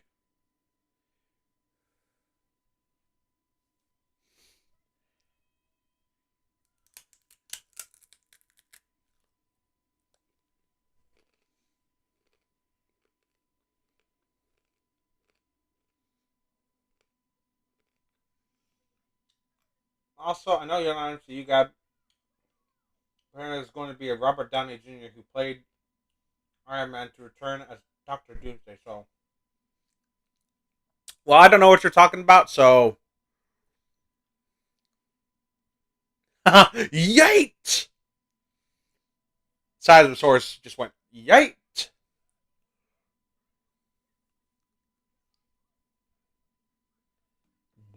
Also, I know you're not into you got apparently there's going to be a Robert Downey Jr. who played Iron Man to return as Doctor Doomsday. So, well, I don't know what you're talking about. So, yate! Sizosaurus just went yate.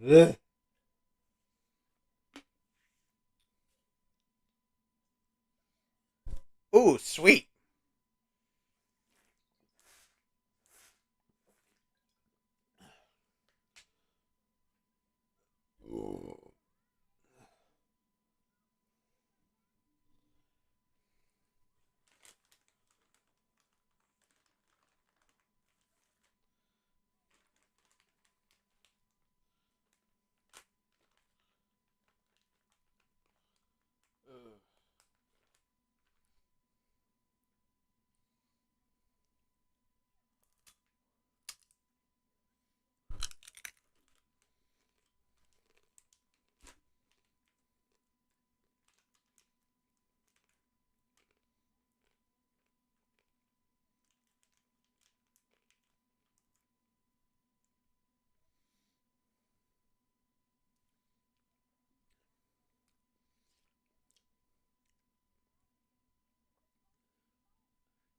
Ugh. Ooh, sweet. Ooh.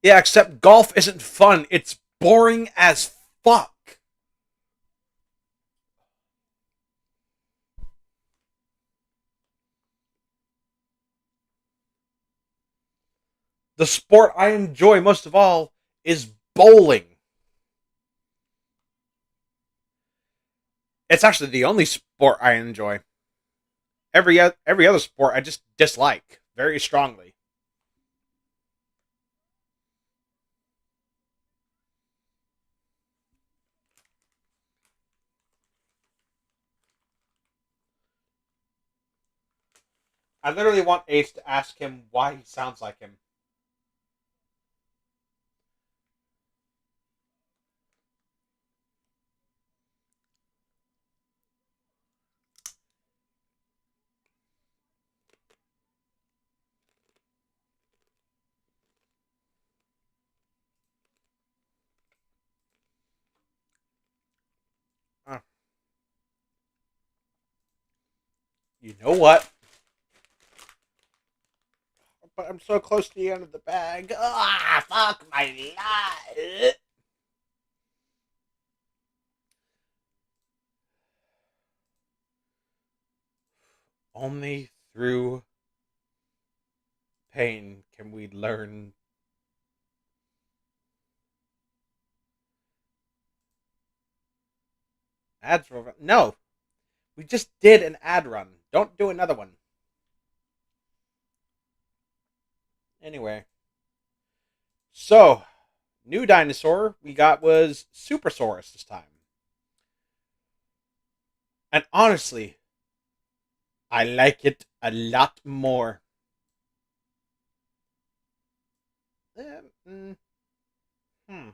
Yeah, except golf isn't fun. It's boring as fuck. The sport I enjoy most of all is bowling. It's actually the only sport I enjoy. Every other sport I just dislike very strongly. I literally want Ace to ask him why he sounds like him. Uh, You know what? But I'm so close to the end of the bag. Ah, fuck my life. Only through pain can we learn. Ads for no. We just did an ad run. Don't do another one. Anyway, so new dinosaur we got was Supersaurus this time, and honestly, I like it a lot more. Eh, mm, hmm.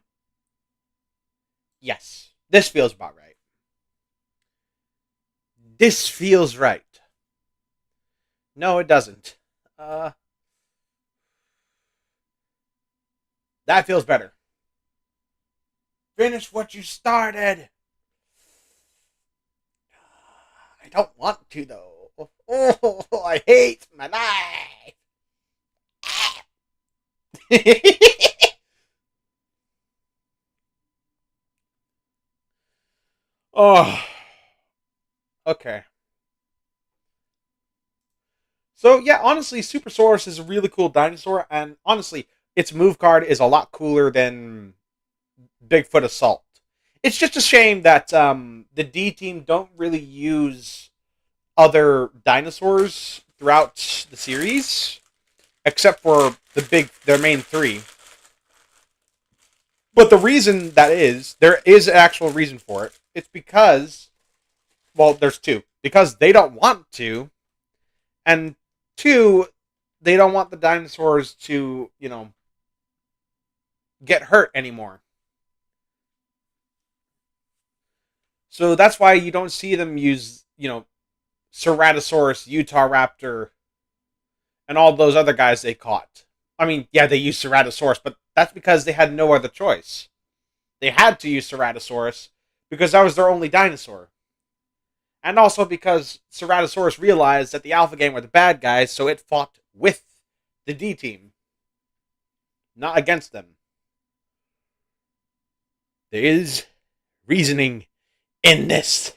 Yes, this feels about right. This feels right. No, it doesn't. Uh, that feels better. Finish what you started. I don't want to though. Oh, I hate my life. Oh, okay. So yeah, honestly, Supersaurus is a really cool dinosaur, and honestly, its move card is a lot cooler than Bigfoot Assault. It's just a shame that the D team don't really use other dinosaurs throughout the series, except for their main three. But the reason that is, there is an actual reason for it. It's because, well, there's two. Because they don't want to, and two, they don't want the dinosaurs to, get hurt anymore. So that's why you don't see them use, Ceratosaurus, Utah Raptor, and all those other guys they caught. I mean, yeah, they used Ceratosaurus, but that's because they had no other choice. They had to use Ceratosaurus because that was their only dinosaur. And also because Ceratosaurus realized that the Alpha Gang were the bad guys, so it fought with the D team, not against them. There is reasoning in this.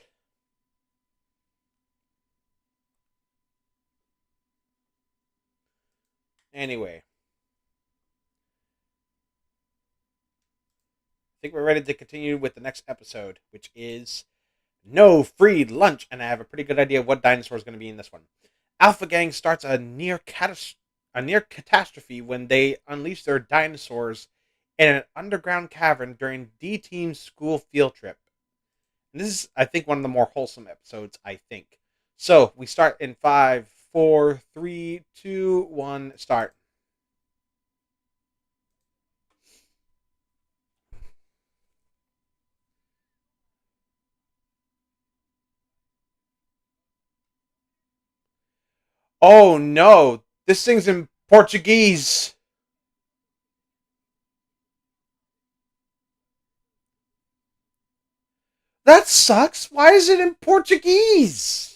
Anyway, I think we're ready to continue with the next episode, which is no free lunch. And I have a pretty good idea of what dinosaur is going to be in this one. Alpha Gang starts a near catastrophe when they unleash their dinosaurs in an underground cavern during D Team's school field trip. And this is, I think, one of the more wholesome episodes, I think. So we start in five, four, three, two, one, start. Oh no, this thing's in Portuguese. That sucks. Why is it in Portuguese?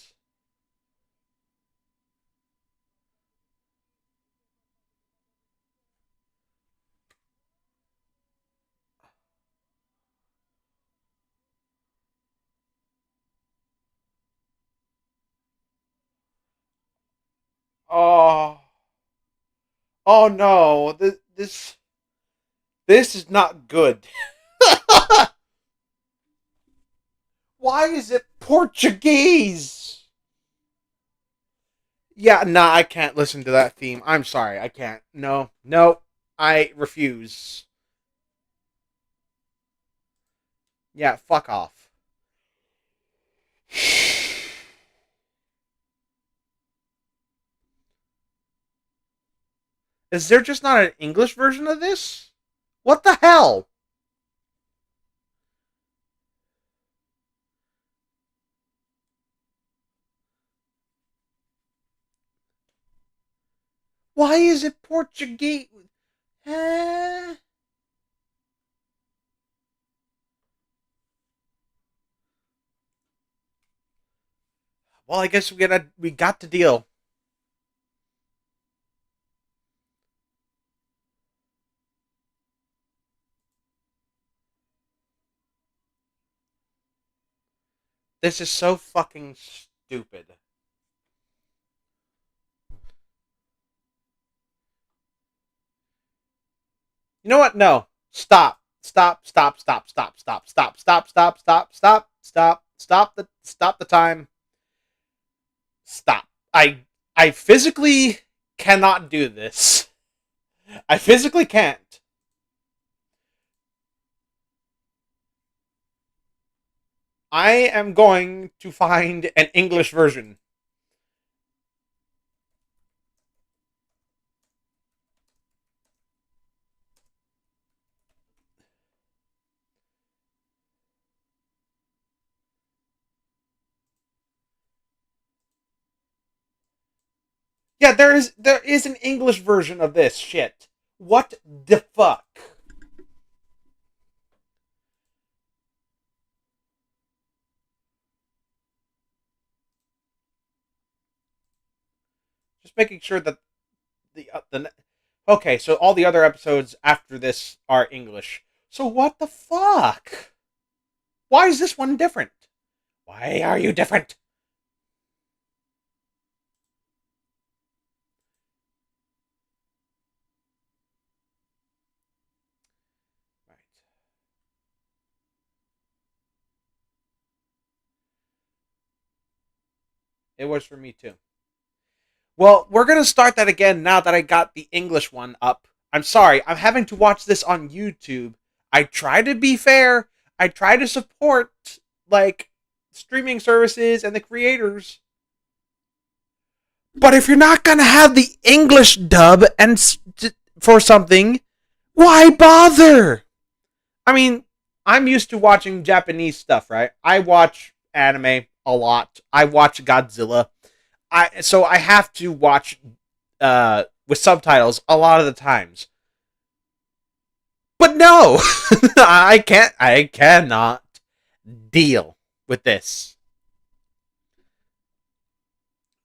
Oh, oh no, this is not good. Why is it Portuguese? Yeah, nah, I can't listen to that theme. I'm sorry, I can't. No, no, I refuse. Yeah, fuck off. Is there just not an English version of this? What the hell? Why is it Portuguese? Eh? Well, I guess we got to deal. This is so fucking stupid. You know what? No. Stop. Stop. Stop. Stop. Stop. Stop. Stop. Stop. Stop. Stop. Stop. Stop. Stop the time. Stop. I physically cannot do this. I physically can't. I am going to find an English version. Yeah, there is an English version of this shit. What the fuck? Just making sure that the okay, so all the other episodes after this are English. So what the fuck? Why is this one different? Why are you different? Right. It was for me too. Well, we're gonna start that again now that I got the English one up. I'm sorry, I'm having to watch this on YouTube. I try to be fair. I try to support like streaming services and the creators. But if you're not gonna have the English dub and for something, why bother? I mean, I'm used to watching Japanese stuff, right? I watch anime a lot. I watch Godzilla. I have to watch with subtitles a lot of the times. But no, I can't. I cannot deal with this.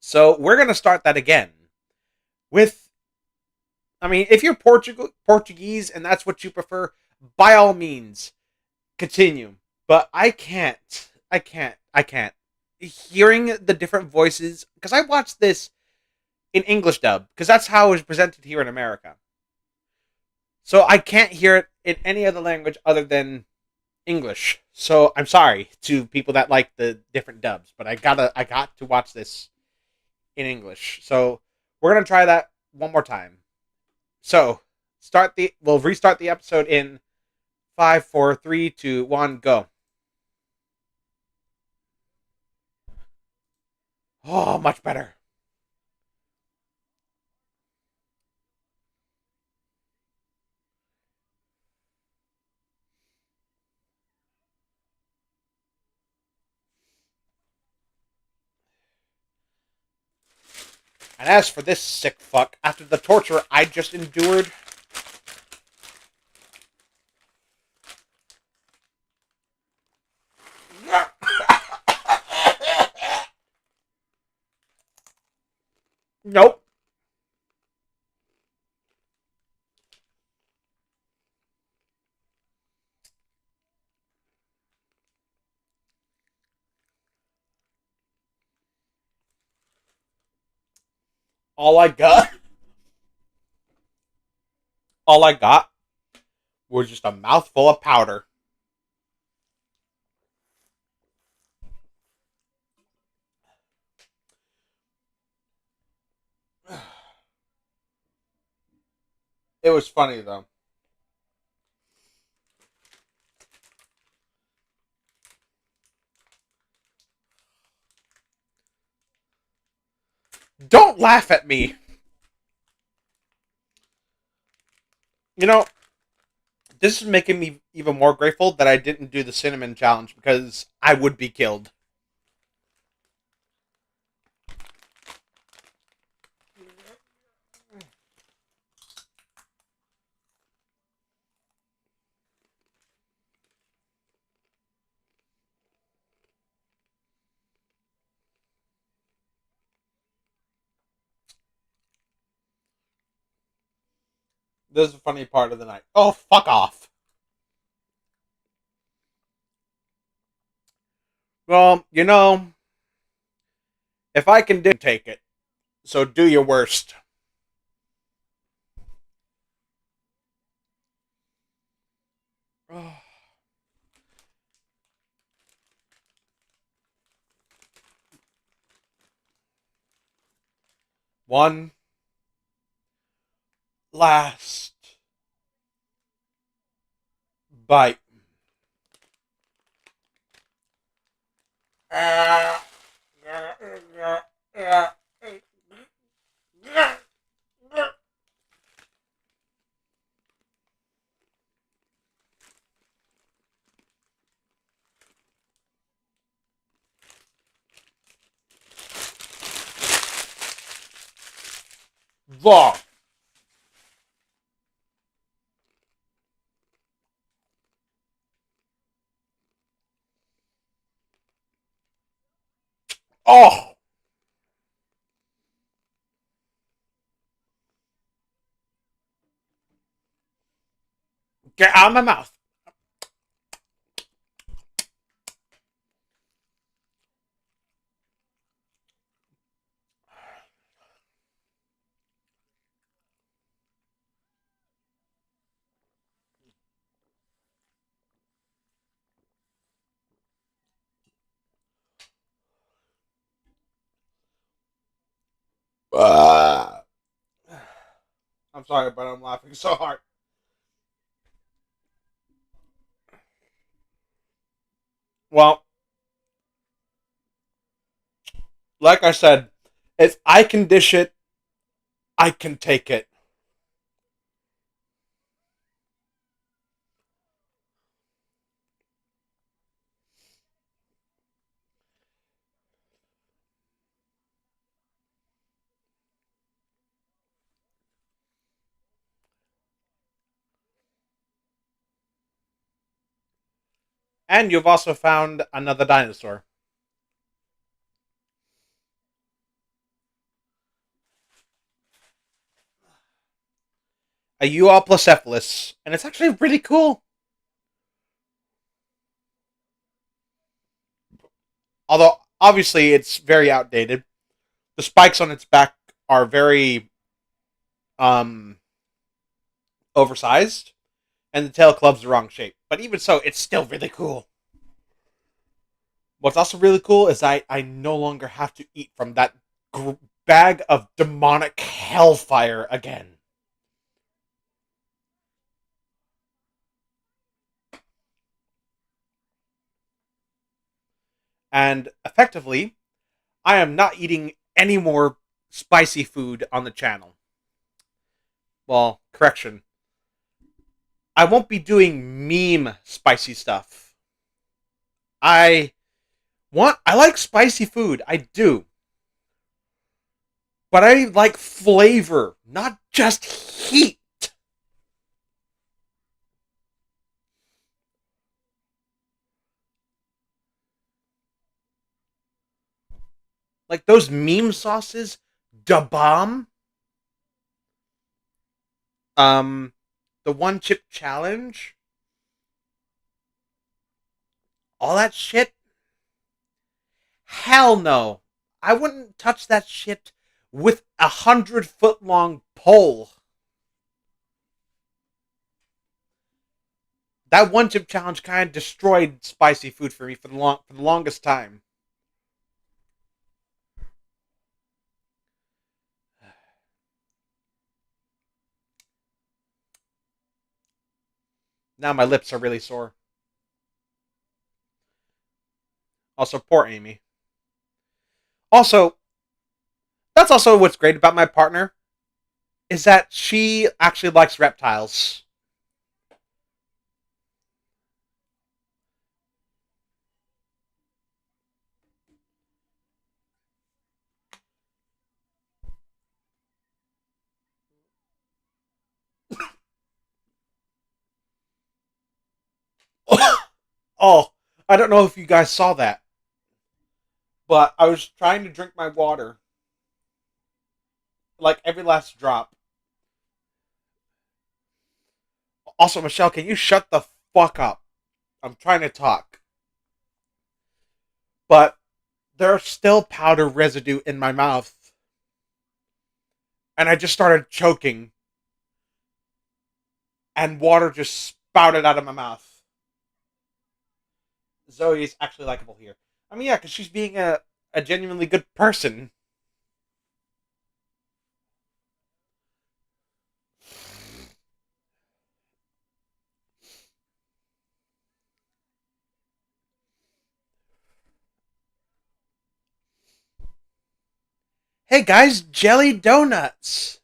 So we're gonna start that again with. I mean, if you're Portuguese and that's what you prefer, by all means, continue. But I can't. I can't. I can't. Hearing the different voices, because I watched this in English dub, because that's how it was presented here in America. So I can't hear it in any other language other than English. So I'm sorry to people that like the different dubs, but I got to watch this in English. So we're gonna try that one more time. So we'll restart the episode in five, four, three, two, one, go. Oh, much better. And as for this sick fuck, after the torture I just endured, nope. All I got, all I got was just a mouthful of powder. It was funny though. Don't laugh at me. You know, this is making me even more grateful that I didn't do the cinnamon challenge because I would be killed. This is the funny part of the night. Oh, fuck off. Well, if I can take it, so do your worst. One last bite. Raw. Oh, get out of my mouth. Uh, I'm sorry, but I'm laughing so hard. Well, like I said, if I can dish it, I can take it. And you've also found another dinosaur. A Euoplocephalus. And it's actually really cool. Although, obviously, it's very outdated. The spikes on its back are very um, oversized, and the tail club's the wrong shape. But even so, it's still really cool. What's also really cool is I no longer have to eat from that bag of demonic hellfire again. And effectively, I am not eating any more spicy food on the channel. Well, correction. I won't be doing meme spicy stuff. I I like spicy food. I do. But I like flavor, not just heat. Like those meme sauces, da bomb, um, the one chip challenge, all that shit. Hell no. I wouldn't touch that shit with 100-foot long pole. That one chip challenge kind of destroyed spicy food for me for the longest time. Now my lips are really sore. Also, poor Amy. Also, that's also what's great about my partner is that she actually likes reptiles. Oh, I don't know if you guys saw that, but I was trying to drink my water, like every last drop, Also, Michelle, can you shut the fuck up? I'm trying to talk. But there's still powder residue in my mouth. And I just started choking. And water just spouted out of my mouth. Zoe is actually likable here. I mean, yeah, because she's being a genuinely good person. Hey guys, jelly donuts.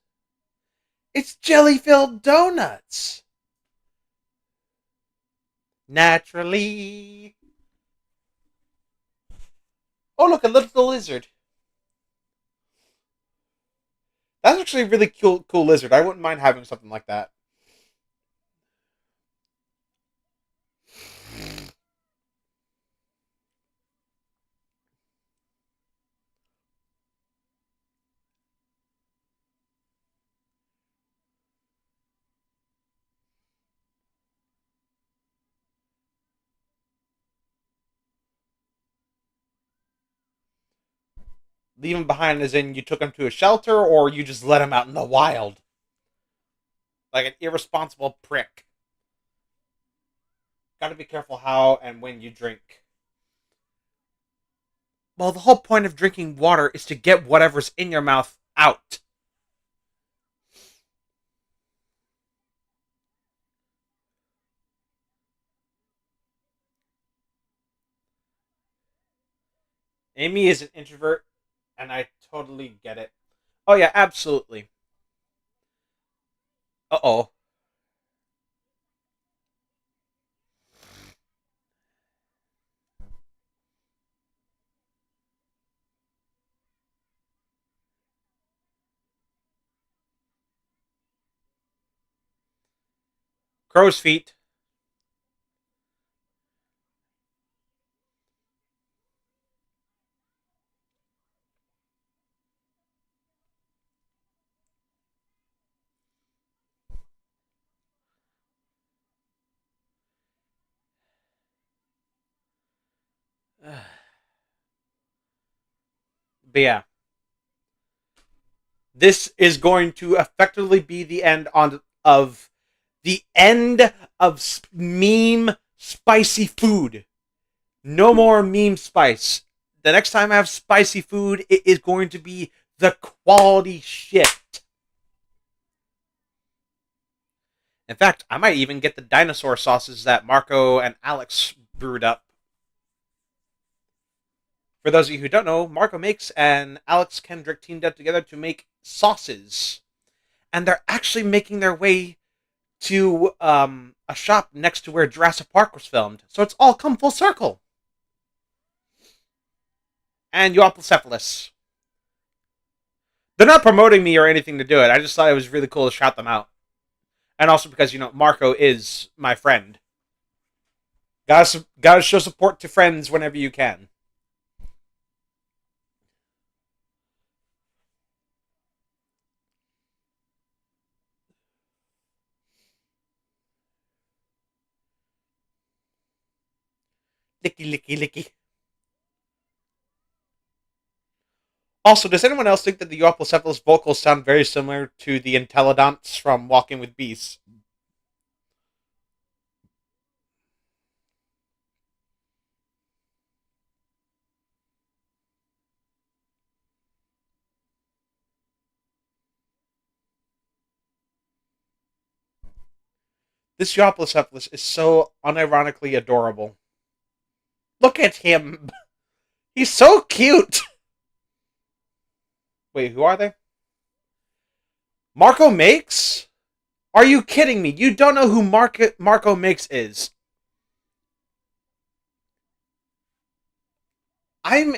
It's jelly filled donuts. Naturally. Oh, look, a little lizard. That's actually a really cool lizard. I wouldn't mind having something like that. Leave him behind as in you took him to a shelter or you just let him out in the wild. Like an irresponsible prick. Gotta be careful how and when you drink. Well, the whole point of drinking water is to get whatever's in your mouth out. Amy is an introvert, and I totally get it. Oh, yeah, absolutely. Uh oh. Crow's feet. But yeah, this is going to effectively be the end of meme spicy food. No more meme spice. The next time I have spicy food, it is going to be the quality shit. In fact, I might even get the dinosaur sauces that Marco and Alex brewed up. For those of you who don't know, Marco makes and Alex Kendrick teamed up together to make sauces. And they're actually making their way to a shop next to where Jurassic Park was filmed. So it's all come full circle. And Euoplocephalus. They're not promoting me or anything to do it. I just thought it was really cool to shout them out. And also because, Marco is my friend. Gotta show support to friends whenever you can. Licky, licky, licky. Also, does anyone else think that the Euoplocephalus vocals sound very similar to the Intelodonts from Walking with Beasts? This Euoplocephalus is so unironically adorable. Look at him. He's so cute. Wait, who are they? Marco Makes? Are you kidding me? You don't know who Marco Makes is. I'm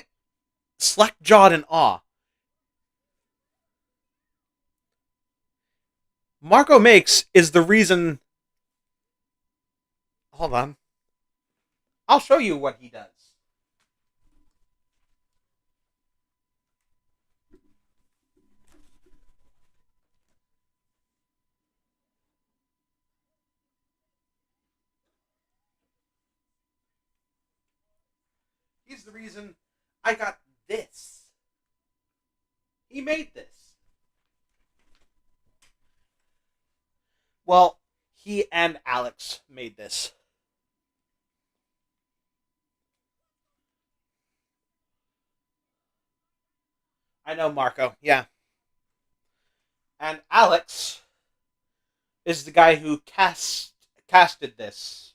slack jawed in awe. Marco Makes is the reason. Hold on. I'll show you what he does. He's the reason I got this. He made this. Well, he and Alex made this. I know Marco. Yeah. And Alex is the guy who casted this.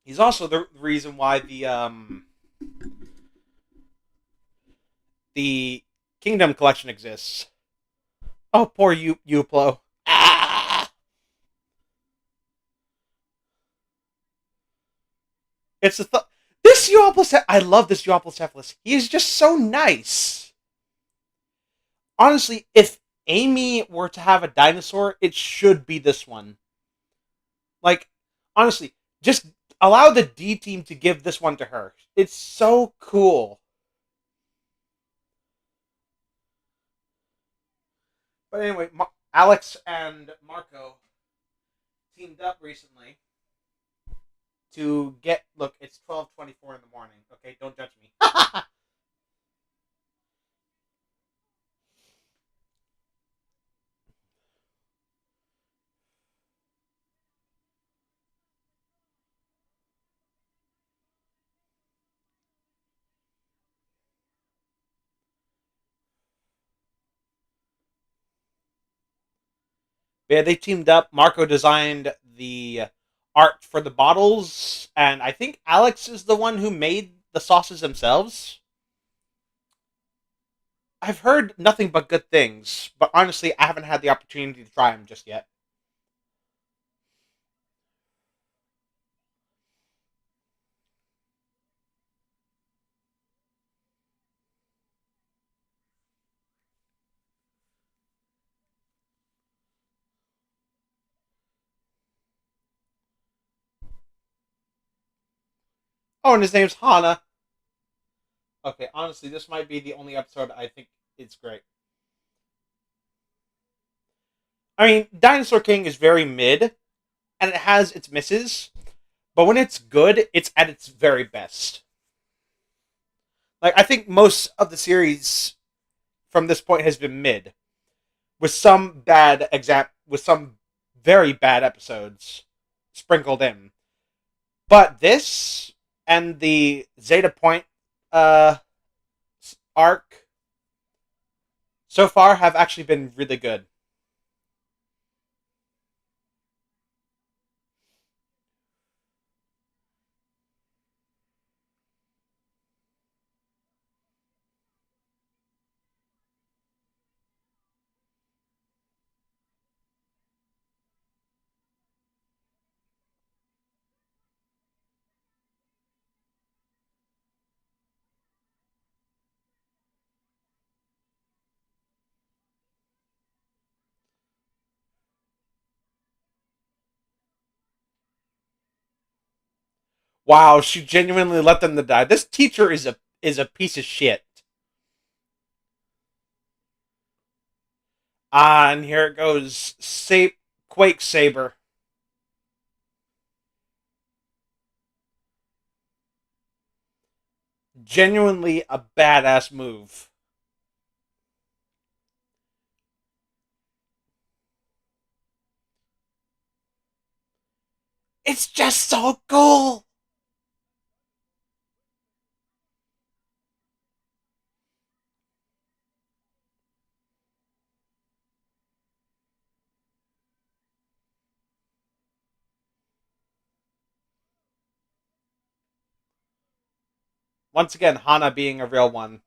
He's also the reason why the Kingdom Collection exists. Oh, poor Uplo. Ah! It's the this Euoplocephalus. I love this Euoplocephalus. He is just so nice. Honestly, if Amy were to have a dinosaur, it should be this one. Like, honestly, just allow the D team to give this one to her. It's so cool. But anyway, Alex and Marco teamed up recently to get. Look, it's 12:24 in the morning. Okay, don't judge me. Yeah, they teamed up. Marco designed the art for the bottles, and I think Alex is the one who made the sauces themselves. I've heard nothing but good things, but honestly, I haven't had the opportunity to try them just yet. Oh, and his name's Hana. Okay, honestly, this might be the only episode I think it's great. I mean, Dinosaur King is very mid, and it has its misses, but when it's good, it's at its very best. Like, I think most of the series from this point has been mid, with some with some very bad episodes sprinkled in. But this and the Zeta Point uh, arc so far have actually been really good. Wow, she genuinely let them to die. This teacher is a piece of shit. Ah, and here it goes. Quake Saber. Genuinely a badass move. It's just so cool. Once again, Hana being a real one.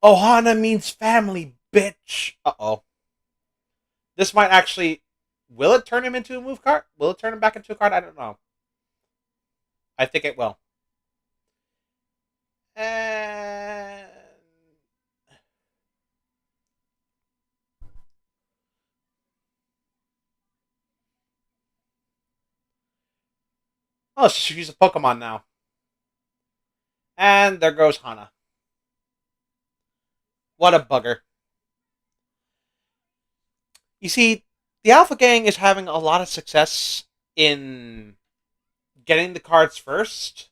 Ohana means family, bitch. Uh oh. This might actually. Will it turn him into a move card? Will it turn him back into a card? I don't know. I think it will. And. Oh, she's a Pokemon now. And there goes Hana. What a bugger. You see, The Alpha Gang is having a lot of success in getting the cards first,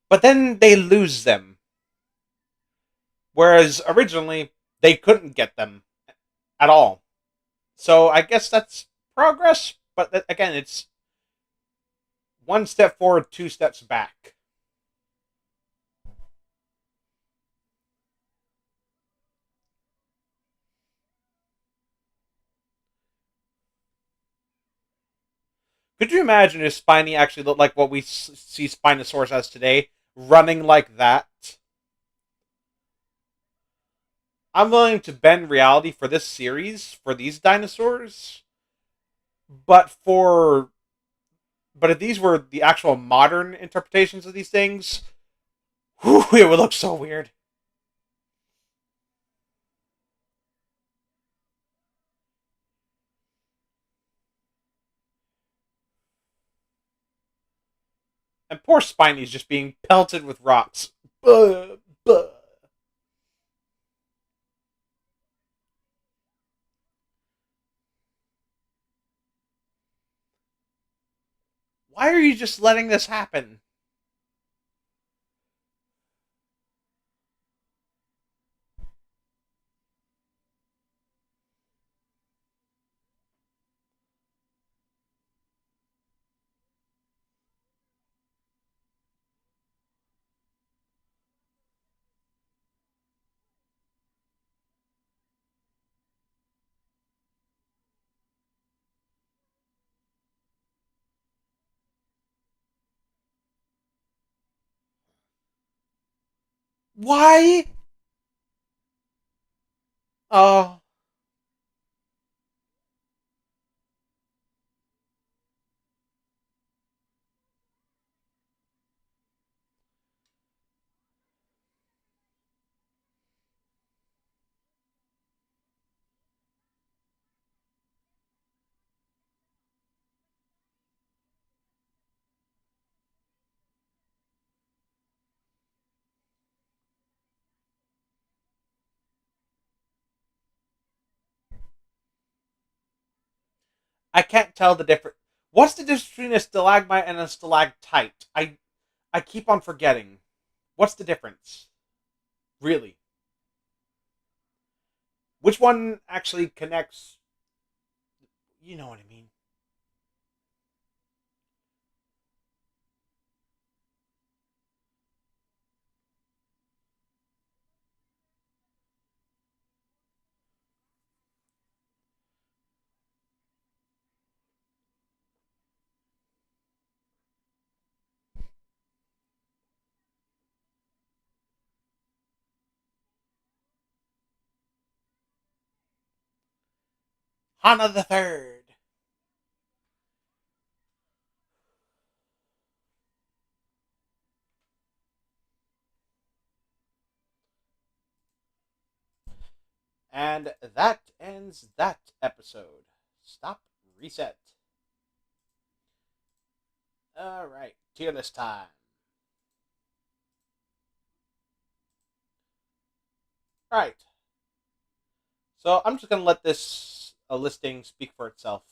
but then they lose them. Whereas originally they couldn't get them at all. So I guess that's progress, but again, it's one step forward, two steps back. Could you imagine if Spiny actually looked like what we see Spinosaurus as today, running like that? I'm willing to bend reality for this series, for these dinosaurs, but for but if these were the actual modern interpretations of these things, whew, it would look so weird. And poor Spiny's just being pelted with rocks. Buh, buh. Why are you just letting this happen? Why? Oh, I can't tell the difference. What's the difference between a stalagmite and a stalactite? I keep on forgetting. What's the difference? Really? Which one actually connects? You know what I mean. Hana the Third. And that ends that episode. Stop, reset. All right, tier list time. All right, so I'm just gonna let this listing speak for itself.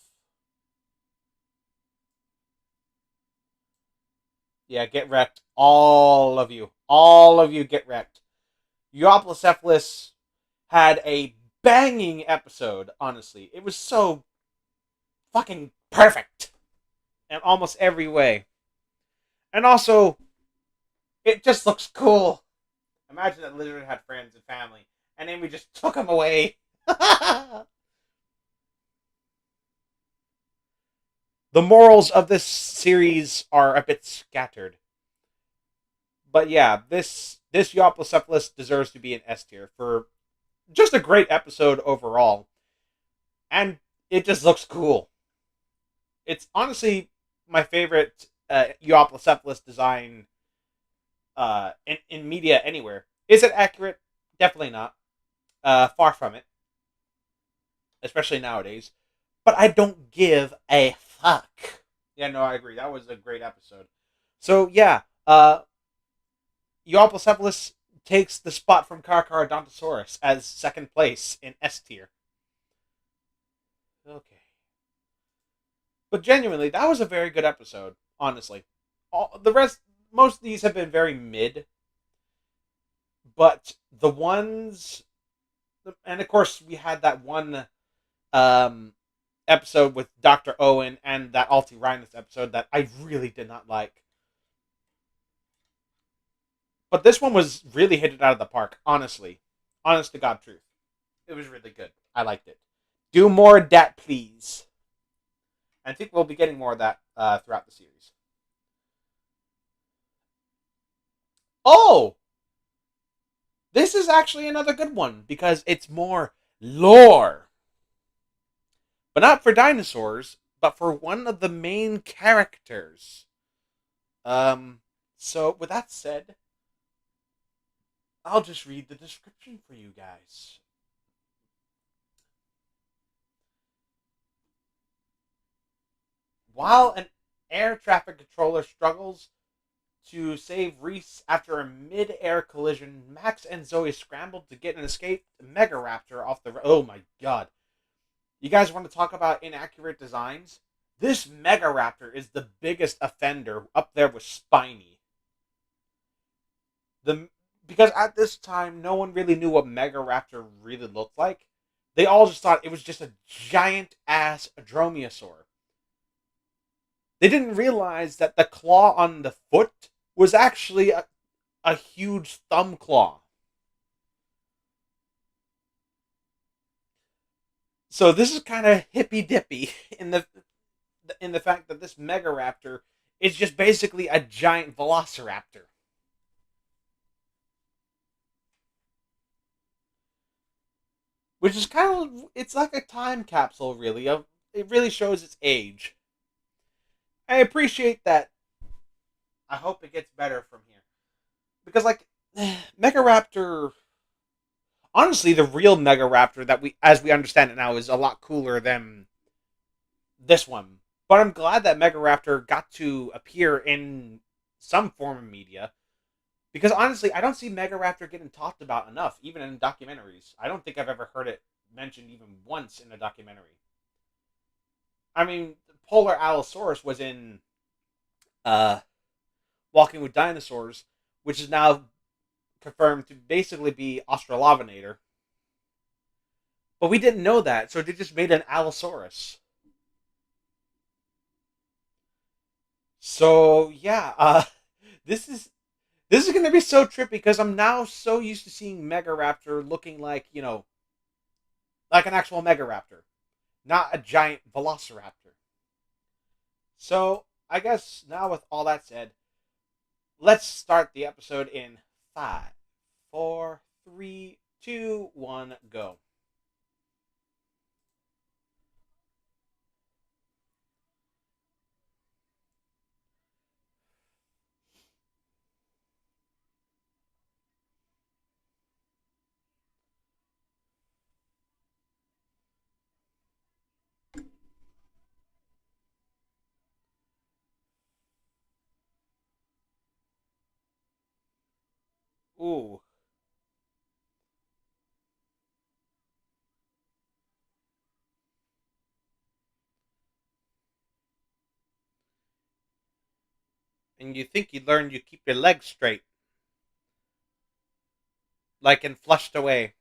Yeah, get wrecked, all of you get wrecked. Euoplocephalus had a banging episode. Honestly, it was so fucking perfect in almost every way, and also it just looks cool. Imagine that lizard had friends and family, and then we just took them away. The morals of this series are a bit scattered, but yeah, this Euoplocephalus deserves to be an S tier for just a great episode overall, and it just looks cool. It's honestly my favorite Euoplocephalus design in media anywhere. Is it accurate? Definitely not. Far from it, especially nowadays. But I don't give a fuck. Yeah, no, I agree. That was a great episode. So yeah, Euoplocephalus takes the spot from Carcharodontosaurus as second place in S tier. Okay. But genuinely, that was a very good episode, honestly. The rest, most of these have been very mid, but the ones, and of course, we had that one um, episode with Dr. Owen and that Alti Rhinus episode that I really did not like. But this one was really hit it out of the park, honestly. Honest to God truth. It was really good. I liked it. Do more of that, please. I think we'll be getting more of that throughout the series. Oh, this is actually another good one because it's more lore. But not for dinosaurs, but for one of the main characters. Um, so with that said, I'll just read the description for you guys. While an air traffic controller struggles to save Reese after a mid-air collision, Max and Zoe scrambled to get an escaped Megaraptor off the. Oh my god! You guys want to talk about inaccurate designs? This Megaraptor is the biggest offender, up there with Spiny. The because at this time no one really knew what Megaraptor really looked like. They all just thought it was just a giant ass dromaeosaur. They didn't realize that the claw on the foot was actually a huge thumb claw. So this is kind of hippy dippy in the fact that this Megaraptor is just basically a giant Velociraptor, which is kind of it's like a time capsule really. It really shows its age. I appreciate that. I hope it gets better from here because like Megaraptor, honestly, the real Megaraptor that as we understand it now, is a lot cooler than this one. But I'm glad that Megaraptor got to appear in some form of media because honestly, I don't see Megaraptor getting talked about enough, even in documentaries. I don't think I've ever heard it mentioned even once in a documentary. I mean, Polar Allosaurus was in uh, Walking with Dinosaurs, which is now confirmed to basically be Australopithecus. But we didn't know that, so they just made an Allosaurus. So yeah, this is this is gonna be so trippy because I'm now so used to seeing Megaraptor looking like like an actual Megaraptor, not a giant Velociraptor. So I guess now with all that said, let's start the episode in five, four, three, two, one, go. Ooh, and you think you learned you keep your legs straight, like in Flushed Away.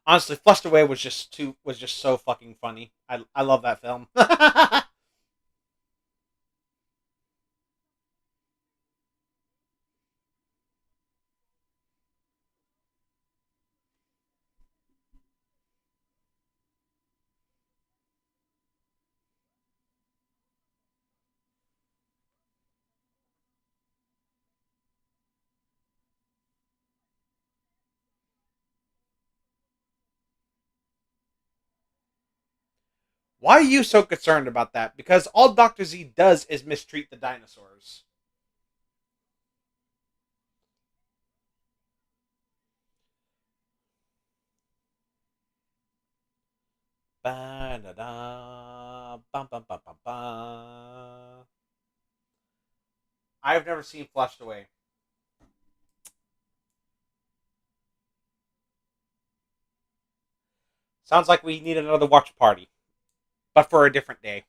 Honestly, Flushed Away was just so fucking funny. I love that film. Why are you so concerned about that? Because all Doctor Z does is mistreat the dinosaurs. Ba-da-da, bum, bum, bum, bum, bum. I've never seen Flushed Away. Sounds like we need another watch party, but for a different day.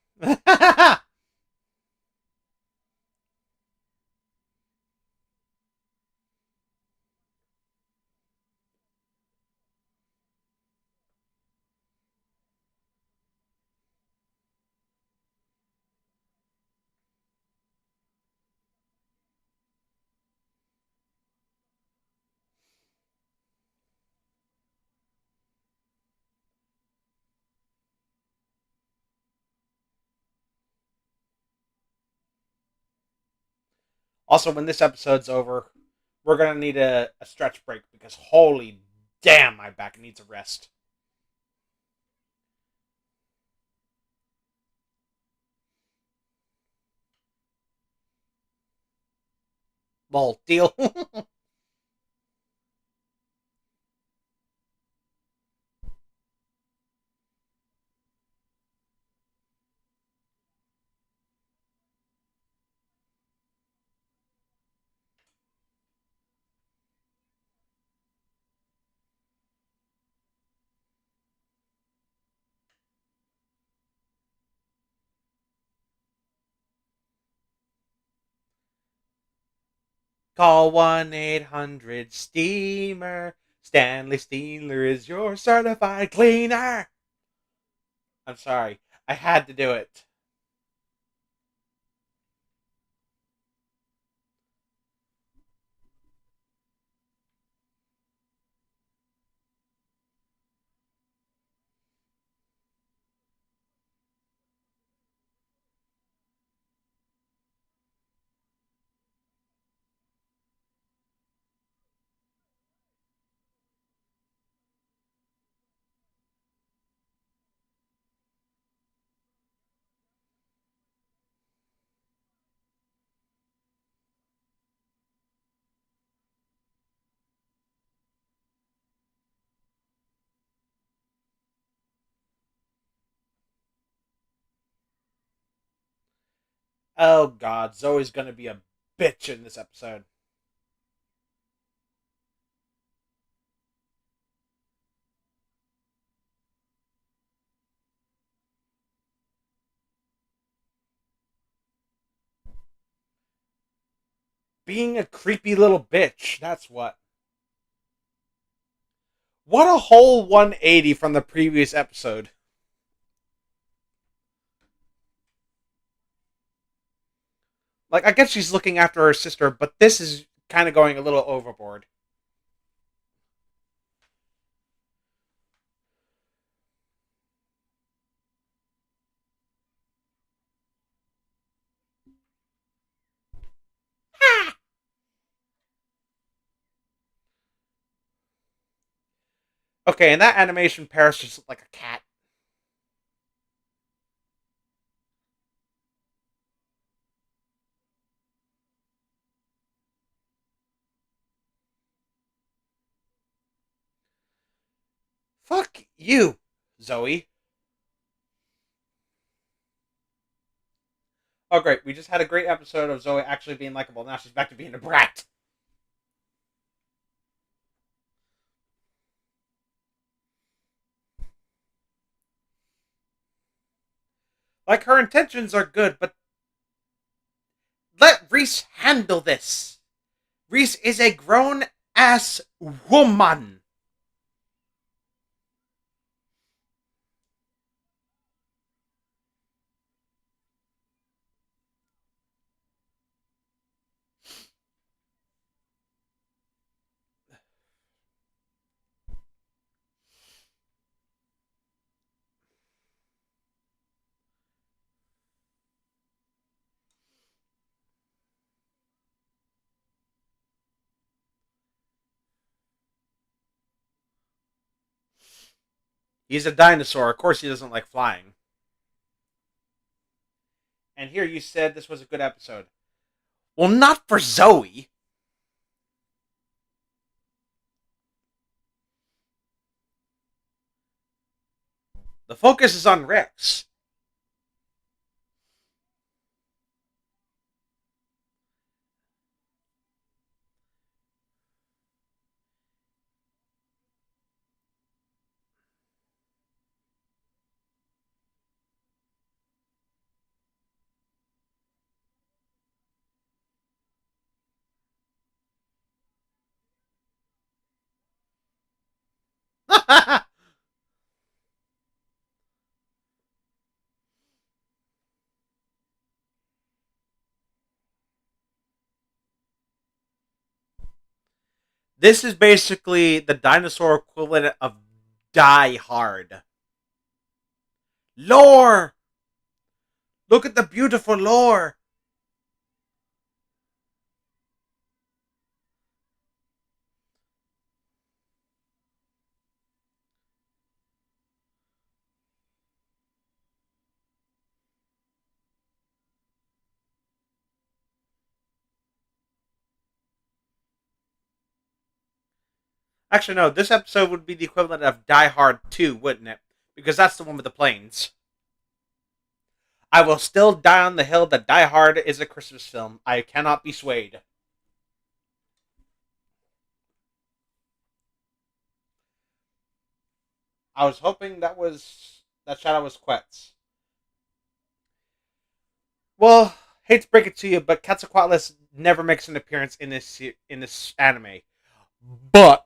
Also, when this episode's over, we're gonna need a stretch break because holy damn, my back needs a rest. Well, deal. Call 1-800-STEAMER. Stanley Steeler is your certified cleaner. I'm sorry. I had to do it. Oh god, Zoe's gonna be a bitch in this episode. Being a creepy little bitch, that's what. What a whole 180 from the previous episode. Like, I guess she's looking after her sister, but this is kind of going a little overboard. Okay, in that animation, Paris just looked like a cat. Fuck you, Zoe. Oh, great. We just had a great episode of Zoe actually being likable. Now she's back to being a brat. Like, her intentions are good, but let Reese handle this. Reese is a grown ass woman. He's a dinosaur. Of course, he doesn't like flying. And here you said this was a good episode. Well, not for Zoe. The focus is on Rex. This is basically the dinosaur equivalent of Die Hard. Lore! Look at the beautiful lore! Actually, no, this episode would be the equivalent of Die Hard 2, wouldn't it? Because that's the one with the planes. I will still die on the hill that Die Hard is a Christmas film. I cannot be swayed. I was hoping that shadow was Quetz. Well, hate to break it to you, but Quetzalcoatlus never makes an appearance in this anime. But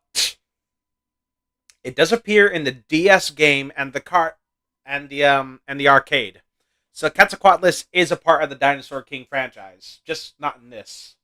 it does appear in the DS game and the arcade. So Quetzalcoatlus is a part of the Dinosaur King franchise, just not in this.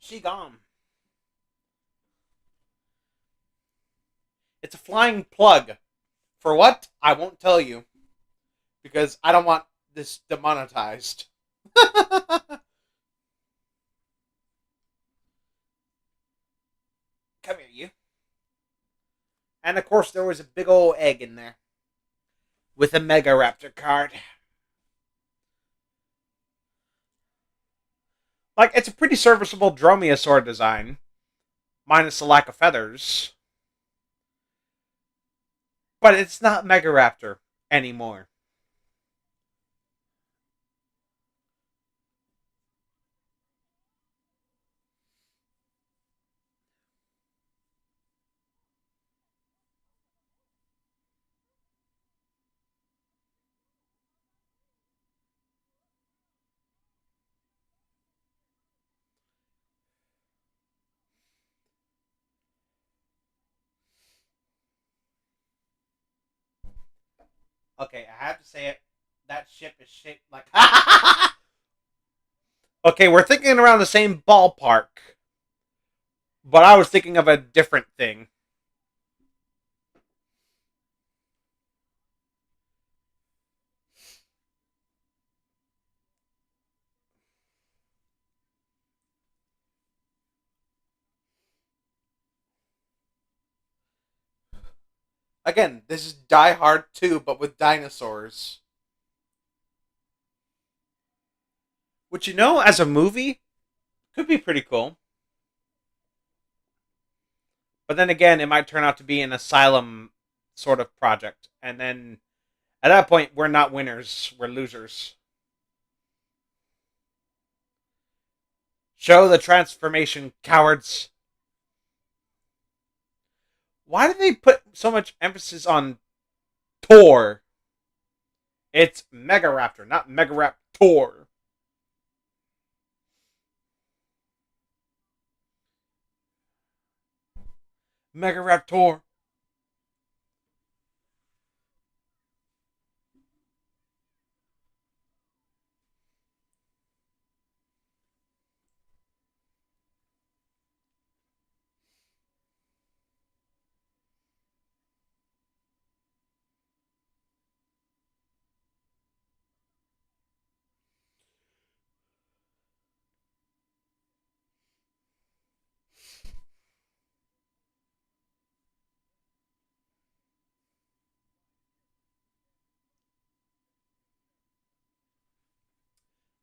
She gone. It's a flying plug. For what? I won't tell you because I don't want this demonetized. Come here, you. And of course, there was a big old egg in there with a Mega Raptor card. Like, it's a pretty serviceable Dromaeosaur design, minus the lack of feathers. But it's not Mega Raptor anymore. Okay, I have to say it. That ship is shaped like. Okay, we're thinking around the same ballpark, but I was thinking of a different thing. Again, this is Die Hard 2, but with dinosaurs. Which, as a movie, could be pretty cool. But then again, it might turn out to be an asylum sort of project. And then at that point, we're not winners, we're losers. Show the transformation, cowards. Why do they put so much emphasis on Tor? It's Mega Raptor, not Mega Raptor. Mega Raptor.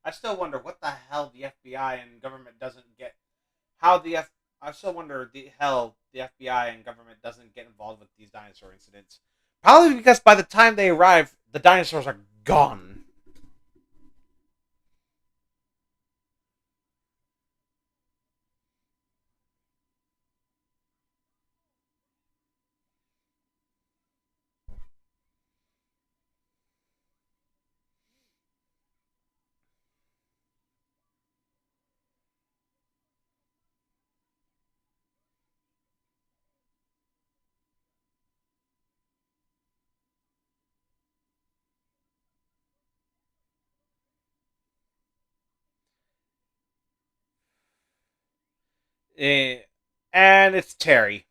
I still wonder what the hell the FBI and government doesn't get. How the F. I still wonder the hell the FBI and government doesn't get involved with these dinosaur incidents. Probably because by the time they arrive, the dinosaurs are gone. Eh, and it's Terry.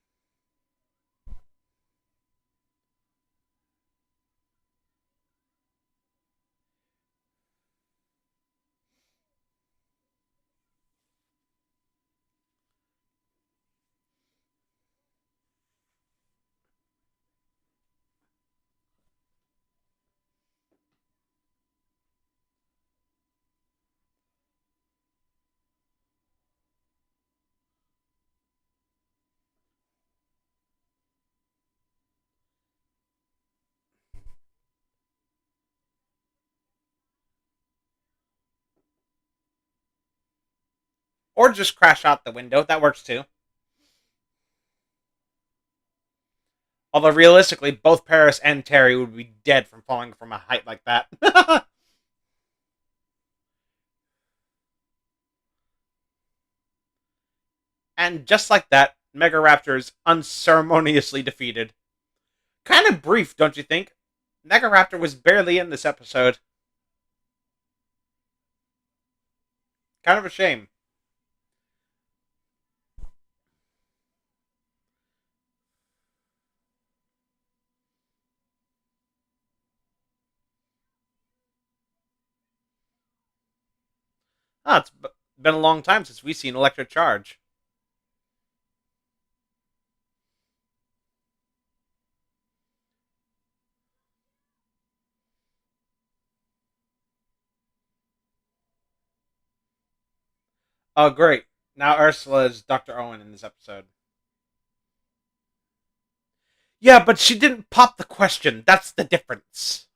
Or just crash out the window. That works too. Although realistically, both Paris and Terry would be dead from falling from a height like that. And just like that, Megaraptor is unceremoniously defeated. Kind of brief, don't you think? Megaraptor was barely in this episode. Kind of a shame. It's been a long time since we've seen Electric Charge. Oh, great. Now Ursula is Dr. Owen in this episode. Yeah, but she didn't pop the question. That's the difference.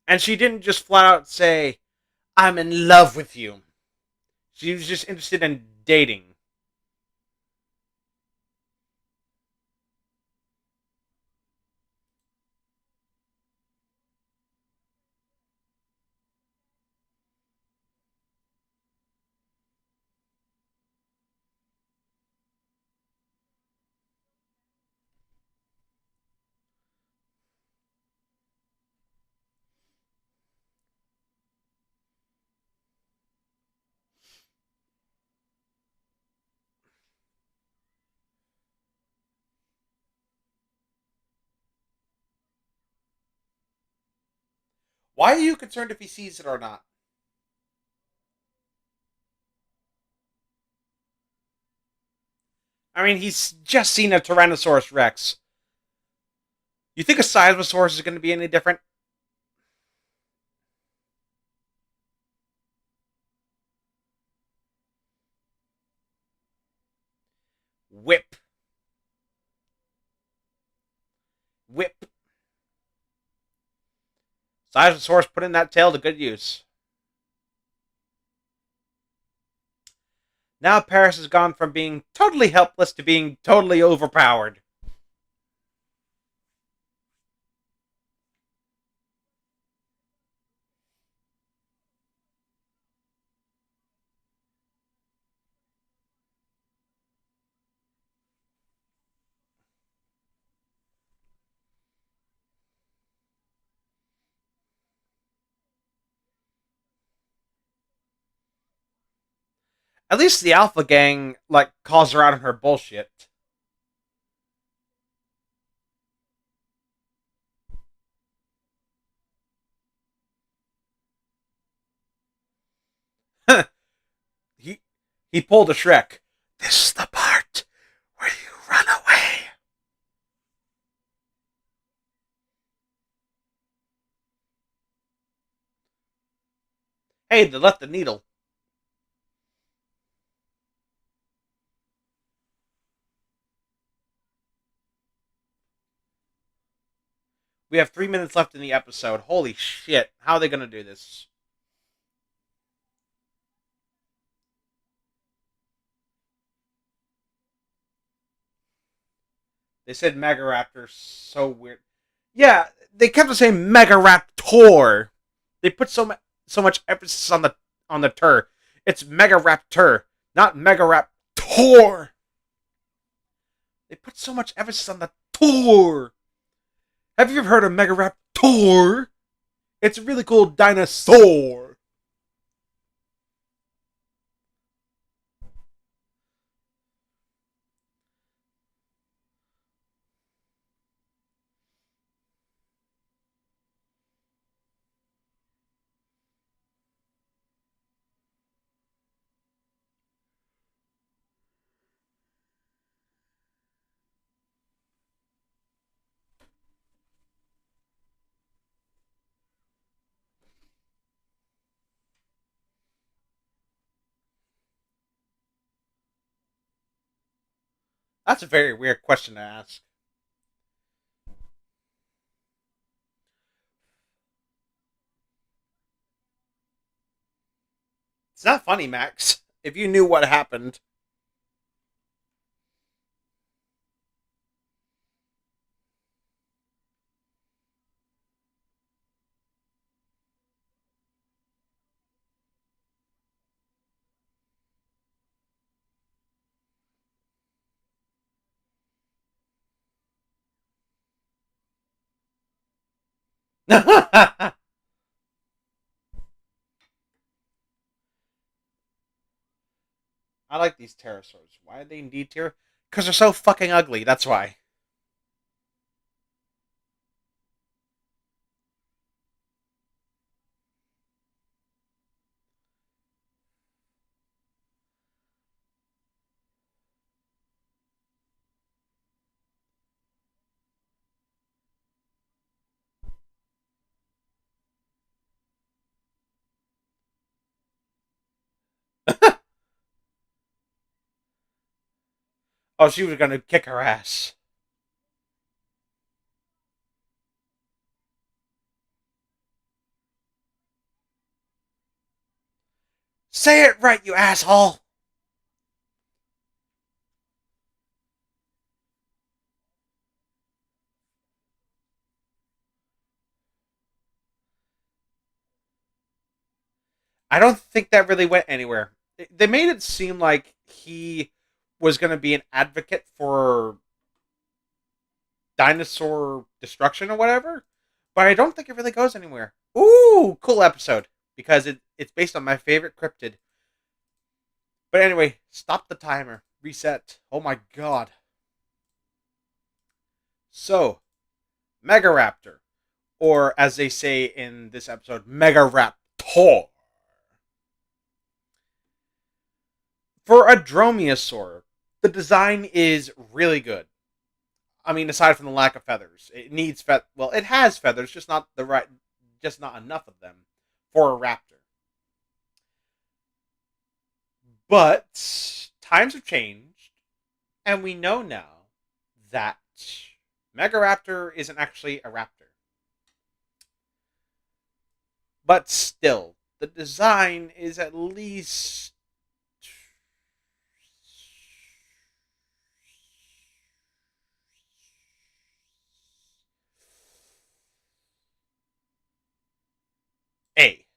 And she didn't just flat out say, I'm in love with you. She was just interested in dating. Why are you concerned if he sees it or not? I mean, he's just seen a Tyrannosaurus Rex. You think a Silosaurus is going to be any different? Whip. Whip. Silosaurus put in that tail to good use. Now Paris has gone from being totally helpless to being totally overpowered. At least the Alpha Gang, like, calls her out on her bullshit. he he pulled a Shrek. This is the part where you run away. Hey, they left the needle. We have 3 minutes left in the episode. Holy shit. How are they going to do this? They said Megaraptor. So weird. Yeah, they kept on saying Megaraptor. They put so much emphasis on the tur. It's Megaraptor, not Megaraptor. They put so much emphasis on the tour. Have you ever heard of Megaraptor? It's a really cool dinosaur. That's a very weird question to ask. It's not funny, Max. If you knew what happened. I like these pterosaurs. Why are they in D tier? Because they're so fucking ugly. That's why. Oh, she was gonna kick her ass. Say it right, you asshole. I don't think that really went anywhere. They made it seem like he was going to be an advocate for dinosaur destruction or whatever, but I don't think it really goes anywhere. Ooh, cool episode because it's based on my favorite cryptid. But anyway, stop the timer. Reset. Oh my god. So, Megaraptor, or as they say in this episode, Megaraptor. For a dromaeosaur, the design is really good. I mean, aside from the lack of feathers, it needs well, it has feathers, just not enough of them for a raptor. But times have changed, and we know now that Megaraptor isn't actually a raptor. But still, the design is at least A.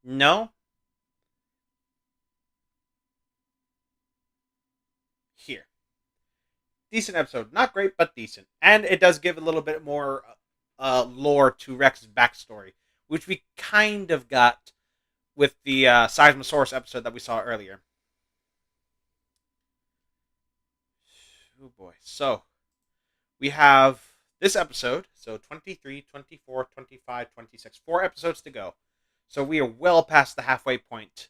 No, here. Decent episode. Not great, but decent. And it does give a little bit more lore to Rex's backstory, which we kind of got with the Seismosaurus episode that we saw earlier. Oh boy. So, we have this episode. So 23, 24, 25, 26. 4 episodes to go. So we are well past the halfway point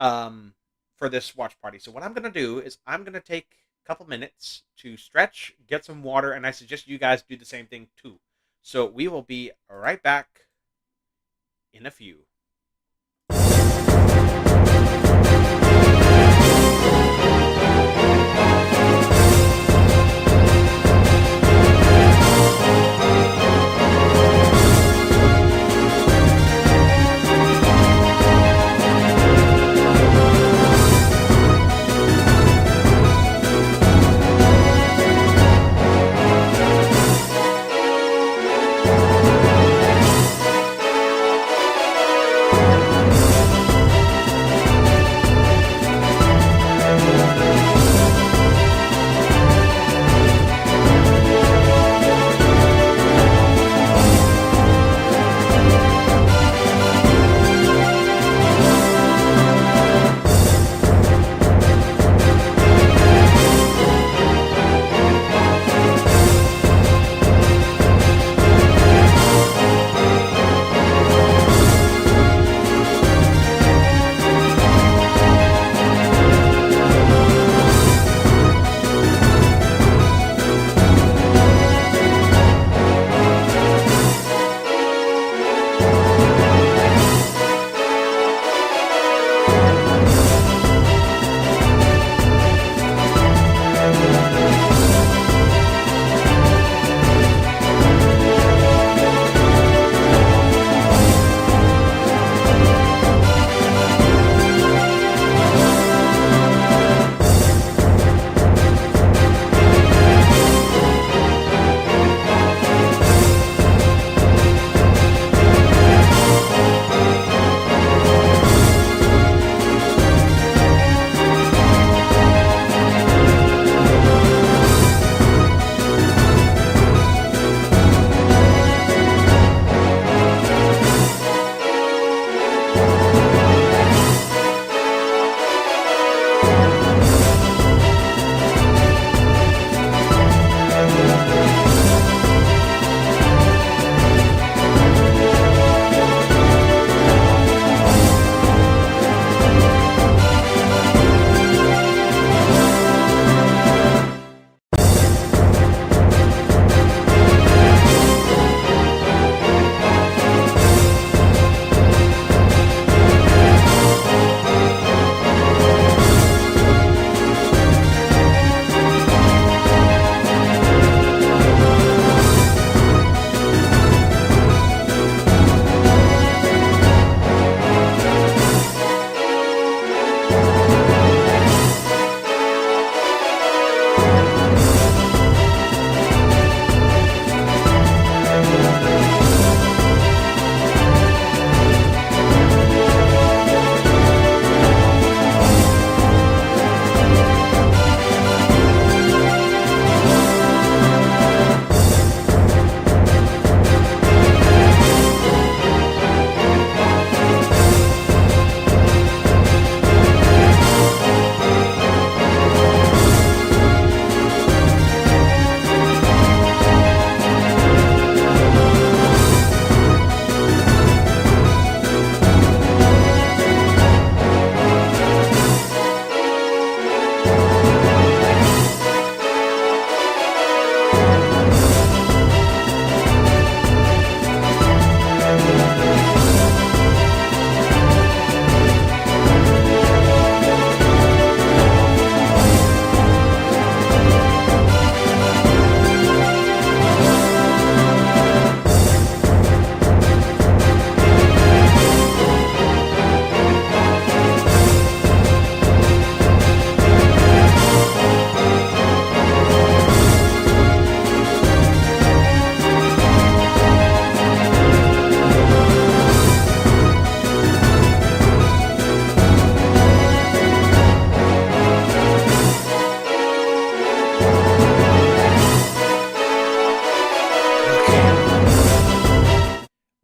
for this watch party. So what I'm going to do is I'm going to take a couple minutes to stretch, get some water, and I suggest you guys do the same thing too. So we will be right back in a few.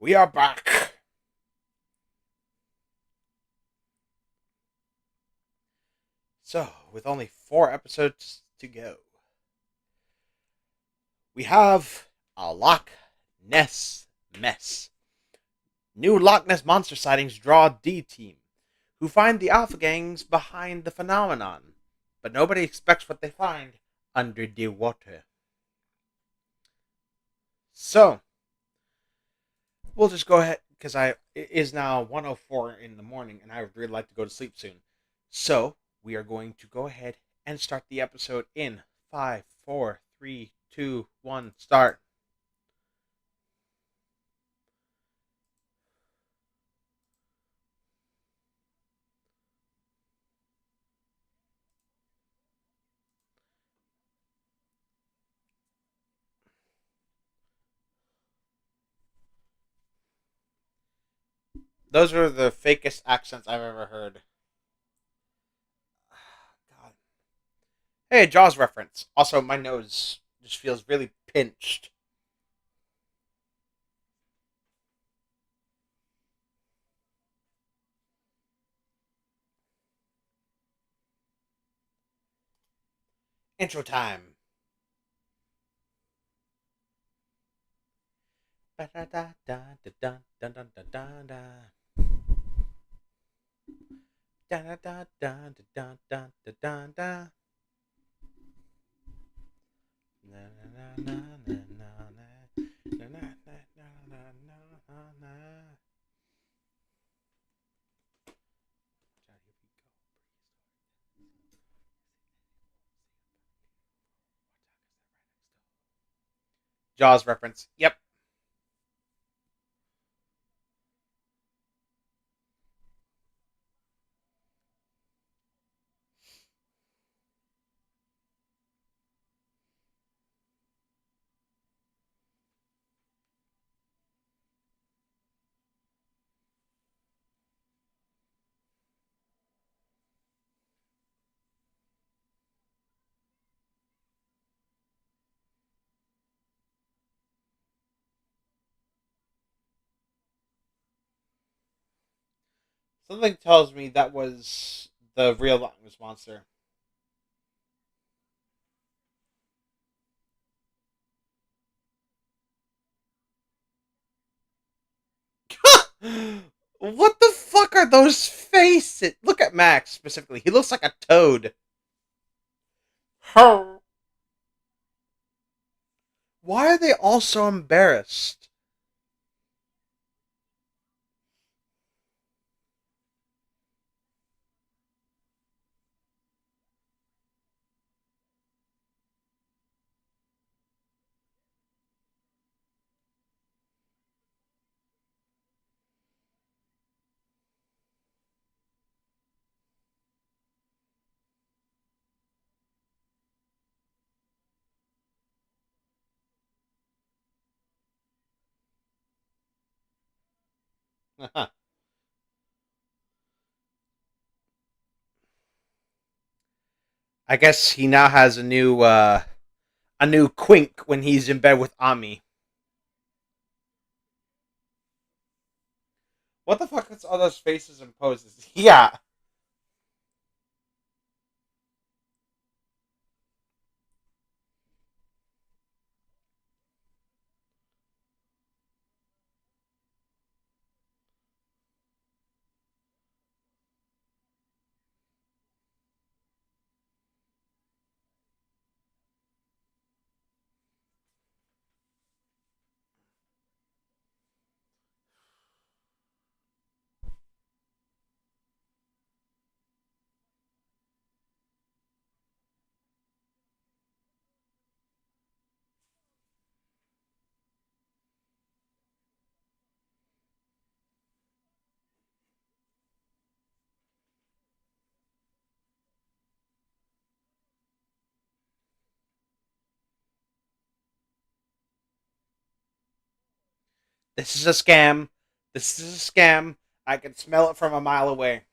We are back. So, with only 4 episodes to go, we have a Loch Ness mess. New Loch Ness monster sightings draw D-Team, who find the alpha gangs behind the phenomenon, but nobody expects what they find under the water. So, we'll just go ahead, because It is now 1:04 in the morning, and I would really like to go to sleep soon. So we are going to go ahead and start the episode in five, four, three, two, one, start. Those are the fakest accents I've ever heard. God. Hey, Jaws reference. Also, my nose just feels really pinched. Intro time. Jaws reference. Yep. Something tells me that was the real Loch Ness monster. What the fuck are those faces? Look at Max specifically. He looks like a toad. Why are they all so embarrassed? I guess he now has a new quink when he's in bed with Ami. What the fuck is all those faces and poses? Yeah. This is a scam. This is a scam. I can smell it from a mile away.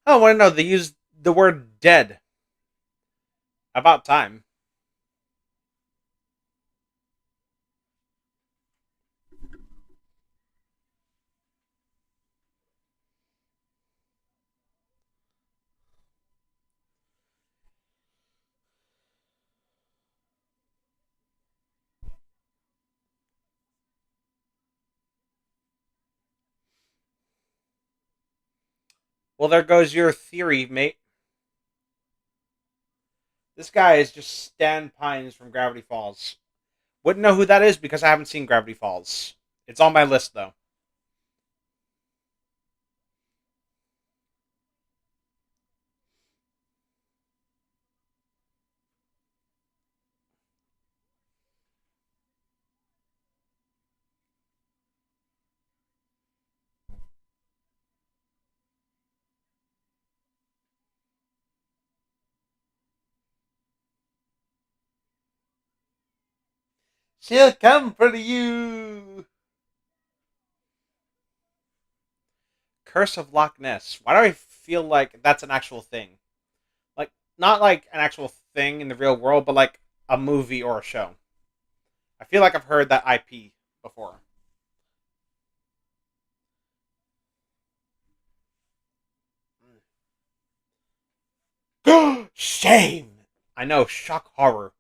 Oh, I want to know. They used the word dead. About time. Well, there goes your theory, mate. This guy is just Stan Pines from Gravity Falls. Wouldn't know who that is because I haven't seen Gravity Falls. It's on my list, though. She'll come for you. Curse of Loch Ness. Why do I feel like that's an actual thing? Like, not like an actual thing in the real world, but like a movie or a show. I feel like I've heard that IP before. Shame. I know, shock horror.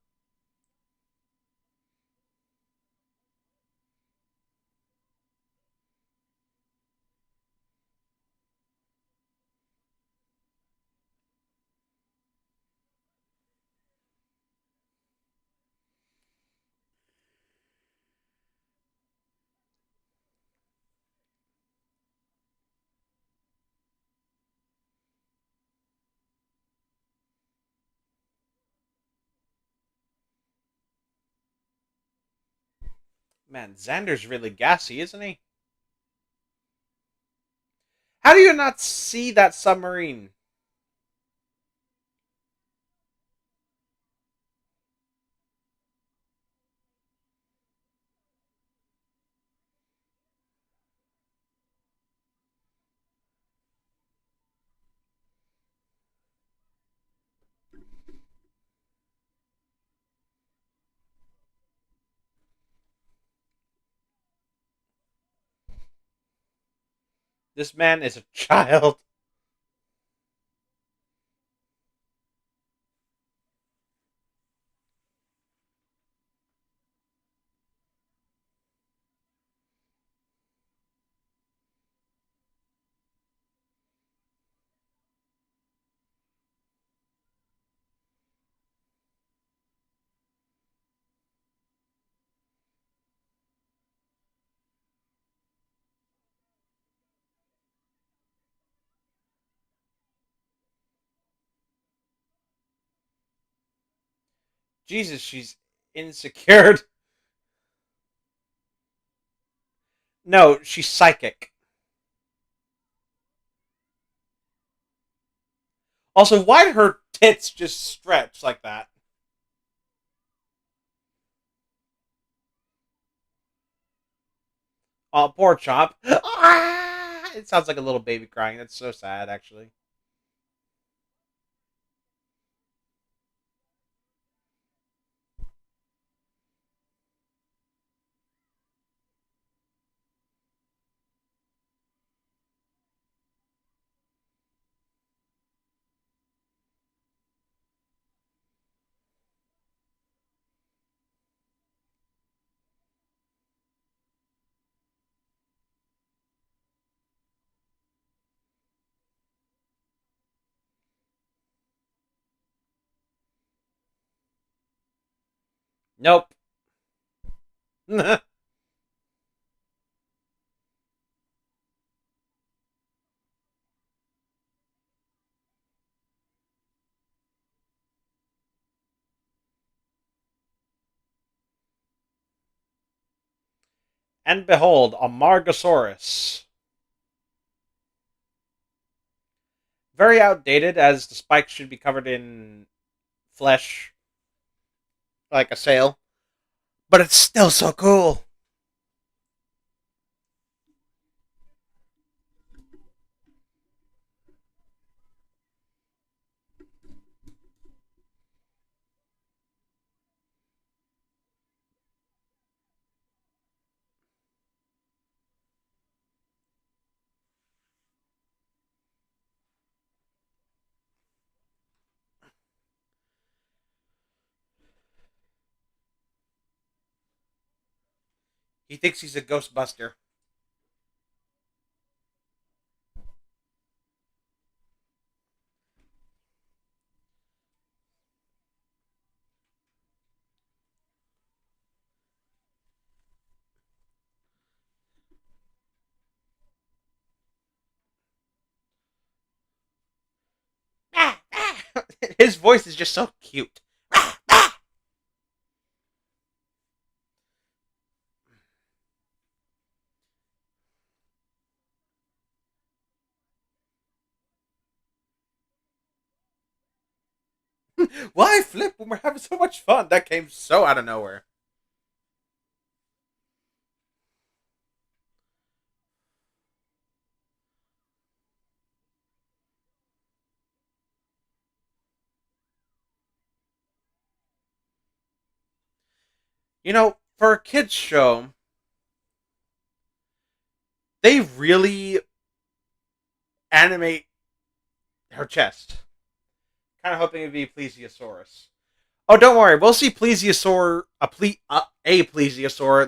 Man, Xander's really gassy, isn't he? How do you not see that submarine? This man is a child. Jesus, she's insecure. No, she's psychic. Also, why did her tits just stretch like that? Oh, poor Chomp. Ah! It sounds like a little baby crying. That's so sad, actually. Nope. And behold, a Margosaurus. Very outdated, as the spikes should be covered in flesh, like a sail. But it's still so cool. He thinks he's a Ghostbuster. His voice is just so cute. Why flip when we're having so much fun? That came so out of nowhere. For a kids show, they really animate her chest. Kind of hoping it'd be plesiosaurus. Oh, don't worry. We'll see a plesiosaur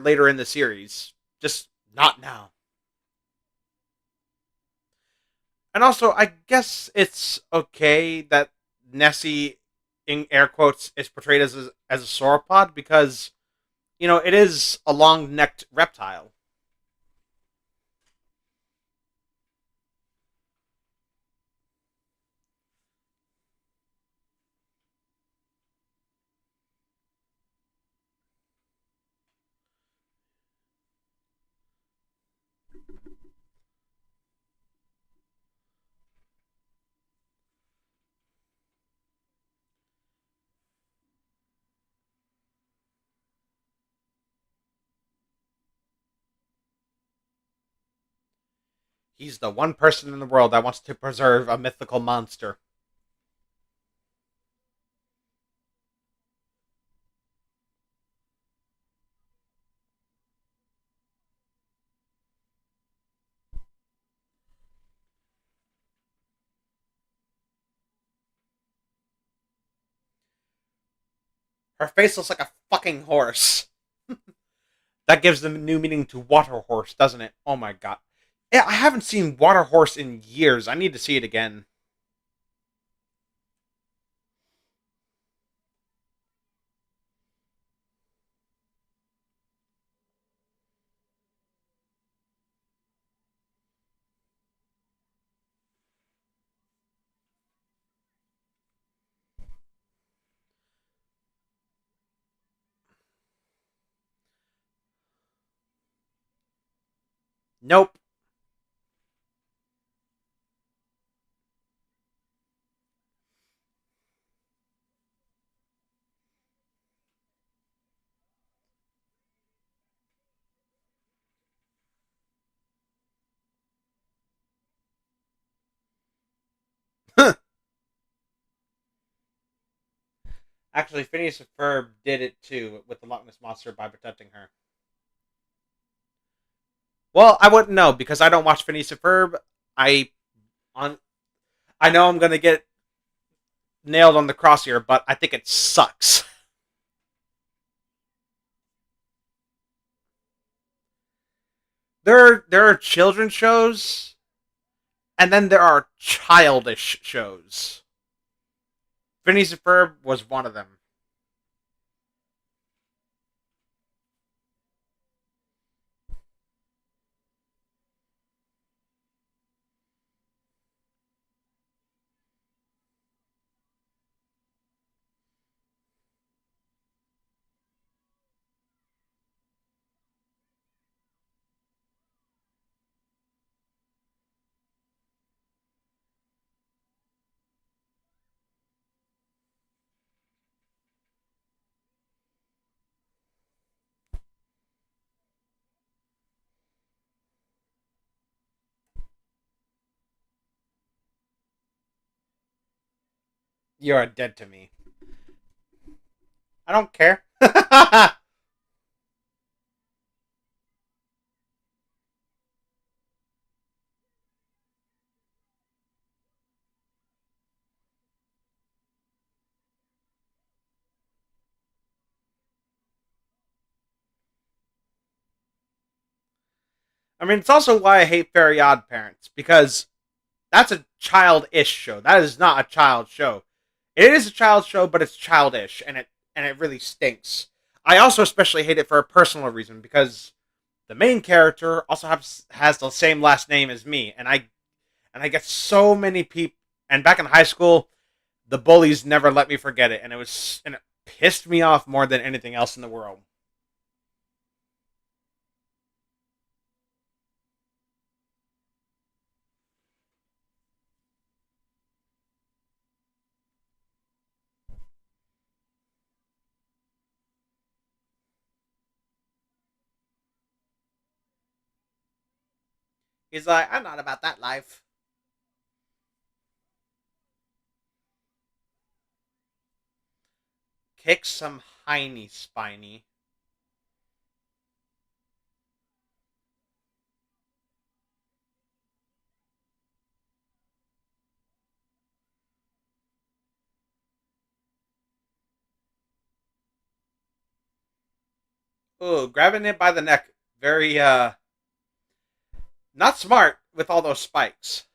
later in the series. Just not now. And also, I guess it's okay that Nessie, in air quotes, is portrayed as a sauropod because it is a long necked reptile. He's the one person in the world that wants to preserve a mythical monster. Her face looks like a fucking horse. That gives them new meaning to water horse, doesn't it? Oh my god. Yeah, I haven't seen water horse in years. I need to see it again. Nope. Actually, Phineas and Ferb did it too with the Loch Ness monster by protecting her. Well, I wouldn't know because I don't watch Phineas and Ferb. I on I know I'm gonna get nailed on the cross here, but I think it sucks. There are children's shows, and then there are childish shows. Phineas and Ferb was one of them. You are dead to me. I don't care. I mean, it's also why I hate Fairy Odd Parents because that's a childish show. That is not a child show. It is a child show, but it's childish, and it really stinks. I also especially hate it for a personal reason because the main character also has the same last name as me, and I get so many people. And back in high school, the bullies never let me forget it, and it pissed me off more than anything else in the world. He's like, I'm not about that life. Kick some hiney spiny. Ooh, grabbing it by the neck. Very not smart with all those spikes.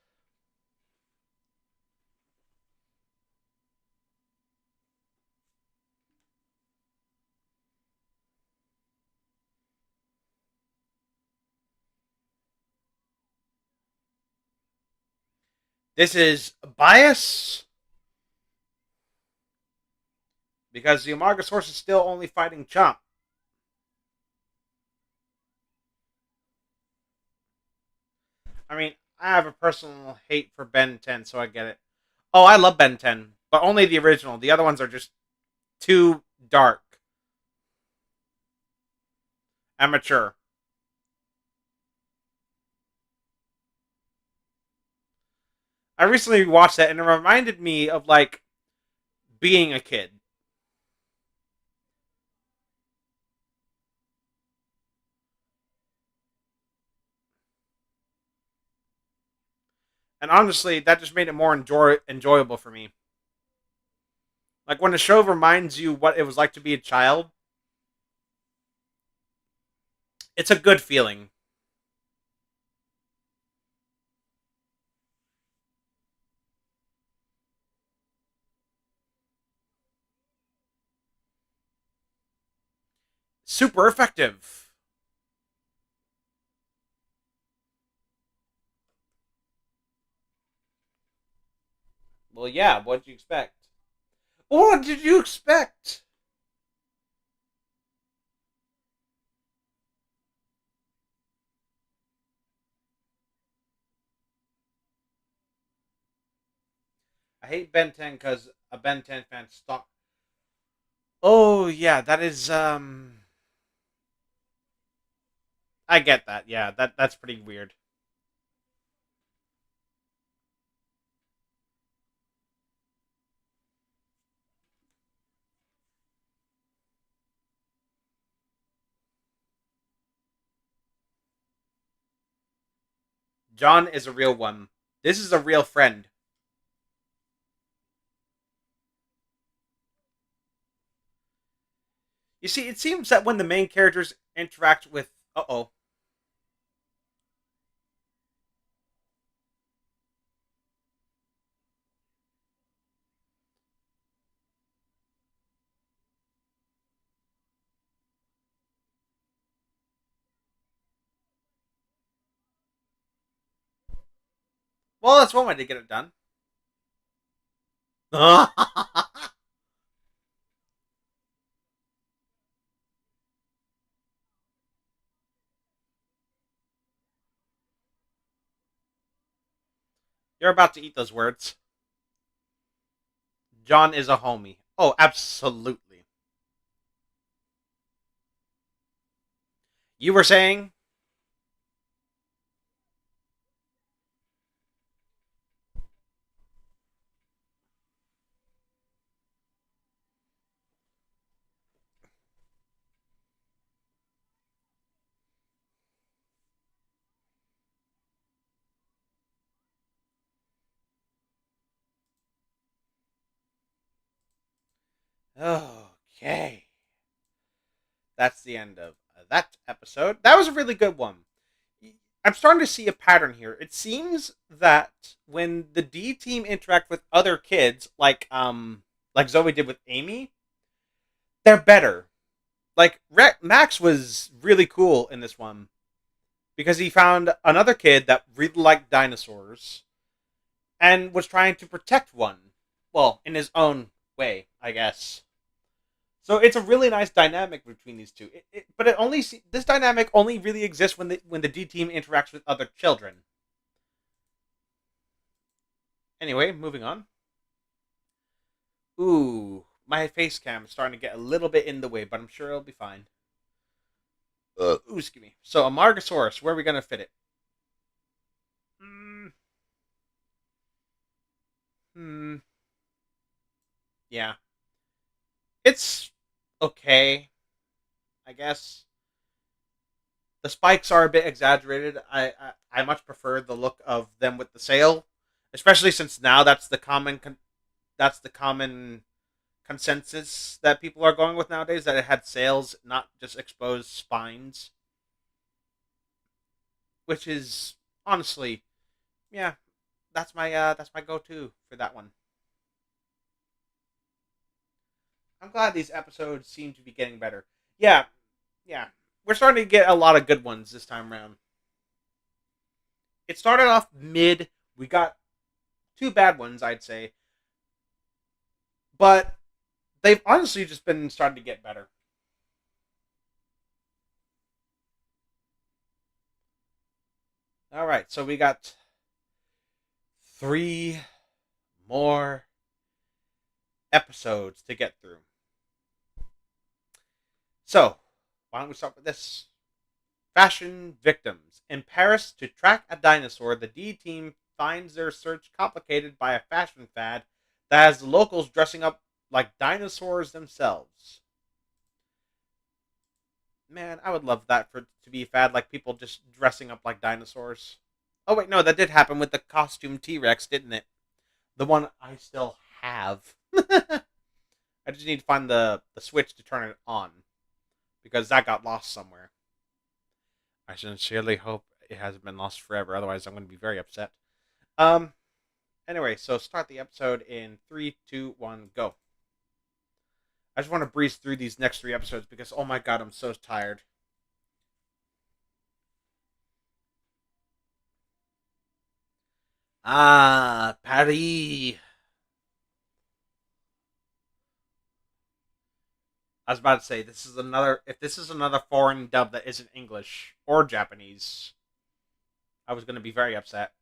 This is bias because the Amargasaurus is still only fighting Chomp. I mean, I have a personal hate for Ben 10, so I get it. Oh, I love Ben 10, but only the original. The other ones are just too dark, amateur. I recently watched that and it reminded me of like being a kid. And honestly, that just made it more enjoyable for me. Like when a show reminds you what it was like to be a child, it's a good feeling. Super effective. Well, yeah, what'd you expect? What did you expect? I hate Ben 10 because a Ben 10 fan stalked. Oh, yeah, that is, I get that. Yeah, that's pretty weird. John is a real one. This is a real friend. You see, it seems that when the main characters interact with. Uh oh. Well, that's one way to get it done. You're about to eat those words. John is a homie. Oh, absolutely. You were saying? Okay. That's the end of that episode. That was a really good one. I'm starting to see a pattern here. It seems that when the D team interact with other kids, like Zoe did with Amy, they're better. Like Max was really cool in this one because he found another kid that really liked dinosaurs and was trying to protect one. Well, in his own way, I guess. So it's a really nice dynamic between these two. But it only this dynamic only really exists when the D team interacts with other children. Anyway, moving on. Ooh, my face cam is starting to get a little bit in the way, but I'm sure it'll be fine. Ooh, excuse me. So, a Margosaurus, where are we gonna fit it? Hmm. Hmm. Yeah, it's okay, I guess. The spikes are a bit exaggerated. I much prefer the look of them with the sail, especially since now that's the common consensus that people are going with nowadays, that it had sails, not just exposed spines, which is honestly, yeah, that's my go-to for that one. I'm glad these episodes seem to be getting better. Yeah, yeah, we're starting to get a lot of good ones this time around. It started off mid. We got two bad ones, I'd say, but they've honestly just been starting to get better. All right, so we got three more episodes to get through. So, why don't we start with this? Fashion victims. In Paris, to track a dinosaur, the D team finds their search complicated by a fashion fad that has the locals dressing up like dinosaurs themselves. Man, I would love that for it to be a fad, like people just dressing up like dinosaurs. Oh wait, no, that did happen with the costume T Rex, didn't it? The one I still have. I just need to find the switch to turn it on because that got lost somewhere. I sincerely hope it hasn't been lost forever. Otherwise, I'm going to be very upset. Um. Anyway, so start the episode in three, two, one, go. I just want to breeze through these next three episodes because oh my god, I'm so tired. Ah, Paris. I was about to say this is another. If this is another foreign dub that isn't English or Japanese, I was going to be very upset.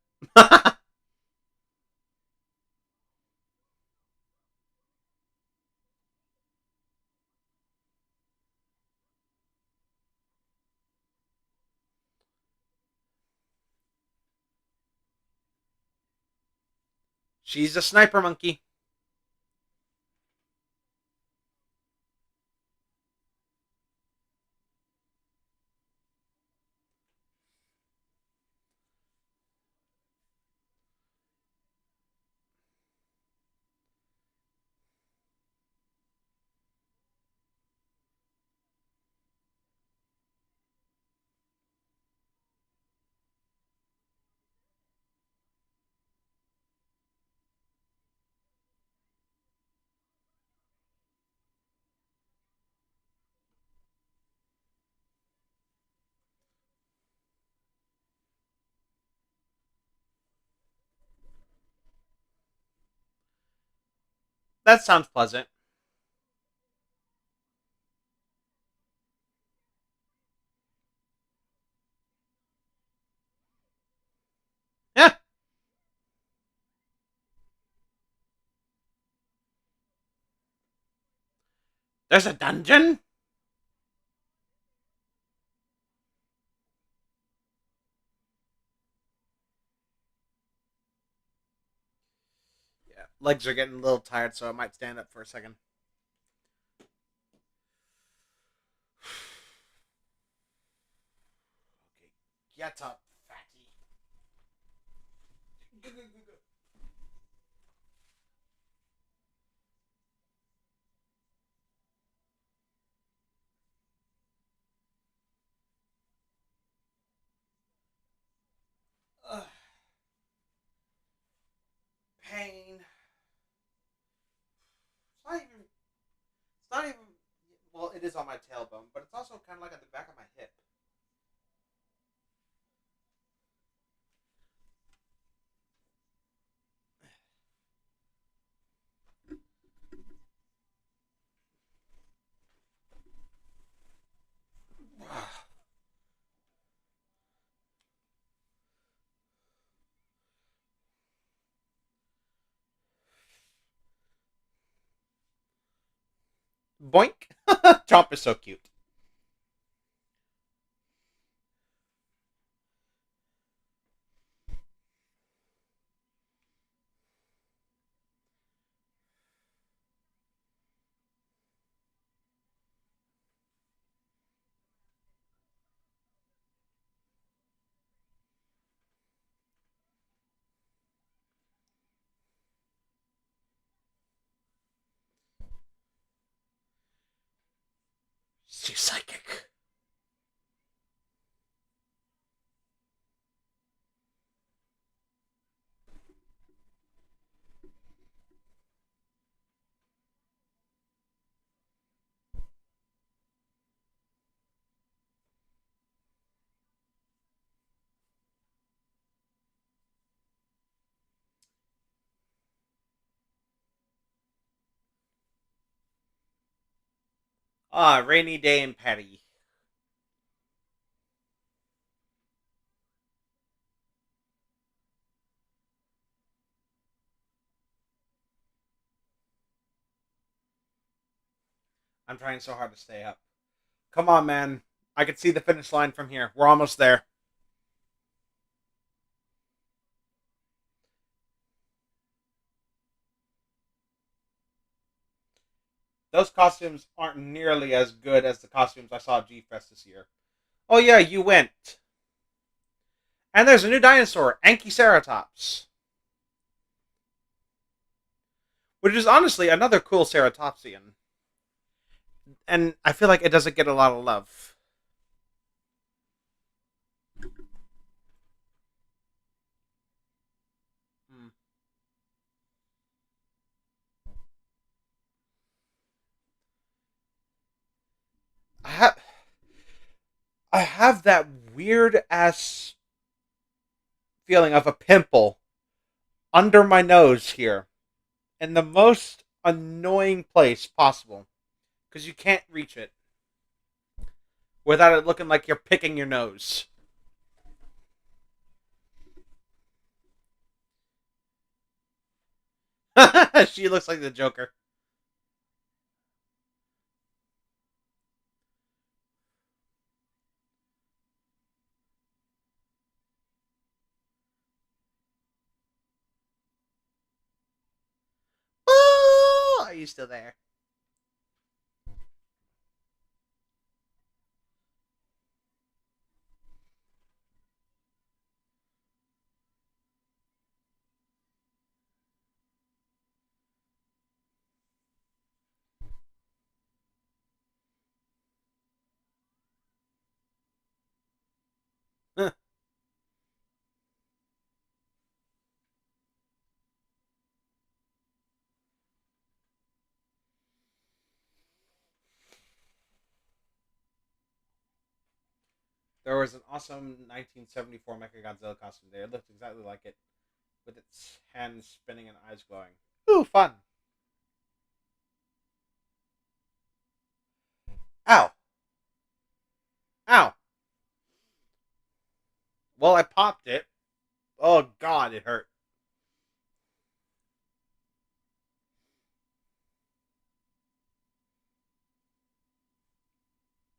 She's a sniper monkey. That sounds pleasant. Yeah, there's a dungeon. Yeah, legs are getting a little tired, so I might stand up for a second. Okay, get up, fatty. it is on my tailbone, but it's also kind of like at the back of my hip. Boink! Chomp is so cute. She's psychic. Ah, rainy day in Patty. I'm trying so hard to stay up. Come on, man. I can see the finish line from here. We're almost there. Those costumes aren't nearly as good as the costumes I saw at G Fest this year. Oh yeah, you went. And there's a new dinosaur, Anchiceratops, which is honestly another cool ceratopsian. And I feel like it doesn't get a lot of love. Hmm. I, ha- I have that weird ass feeling of a pimple under my nose here in the most annoying place possible because you can't reach it without it looking like you're picking your nose. She looks like the Joker. Oh, are you still there? There was an awesome 1974 Mechagodzilla costume there. It looked exactly like it, with its hands spinning and eyes glowing. Ooh, fun. Ow. Ow. Well, I popped it. Oh, God, it hurt.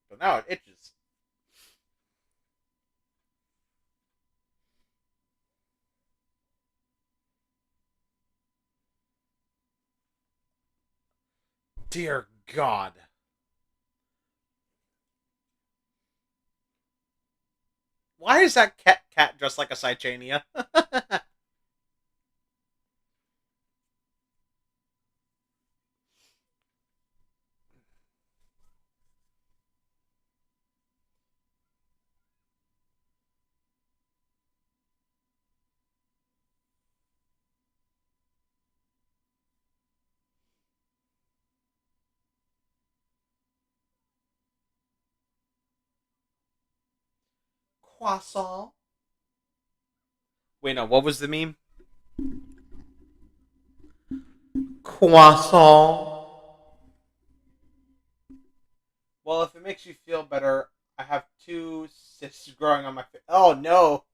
But now it itches. Dear God. Why is that cat dressed like a Cychania? Croissant. Wait, no. What was the meme? Croissant. Well, if it makes you feel better, I have two cysts growing on my face. Oh no!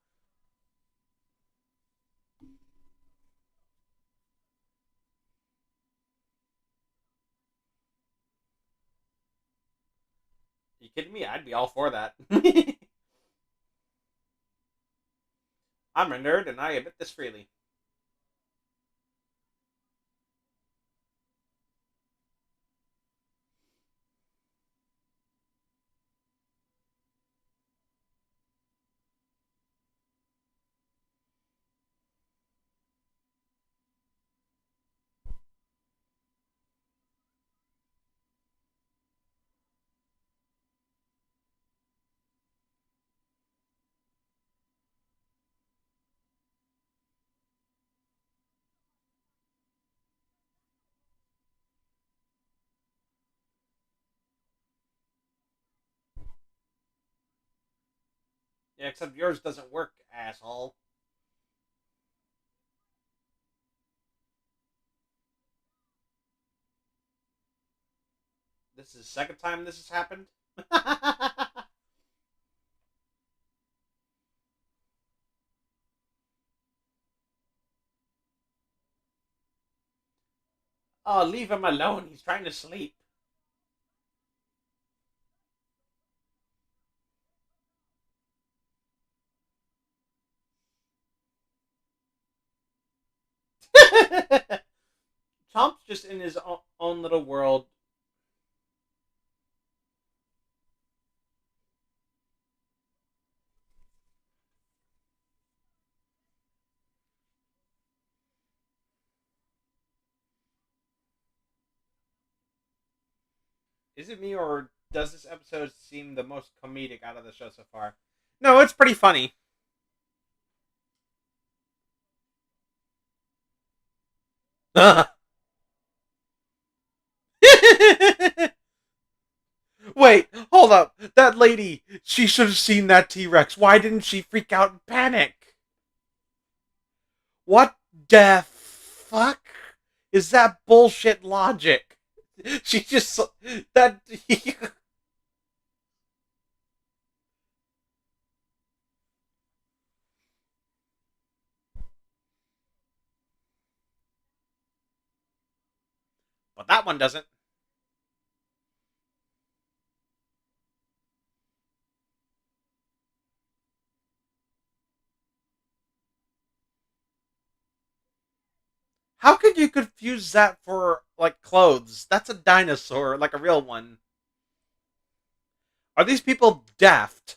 Are you kidding me? I'd be all for that. I'm a nerd and I admit this freely. Yeah, except yours doesn't work, asshole. This is the second time this has happened. Oh, leave him alone. He's trying to sleep. Chomp's just in his own little world. Is it me or does this episode seem the most comedic out of the show so far? No, it's pretty funny. Wait, hold up. That lady, she should have seen that T Rex. Why didn't she freak out and panic? What the fuck is that bullshit logic? She just that but that one doesn't. How could you confuse that for like clothes? That's a dinosaur, like a real one. Are these people daft?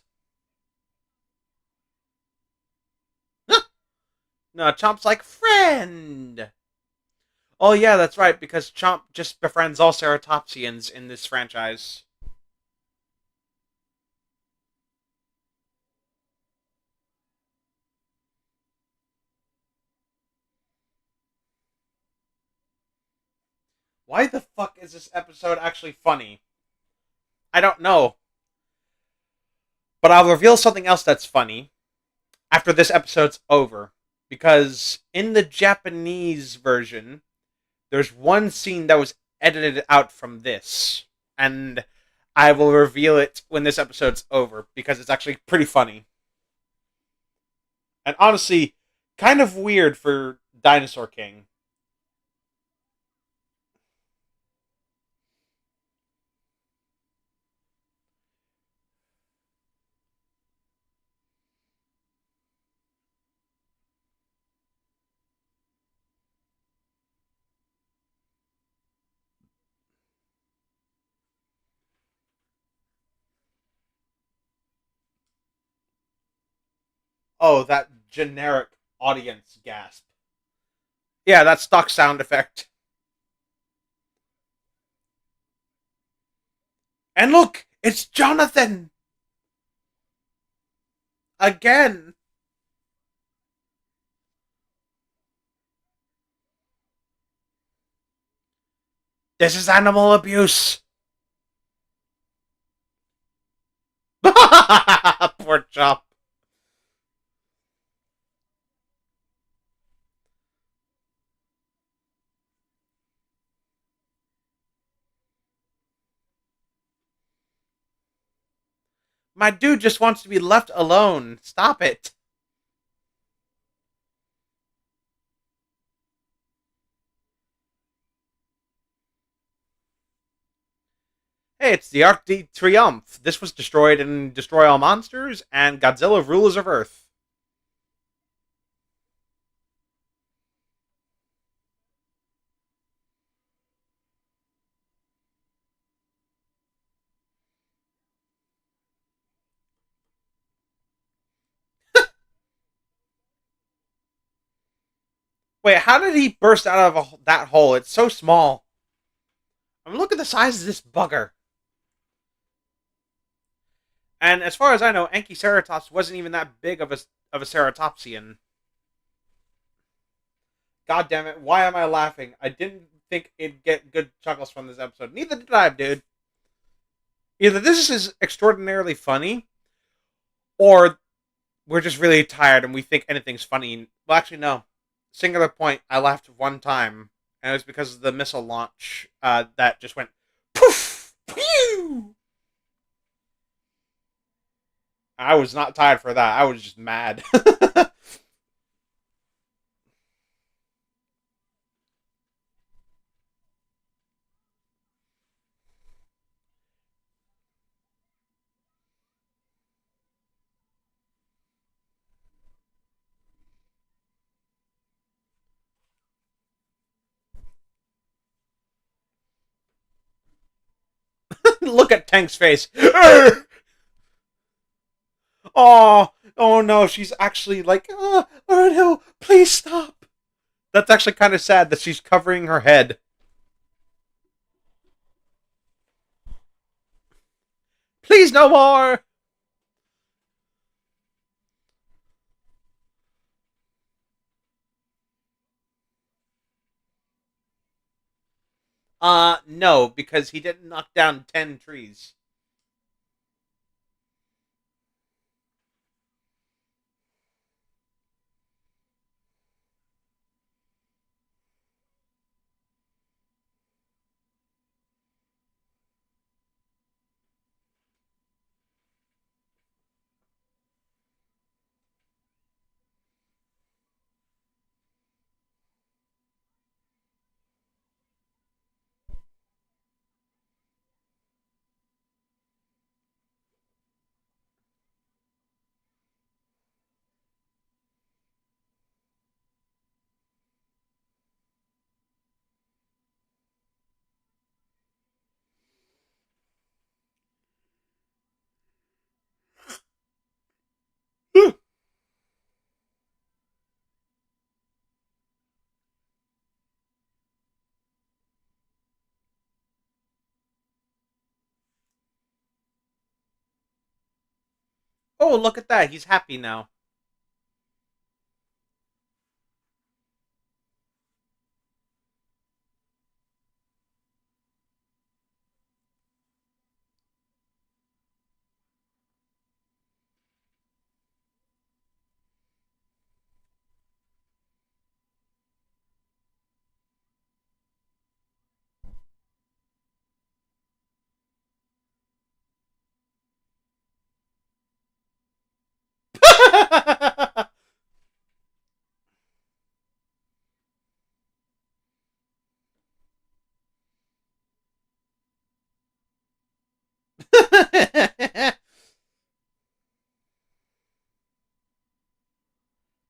No, Chomp's like friend. Oh yeah, that's right, because Chomp just befriends all ceratopsians in this franchise. Why the fuck is this episode actually funny? I don't know. But I'll reveal something else that's funny after this episode's over. Because in the Japanese version, there's one scene that was edited out from this. And I will reveal it when this episode's over because it's actually pretty funny. And honestly, kind of weird for Dinosaur King. Oh, that generic audience gasp. Yeah, that stock sound effect. And look, it's Jonathan! Again! This is animal abuse! Poor Chop. My dude just wants to be left alone. Stop it. Hey, it's the Arc de Triomphe. This was destroyed in Destroy All Monsters and Godzilla Rulers of Earth. Wait, how did he burst out of that hole? It's so small. I mean, look at the size of this bugger. And as far as I know, Anchiceratops wasn't even that big of a ceratopsian. God damn it! Why am I laughing? I didn't think it'd get good chuckles from this episode. Neither did I, dude. Either this is extraordinarily funny, or we're just really tired and we think anything's funny. Well, actually, no. Singular point. I laughed one time, and it was because of the missile launch that just went poof, pew. I was not tired for that. I was just mad. Look at Tank's face. Oh, oh no, she's actually like, oh no, please stop. That's actually kind of sad that she's covering her head. Please, no more. No, because he didn't knock down 10 trees. Oh, look at that. He's happy now.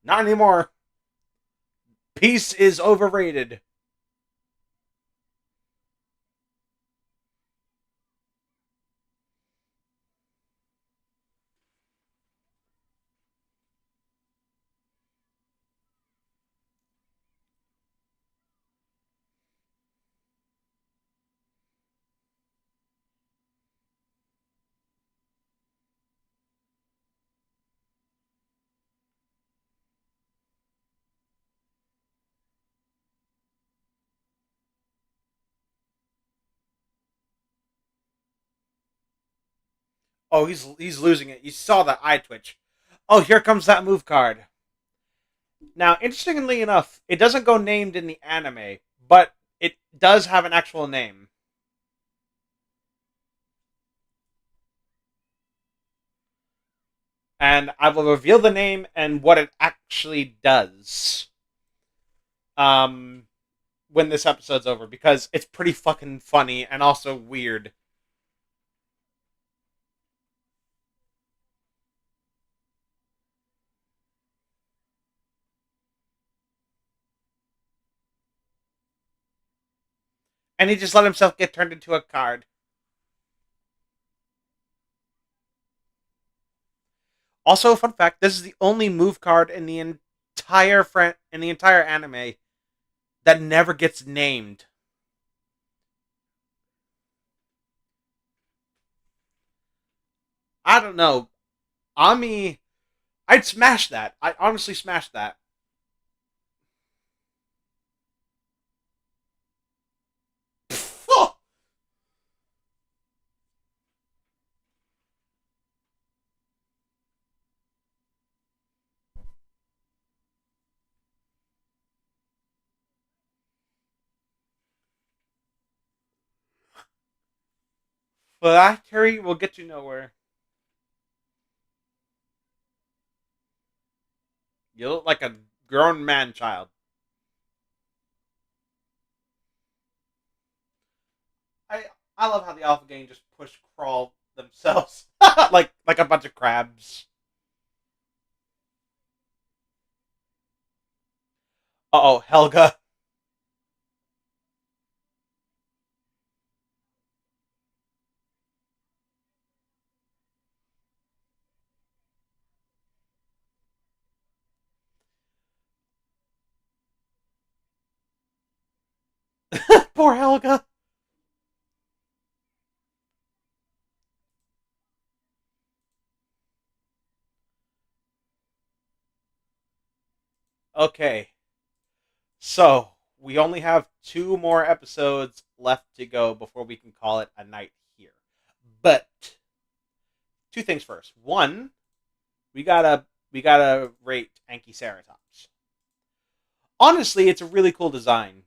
Not anymore. Peace is overrated. Oh, he's losing it. You saw that eye twitch. Oh, here comes that move card. Now, interestingly enough, it doesn't go named in the anime, but it does have an actual name. and I will reveal the name and what it actually does. Um, when this episode's over because it's pretty fucking funny and also weird. And he just let himself get turned into a card. Also, fun fact: this is the only move card in the entire anime that never gets named. I don't know. Ami, I'd smash that. I honestly smash that. Flattery will get you nowhere. You look like a grown man child. I I love how the Alpha Gang just push crawl themselves like a bunch of crabs. Uh oh, Helga. Poor Helga. Okay, so we only have two more episodes left to go before we can call it a night here. But two things first. One, we gotta rate Anchiceratops. Honestly, it's a really cool design,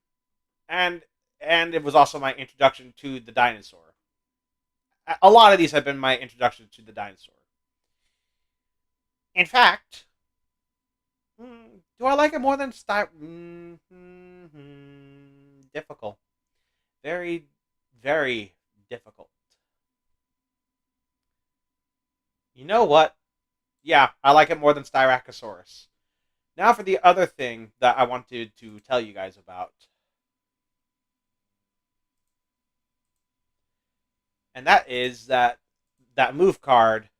and and it was also my introduction to the dinosaur. A lot of these have been my introduction to the dinosaur. In fact, do I like it more than Sty? Difficult. Very, very difficult. You know what? Yeah, I like it more than Styracosaurus. Now for the other thing that I wanted to tell you guys about, and that is that move card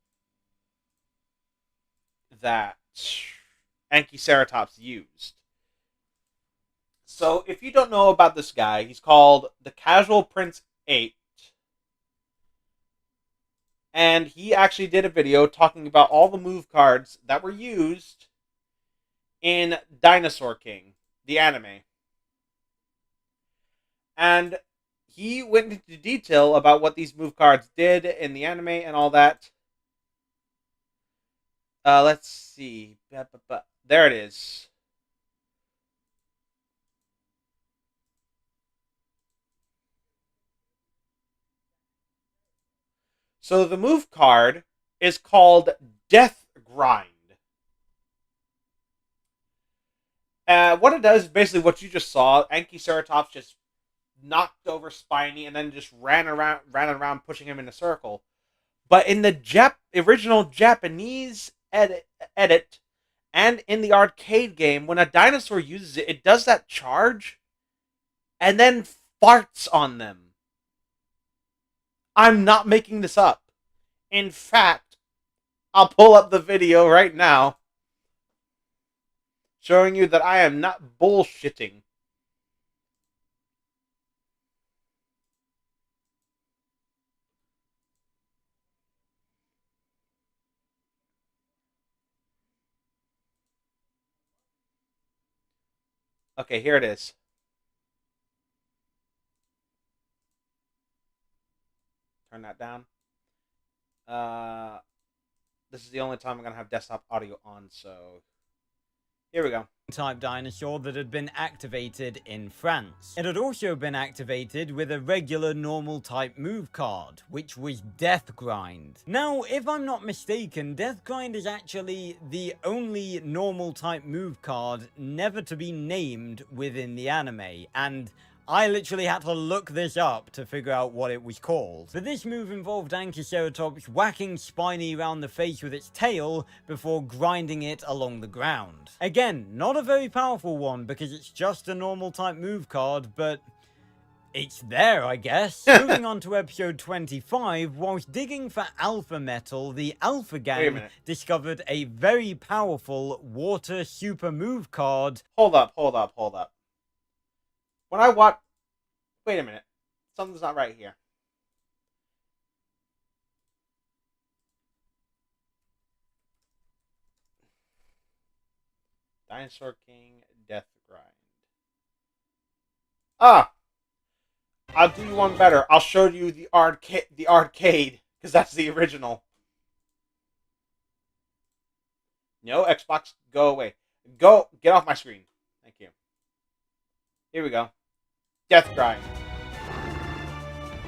that Anchiceratops used. So if you don't know about this guy, he's called the Casual Prince 8, and he actually did a video talking about all the move cards that were used in Dinosaur King, the anime. And he went into detail about what these move cards did in the anime and all that. Let's see. There it is. So the move card is called Death Grind. What it does is basically what you just saw. Anchiceratops just knocked over Spiny and then just ran around, pushing him in a circle. But in the original Japanese edit, and in the arcade game, when a dinosaur uses it, it does that charge and then farts on them. I'm not making this up. In fact, I'll pull up the video right now showing you that I am not bullshitting. Okay, here it is. Turn that down. Uh, this is the only time I'm gonna have desktop audio on, so Here we go. Type dinosaur that had been activated in France. It had also been activated with a regular normal type move card, which was Death Grind. Now, if I'm not mistaken, Death Grind is actually the only normal type move card never to be named within the anime, and I literally had to look this up to figure out what it was called. But this move involved Ankylosaurus whacking Spiny around the face with its tail before grinding it along the ground. Again, not a very powerful one because it's just a normal type move card, but it's there, I guess. Moving on to episode 25, whilst digging for alpha metal, the Alpha Gang discovered a very powerful water super move card. Hold up. When I watch... Wait a minute. Something's not right here. Dinosaur King, Death Grind. Ah! I'll do you one better. I'll show you the arcade, because that's the original. No, Xbox, go away. Go, get off my screen. Thank you. Here we go. Death Grind.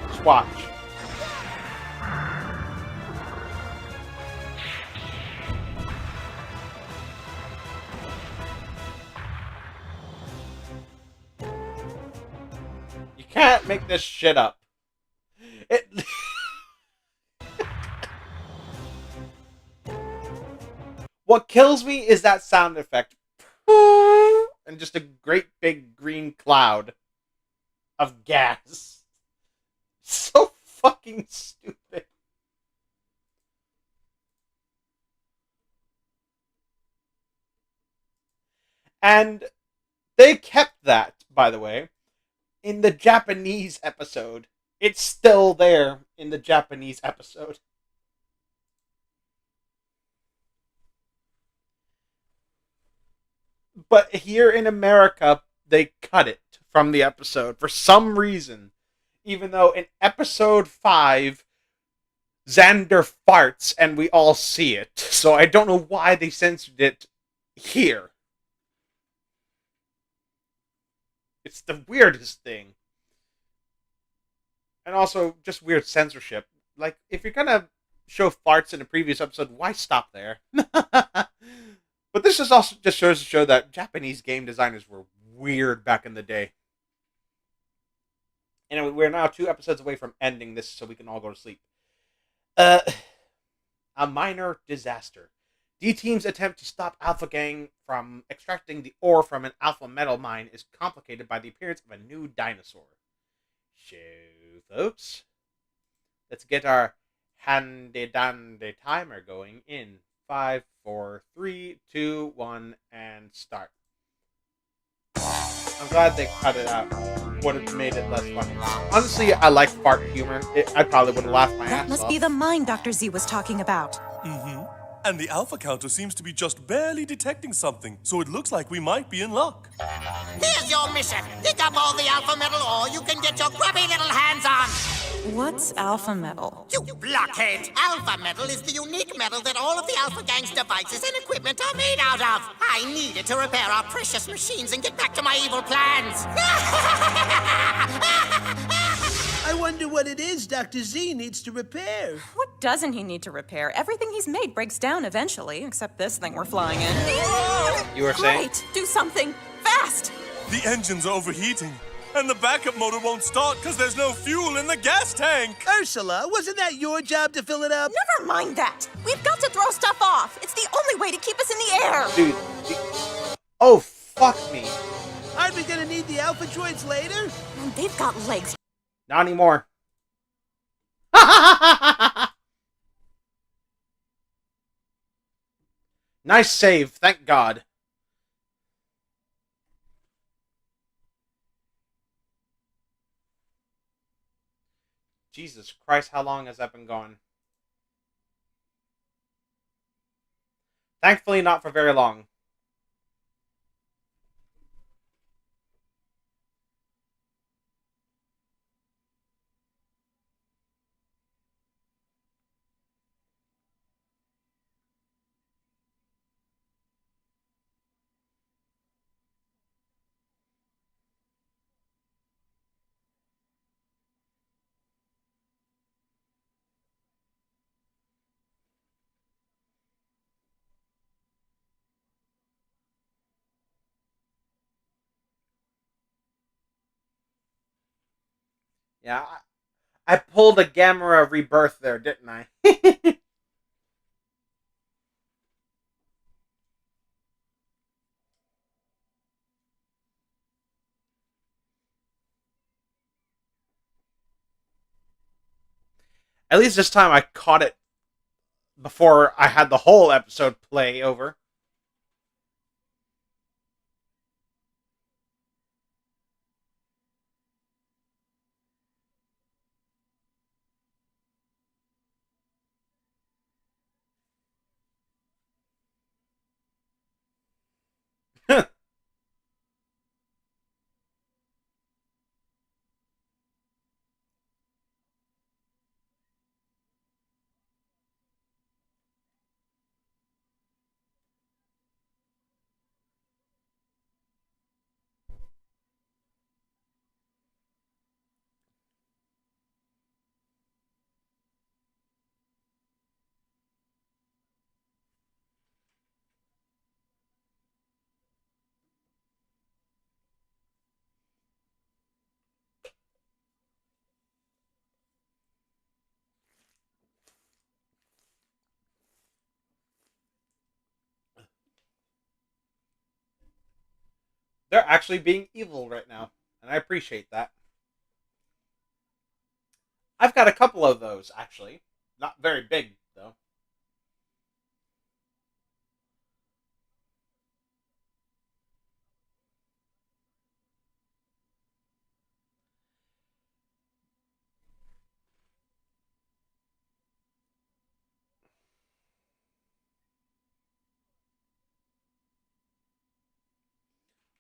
Just watch. You can't make this shit up. It... What kills me is that sound effect. And just a great big green cloud of gas. So fucking stupid. And they kept that, by the way, in the Japanese episode. It's still there in the Japanese episode. But here in America, they cut it from the episode for some reason. Even though in episode 5, Xander farts and we all see it. So I don't know why they censored it here. It's the weirdest thing. And also, just weird censorship. Like, if you're gonna show farts in a previous episode, why stop there? But this is also just shows to show that Japanese game designers were weird back in the day. And we're now 2 episodes away from ending this so we can all go to sleep. A minor disaster. D-Team's attempt to stop Alpha Gang from extracting the ore from an alpha metal mine is complicated by the appearance of a new dinosaur. So, folks, let's get our handy-dandy timer going in 5, 4, 3, 2, 1, and start. I'm glad they cut it out. Would have made it less funny. Honestly, I like fart humor. I probably would have laughed my ass off. That must be the mine Dr. Z was talking about. Mm-hmm. And the alpha counter seems to be just barely detecting something, so it looks like we might be in luck. Here's your mission. Dig up all the alpha metal ore you can get your grubby little hands on. What's alpha metal? You blockhead! Alpha metal is the unique metal that all of the Alpha Gang's devices and equipment are made out of. I need it to repair our precious machines and get back to my evil plans. I wonder what it is Dr. Z needs to repair. What doesn't he need to repair? Everything he's made breaks down eventually, except this thing we're flying in. You were saying? Great! Do something! Fast! The engines are overheating, and the backup motor won't start because there's no fuel in the gas tank. Ursula, wasn't that your job to fill it up? Never mind that! We've got to throw stuff off! It's the only way to keep us in the air! Dude. Oh, fuck me. Aren't we gonna need the alpha droids later? And they've got legs. Not anymore. Nice save, thank God. Jesus Christ, how long has that been going? Thankfully, not for very long. Yeah, I pulled a Gamera rebirth there, didn't I? At least this time I caught it before I had the whole episode play over. They're actually being evil right now, and I appreciate that. I've got a couple of those actually, not very big though.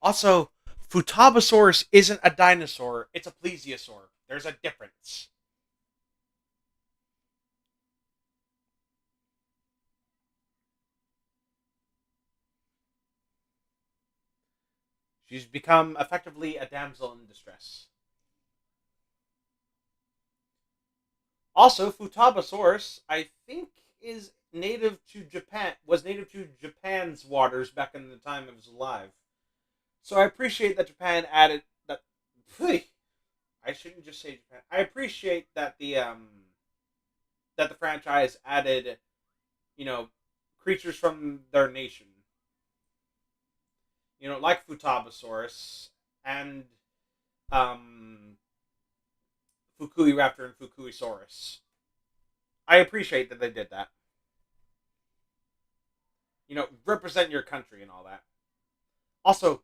Also, Futabosaurus isn't a dinosaur; it's a plesiosaur. There's a difference. She's become effectively a damsel in distress. Also, Futabosaurus, I think, is native to Japan. Was native to Japan's waters back in the time it was alive. So I appreciate that Japan added that. I shouldn't just say Japan. I appreciate that the franchise added, you know, creatures from their nation. Like Futabosaurus and um, Fukui Raptor and Fukuisaurus. I appreciate that they did that. Represent your country and all that. Also,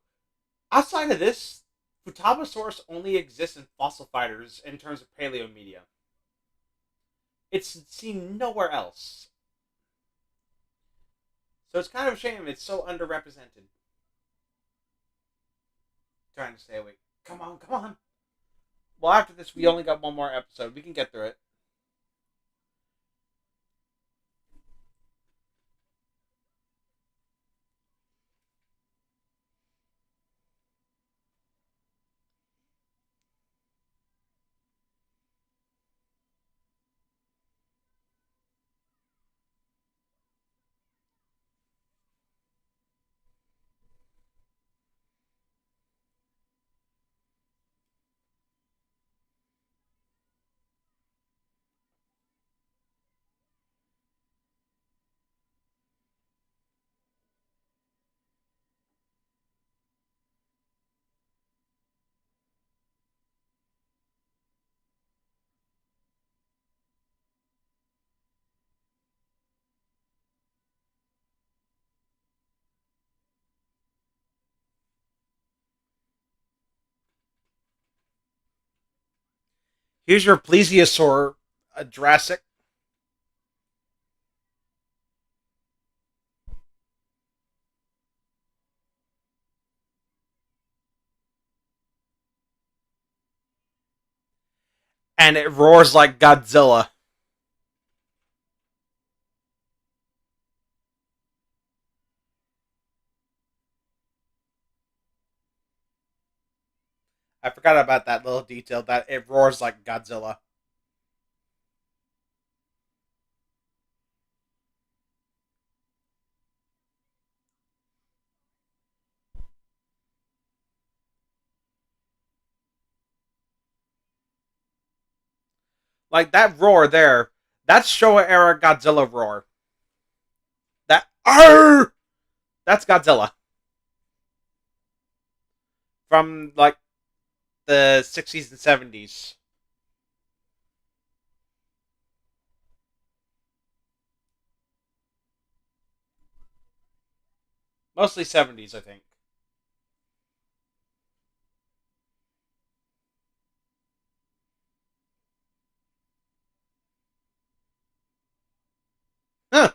outside of this, Futabosaurus only exists in fossil fighters in terms of paleo media. It's seen nowhere else. So it's kind of a shame it's so underrepresented. Trying to stay awake. Come on, come on. Well, after this, we only got one more episode. We can get through it. Here's your plesiosaur, Jurassic. And it roars like Godzilla. I forgot about that little detail that it roars like Godzilla. Like that roar there, that's Showa era Godzilla roar. That Arr! That's Godzilla from like the 60s and 70s. Mostly 70s, I think. Huh.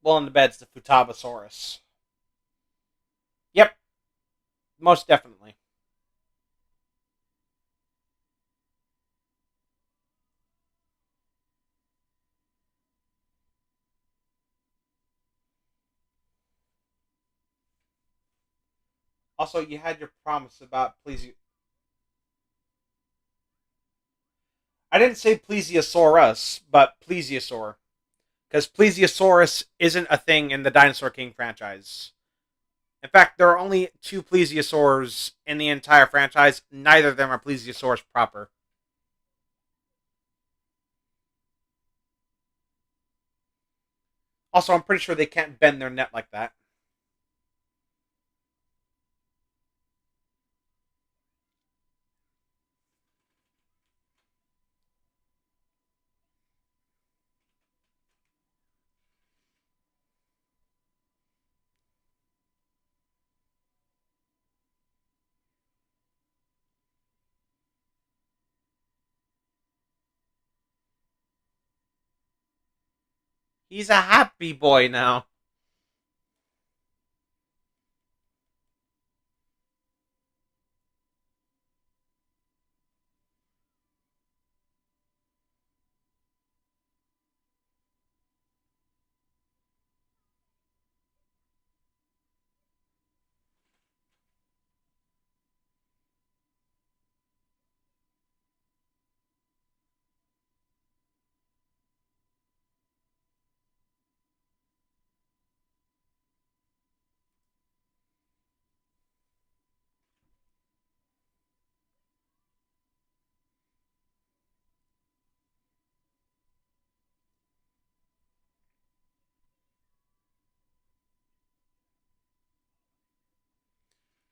Well, in the bed's the Futabasaurus. Yep, most definitely. Also, you had your promise about please. I didn't say plesiosaurus, but plesiosaur. Because plesiosaurus isn't a thing in the Dinosaur King franchise. In fact, there are only two plesiosaurs in the entire franchise. Neither of them are plesiosaurs proper. Also, I'm pretty sure they can't bend their net like that. He's a happy boy now.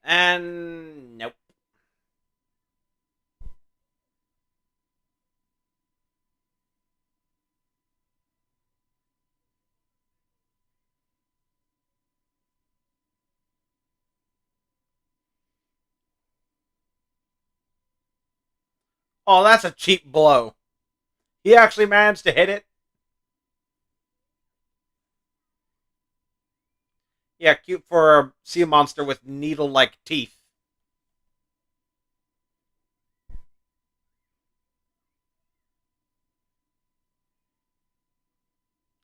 And nope. Oh, that's a cheap blow. He actually managed to hit it. Yeah, cute for a sea monster with needle-like teeth.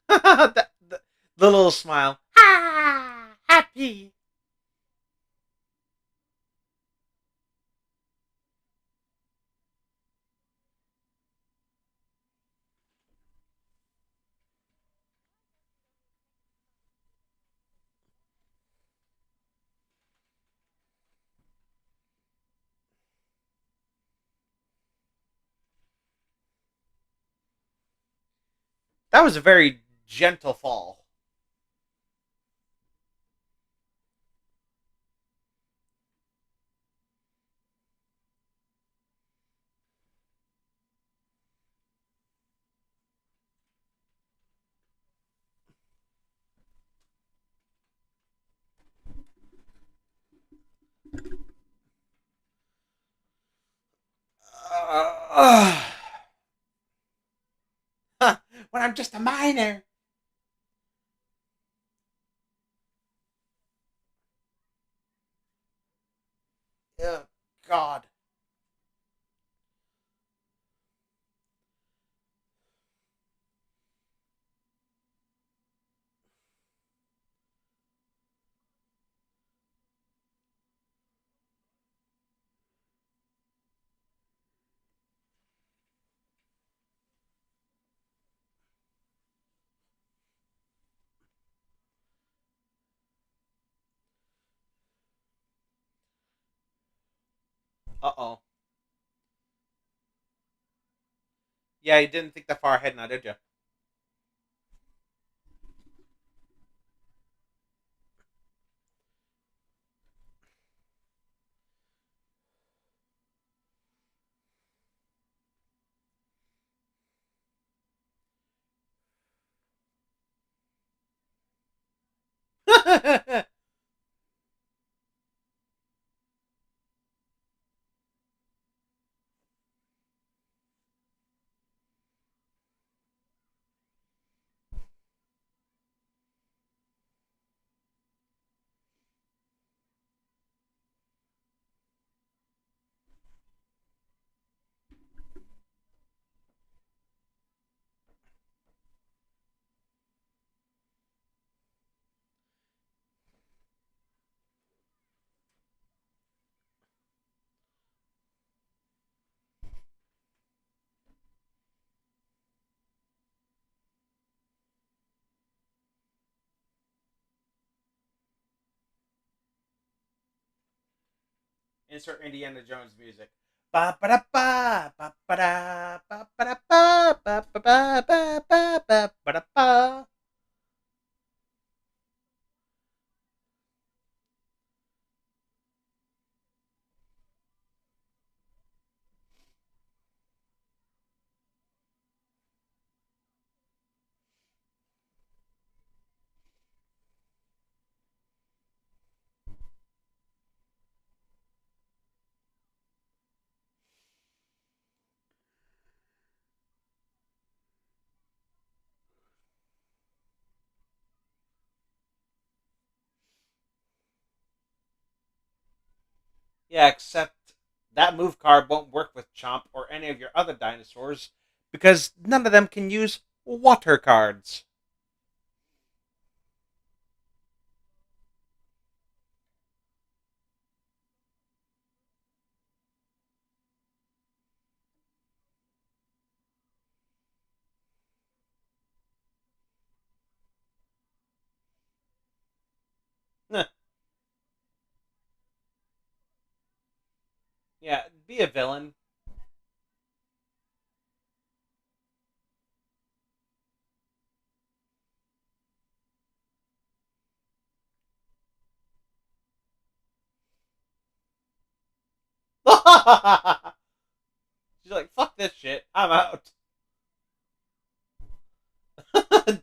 The little smile. Ah, happy. That was a very gentle fall. Ugh. Huh, when I'm just a minor. Oh, God. Uh-oh. Yeah, you didn't think that far ahead now, did you? Insert Indiana Jones music. Ba ba da ba ba ba da ba ba da ba ba ba ba ba ba ba ba da ba. Yeah, except that move card won't work with Chomp or any of your other dinosaurs because none of them can use water cards. Yeah, be a villain. She's like, fuck this shit. I'm out.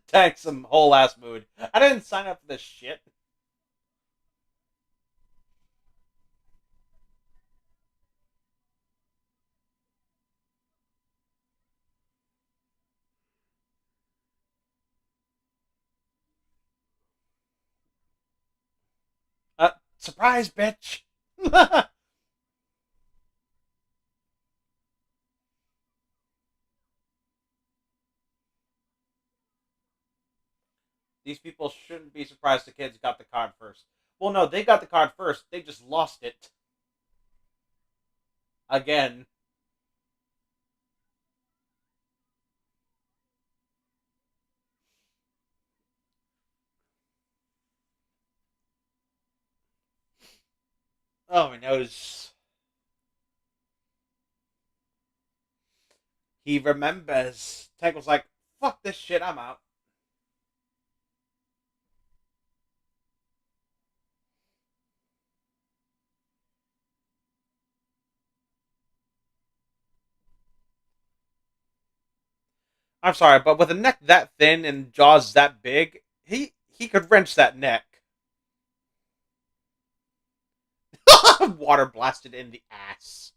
Tag some whole ass mood. I didn't sign up for this shit. Surprise, bitch. These people shouldn't be surprised the kids got the card first. Well, no, they got the card first. They just lost it again. Oh, my nose. He remembers. Tank was like, fuck this shit, I'm out. I'm sorry, but with a neck that thin and jaws that big, he could wrench that neck. Water blasted in the ass.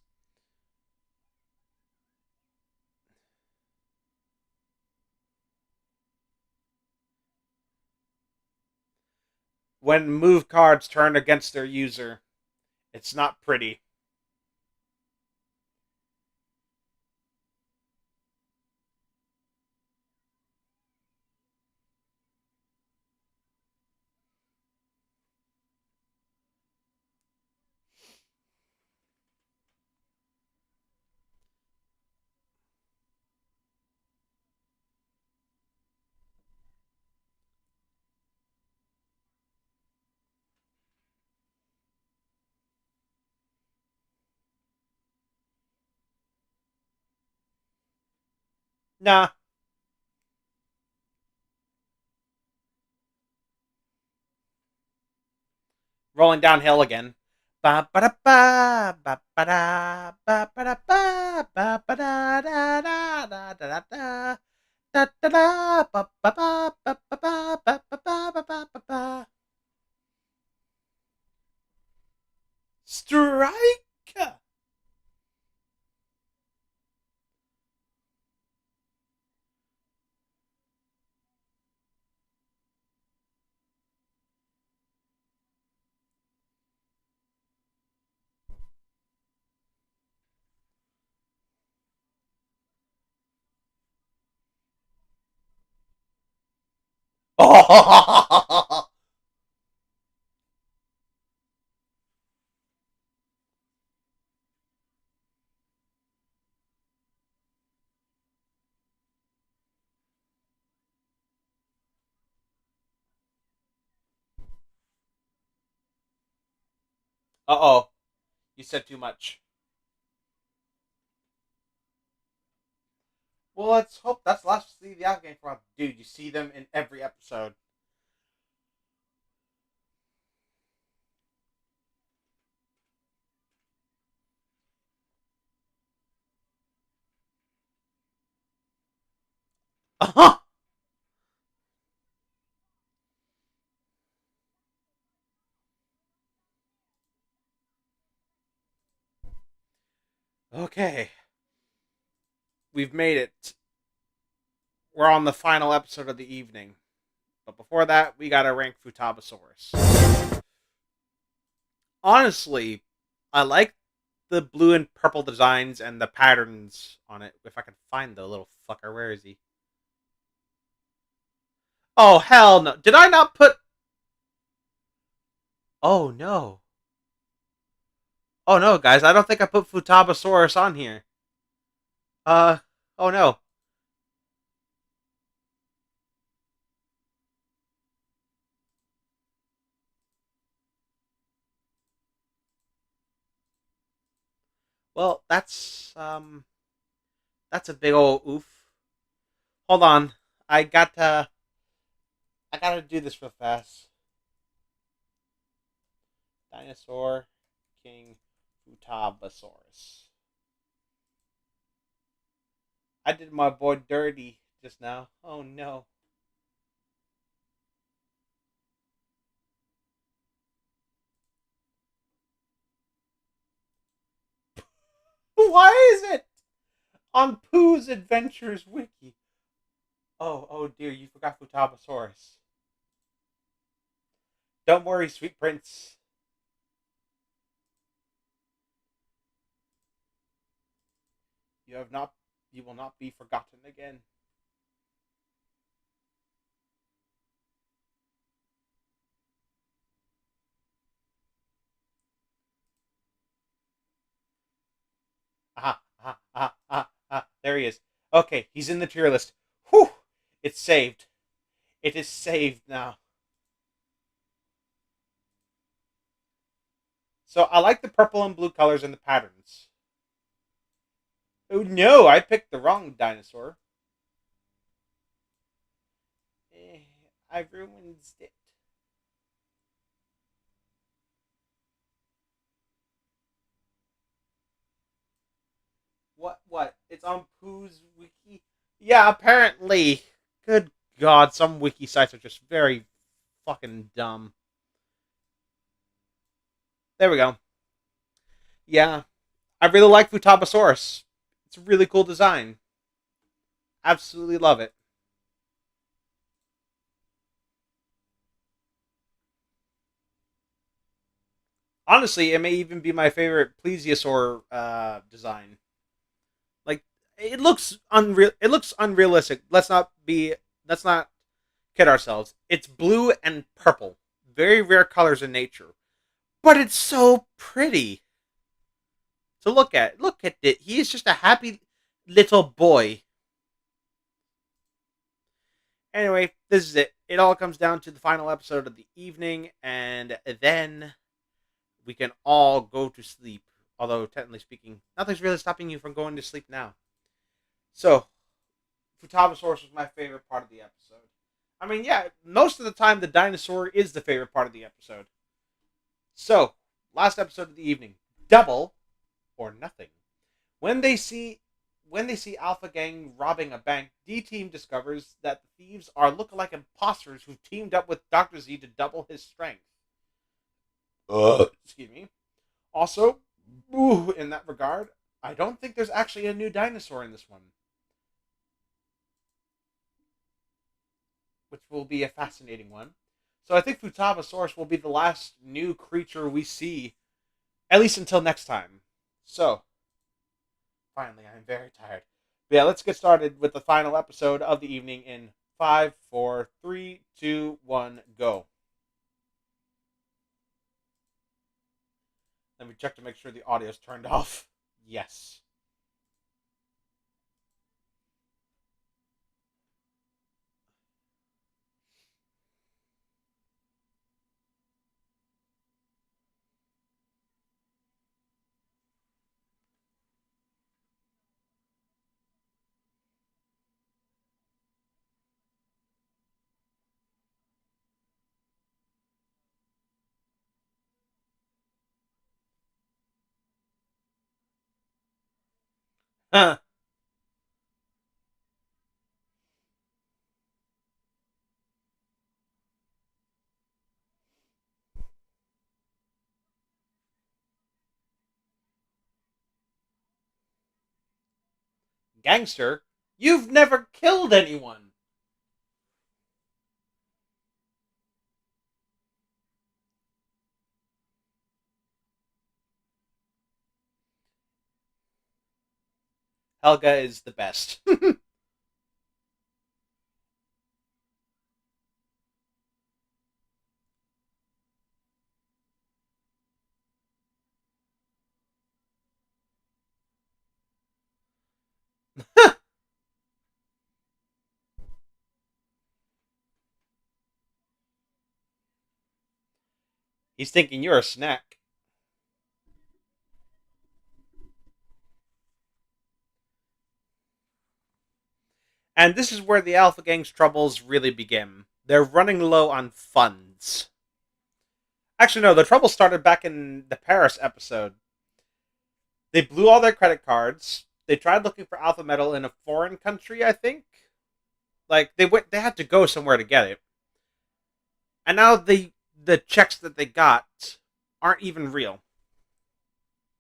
when move cards turn against their user. It's not pretty. Nah. Rolling downhill again. Ba ba da ba ba ba da ba ba da ba ba ba da da da da da da da da da ba ba ba ba ba ba ba ba ba ba ba ba. Strike. Oh. Uh-oh. You said too much. Well, let's hope that's the last we see the Alpha Gang for. Dude, you see them in every episode. Uh-huh. Okay. We've made it. We're on the final episode of the evening. But before that, we gotta rank Futabasaurus. Honestly, I like the blue and purple designs and the patterns on it. If I can find the little fucker, where is he? Oh, hell no. Did I not put. Oh, no. Oh, no, guys. I don't think I put Futabasaurus on here. Uh, oh, no. Well, that's a big old oof. Hold on. I got to. I gotta do this real fast. Dinosaur King Futabasaurus. I did my boy dirty just now. Oh no. Why is it on Pooh's Adventures Wiki? Oh dear, you forgot Futabasaurus. Don't worry, sweet prince. You have not. You will not be forgotten again. There he is. Okay, he's in the tier list. Whew! It's saved. It is saved now. So I like the purple and blue colors and the patterns. Oh no, I picked the wrong dinosaur. Eh, I ruined it. What? It's on Pooh's wiki? Yeah, apparently. Good God, some wiki sites are just very fucking dumb. There we go. Yeah, I really like Futabasaurus. It's a really cool design. Absolutely love it. Honestly, it may even be my favorite plesiosaur design. Like it looks unreal. It looks unrealistic. Let's not kid ourselves. It's blue and purple, very rare colors in nature, but it's so pretty to look at. Look at it. He is just a happy little boy. Anyway, this is it. It all comes down to the final episode of the evening, and then we can all go to sleep. Although, technically speaking, nothing's really stopping you from going to sleep now. So, Futabasaurus was my favorite part of the episode. I mean, yeah, most of the time the dinosaur is the favorite part of the episode. So, last episode of the evening, double or nothing. When they see Alpha Gang robbing a bank, D Team discovers that the thieves are lookalike imposters who've teamed up with Dr. Z to double his strength. Excuse me. Also, in that regard, I don't think there's actually a new dinosaur in this one, which will be a fascinating one. So I think Futabasaurus will be the last new creature we see, at least until next time. So, finally, I'm very tired. But yeah, let's get started with the final episode of the evening in 5, 4, 3, 2, 1, go. Let me check to make sure the audio's turned off. Yes. Huh. Gangster? You've never killed anyone! Helga is the best. He's thinking you're a snack. And this is where the Alpha Gang's troubles really begin. They're running low on funds. Actually, no, the trouble started back in the Paris episode. They blew all their credit cards. They tried looking for Alpha Metal in a foreign country, I think. Like they had to go somewhere to get it. And now the checks that they got aren't even real.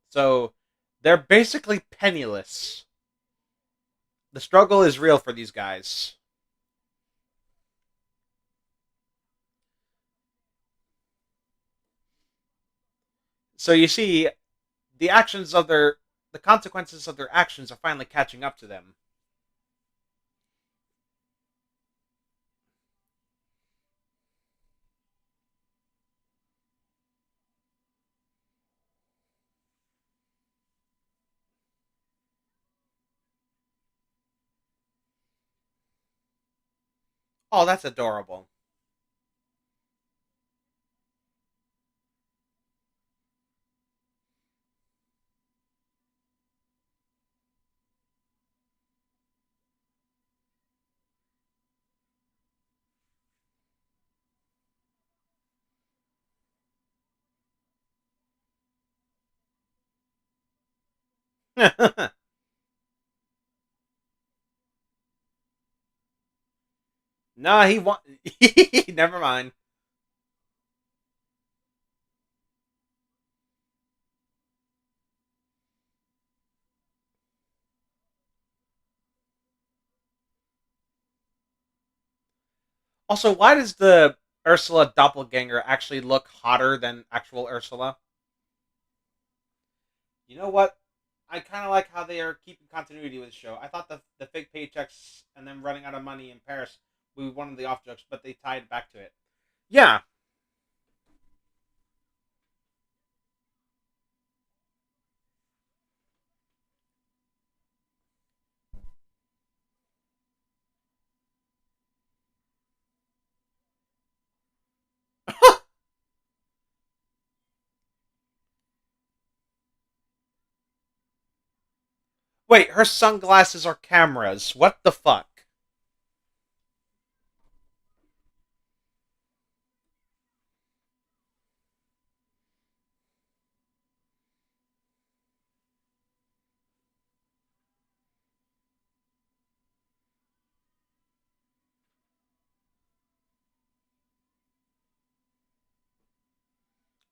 So they're basically penniless. The struggle is real for these guys. So you see, the consequences of their actions are finally catching up to them. Oh, that's adorable. No, he want. Never mind. Also, why does the Ursula doppelganger actually look hotter than actual Ursula? You know what? I kind of like how they are keeping continuity with the show. I thought the fake paychecks and them running out of money in Paris would be one of the off jokes, but they tied back to it. Yeah. Wait, her sunglasses are cameras. What the fuck?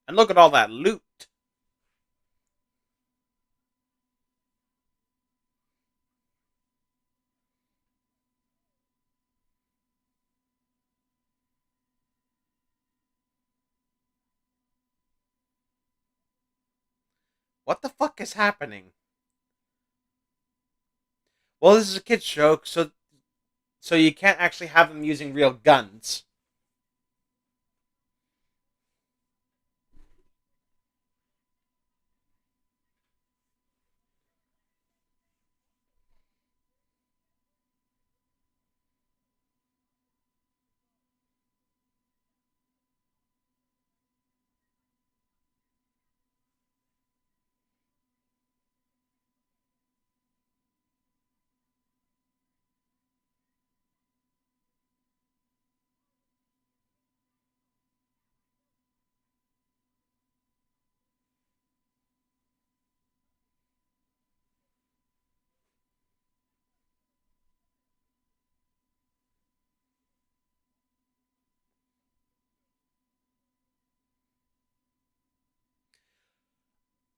And look at all that loot. What the fuck is happening? Well, this is a kids show, so you can't actually have them using real guns.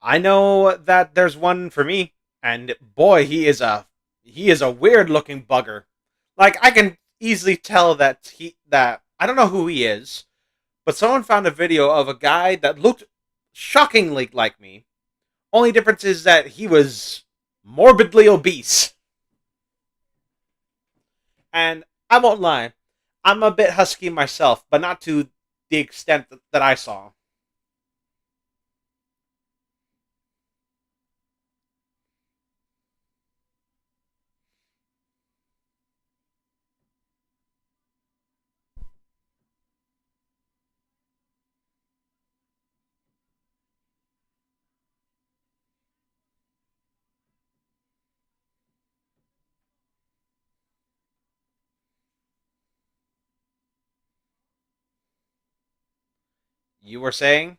I know that there's one for me, and boy, he is a weird looking bugger. Like I can easily tell that I don't know who he is, but someone found a video of a guy that looked shockingly like me. Only difference is that he was morbidly obese. And I won't lie, I'm a bit husky myself, but not to the extent that I saw. You were saying?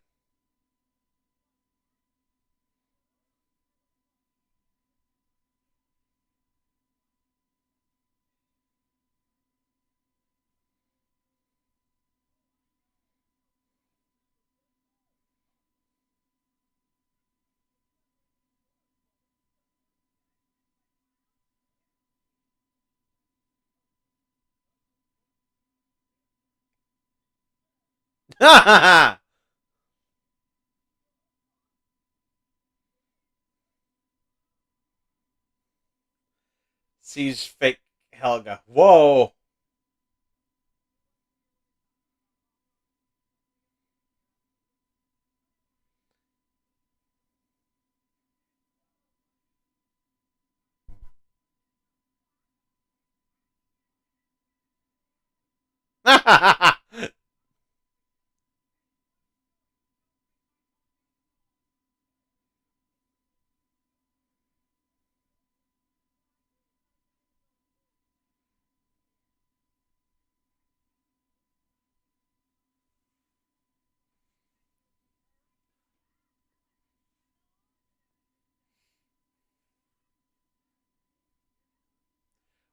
Sees fake Helga. Whoa.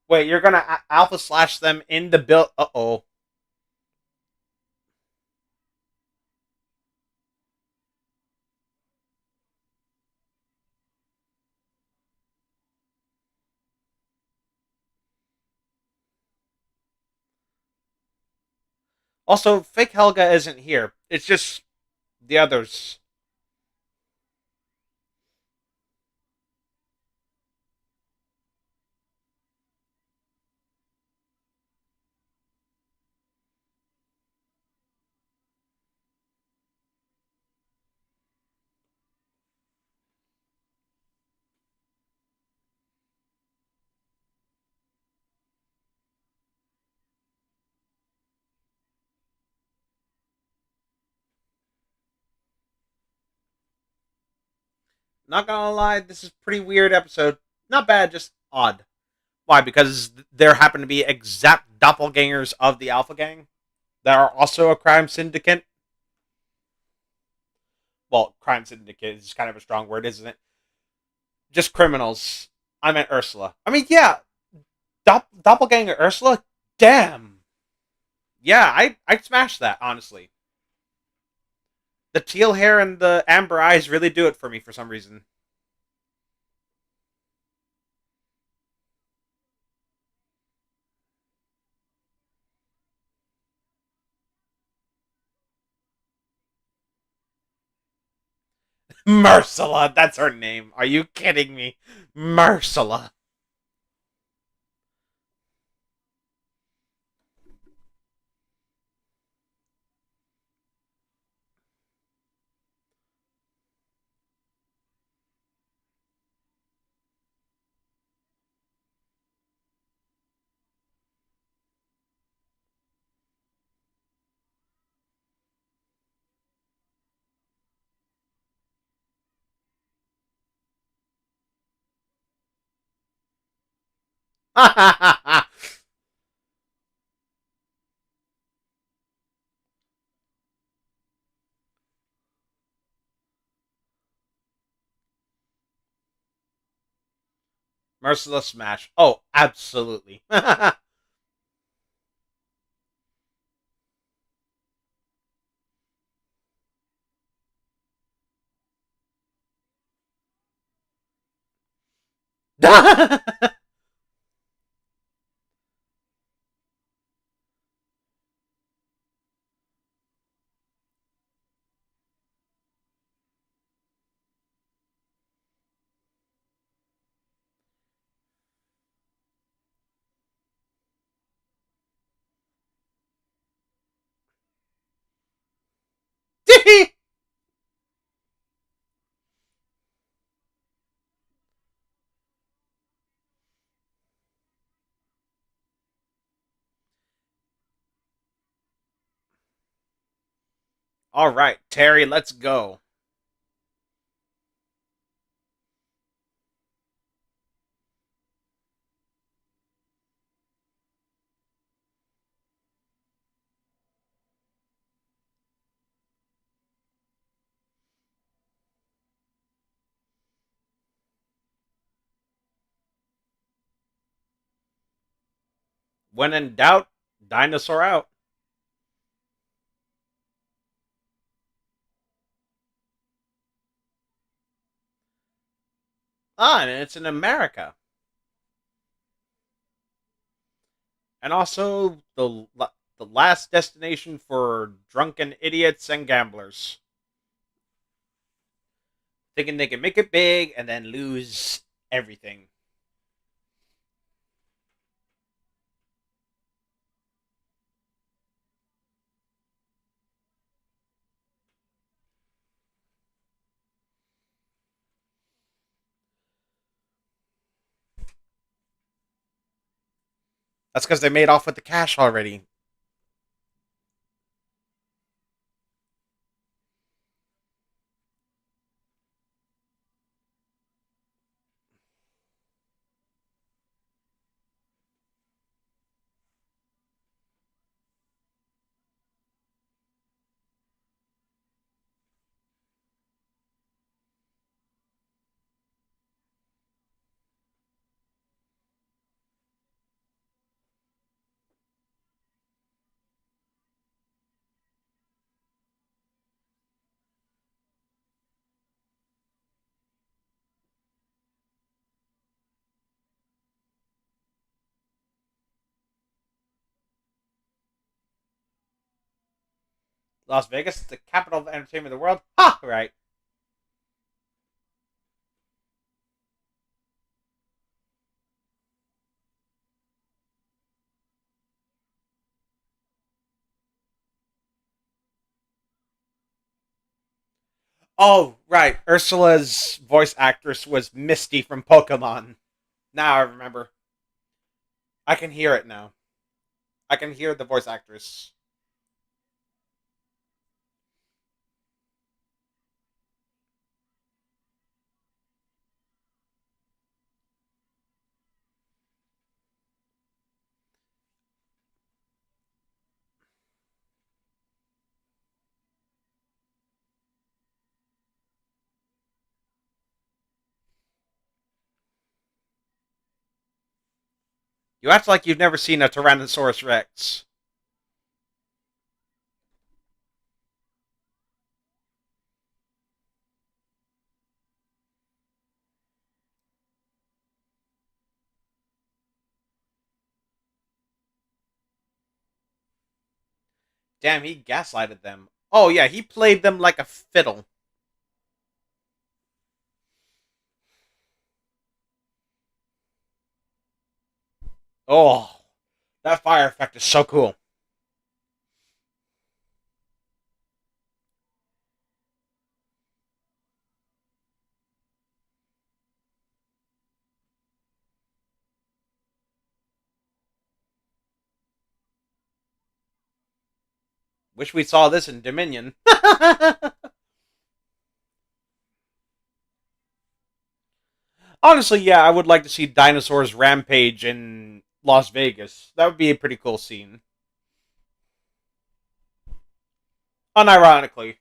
Wait, you're gonna alpha slash them in the build? Uh oh. Also, fake Helga isn't here. It's just the others. Not gonna lie, this is a pretty weird episode. Not bad, just odd. Why? Because there happen to be exact doppelgangers of the Alpha Gang that are also a crime syndicate. Well, crime syndicate is kind of a strong word, isn't it? Just criminals. I meant Ursula. I mean, yeah, doppelganger Ursula. Damn. Yeah, I'd smash that, honestly. The teal hair and the amber eyes really do it for me for some reason. Mersula, that's her name. Are you kidding me? Mersula. Merciless smash. Oh, absolutely. All right, Terry, let's go. When in doubt, dinosaur out. Ah, and it's in America. And also the last destination for drunken idiots and gamblers. Thinking they can make it big and then lose everything. That's because they made off with the cash already. Las Vegas, the capital of entertainment of the world. Ha! Right. Oh, right. Ursula's voice actress was Misty from Pokemon. Now I remember. I can hear it now. I can hear the voice actress. You act like you've never seen a Tyrannosaurus Rex. Damn, he gaslighted them. Oh, yeah, he played them like a fiddle. Oh, that fire effect is so cool. Wish we saw this in Dominion. Honestly, yeah, I would like to see dinosaurs rampage in Las Vegas. That would be a pretty cool scene. Unironically.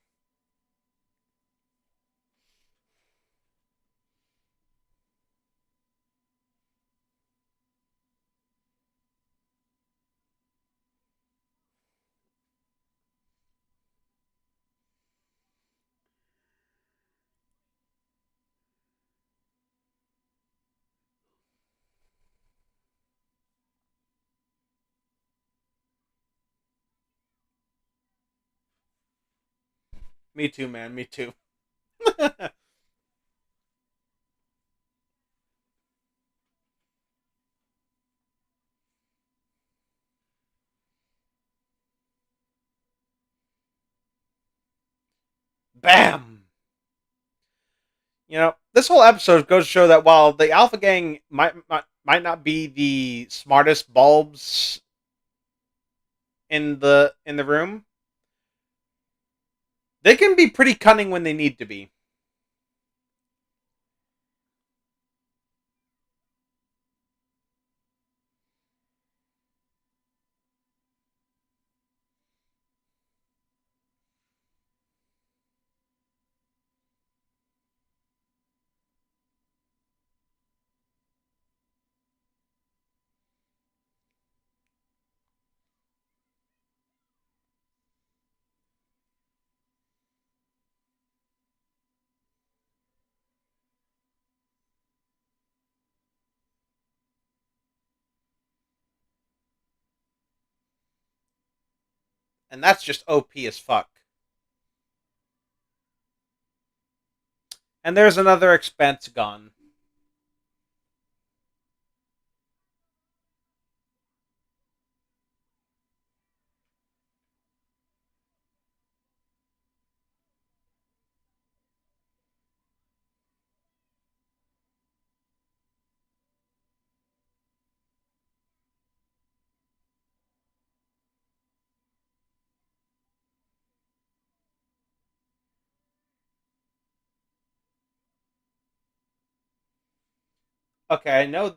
Me too, man. Me too. Bam! This whole episode goes to show that while the Alpha Gang might not be the smartest bulbs in the room, they can be pretty cunning when they need to be. And that's just OP as fuck. And there's another expense gone. Okay, I know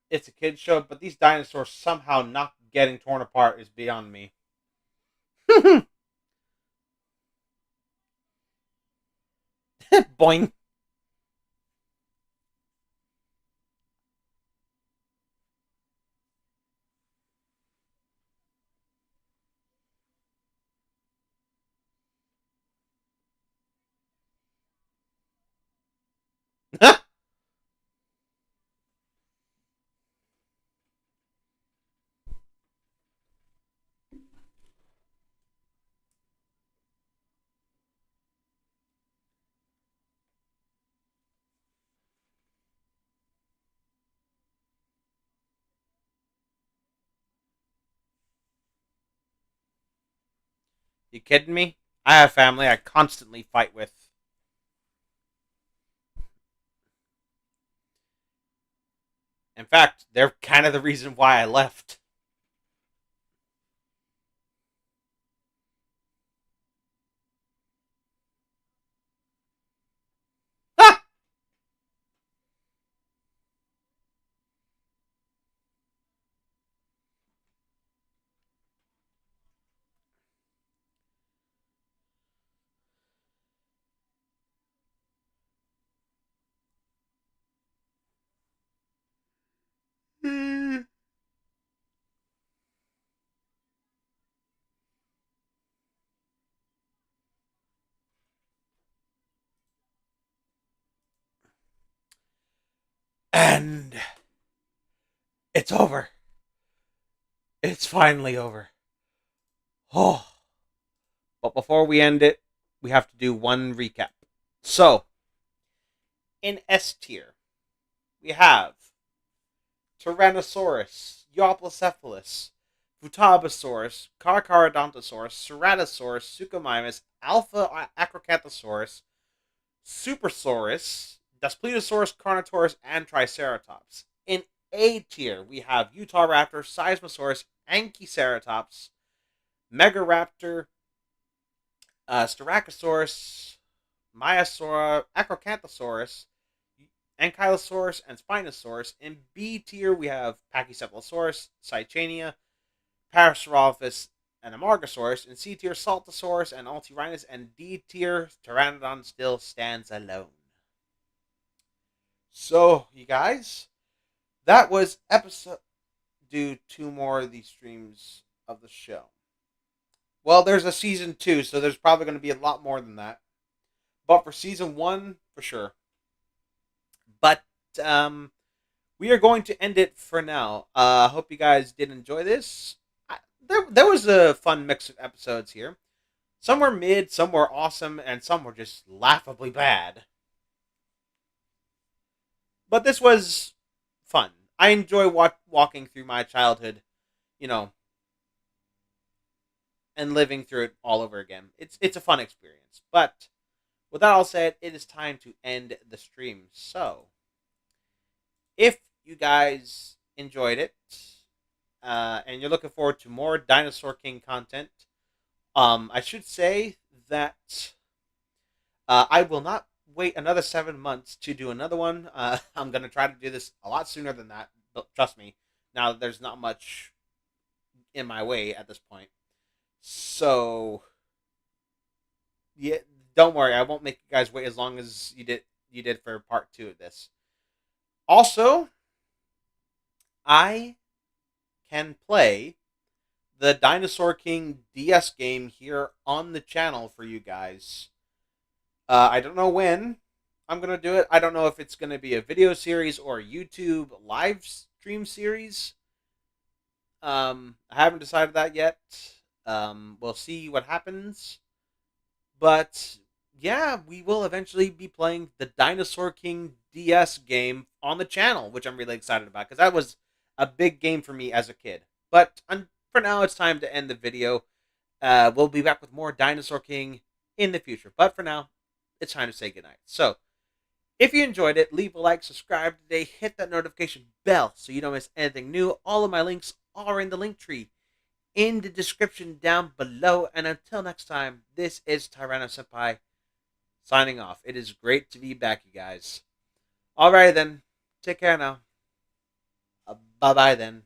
it's a kid's show, but these dinosaurs somehow not getting torn apart is beyond me. Boing. You kidding me? I have family I constantly fight with. In fact, they're kind of the reason why I left. And it's over. It's finally over. Oh. But before we end it, we have to do one recap. So, in S tier, we have Tyrannosaurus, Euoplocephalus, Futabasaurus, Carcharodontosaurus, Ceratosaurus, Suchomimus, Alpha Acrocanthosaurus, Supersaurus, Daspletosaurus, Carnotaurus, and Triceratops. In A tier, we have Utahraptor, Seismosaurus, Anchiceratops, Megaraptor, Styracosaurus, Maiasaura, Acrocanthosaurus, Ankylosaurus, and Spinosaurus. In B tier, we have Pachycephalosaurus, Cychania, Parasaurolophus, and Amargasaurus. In C tier, Saltosaurus and Altyrhinus. And D tier, Pteranodon still stands alone. So, you guys, that was episode. Do 2 more of these streams of the show. Well, there's a season 2, so there's probably going to be a lot more than that. But for season 1, for sure. But we are going to end it for now. I hope you guys did enjoy this. There was a fun mix of episodes here. Some were mid, some were awesome, and some were just laughably bad. But this was fun. I enjoy walking through my childhood, and living through it all over again. It's a fun experience. But with that all said, it is time to end the stream. So, if you guys enjoyed it, and you're looking forward to more Dinosaur King content, I should say that I will not wait another 7 months to do another one. I'm going to try to do this a lot sooner than that. But trust me, now there's not much in my way at this point. So, yeah, don't worry. I won't make you guys wait as long as you did for part 2 of this. Also, I can play the Dinosaur King DS game here on the channel for you guys. I don't know when I'm going to do it. I don't know if it's going to be a video series or a YouTube live stream series. I haven't decided that yet. We'll see what happens. But yeah, we will eventually be playing the Dinosaur King DS game on the channel, which I'm really excited about because that was a big game for me as a kid. But for now, it's time to end the video. We'll be back with more Dinosaur King in the future. But for now, it's time to say goodnight. So, if you enjoyed it, leave a like, subscribe today, hit that notification bell so you don't miss anything new. All of my links are in the link tree in the description down below. And until next time, this is Tyranno Senpai signing off. It is great to be back, you guys. Alright then, take care now. Bye-bye then.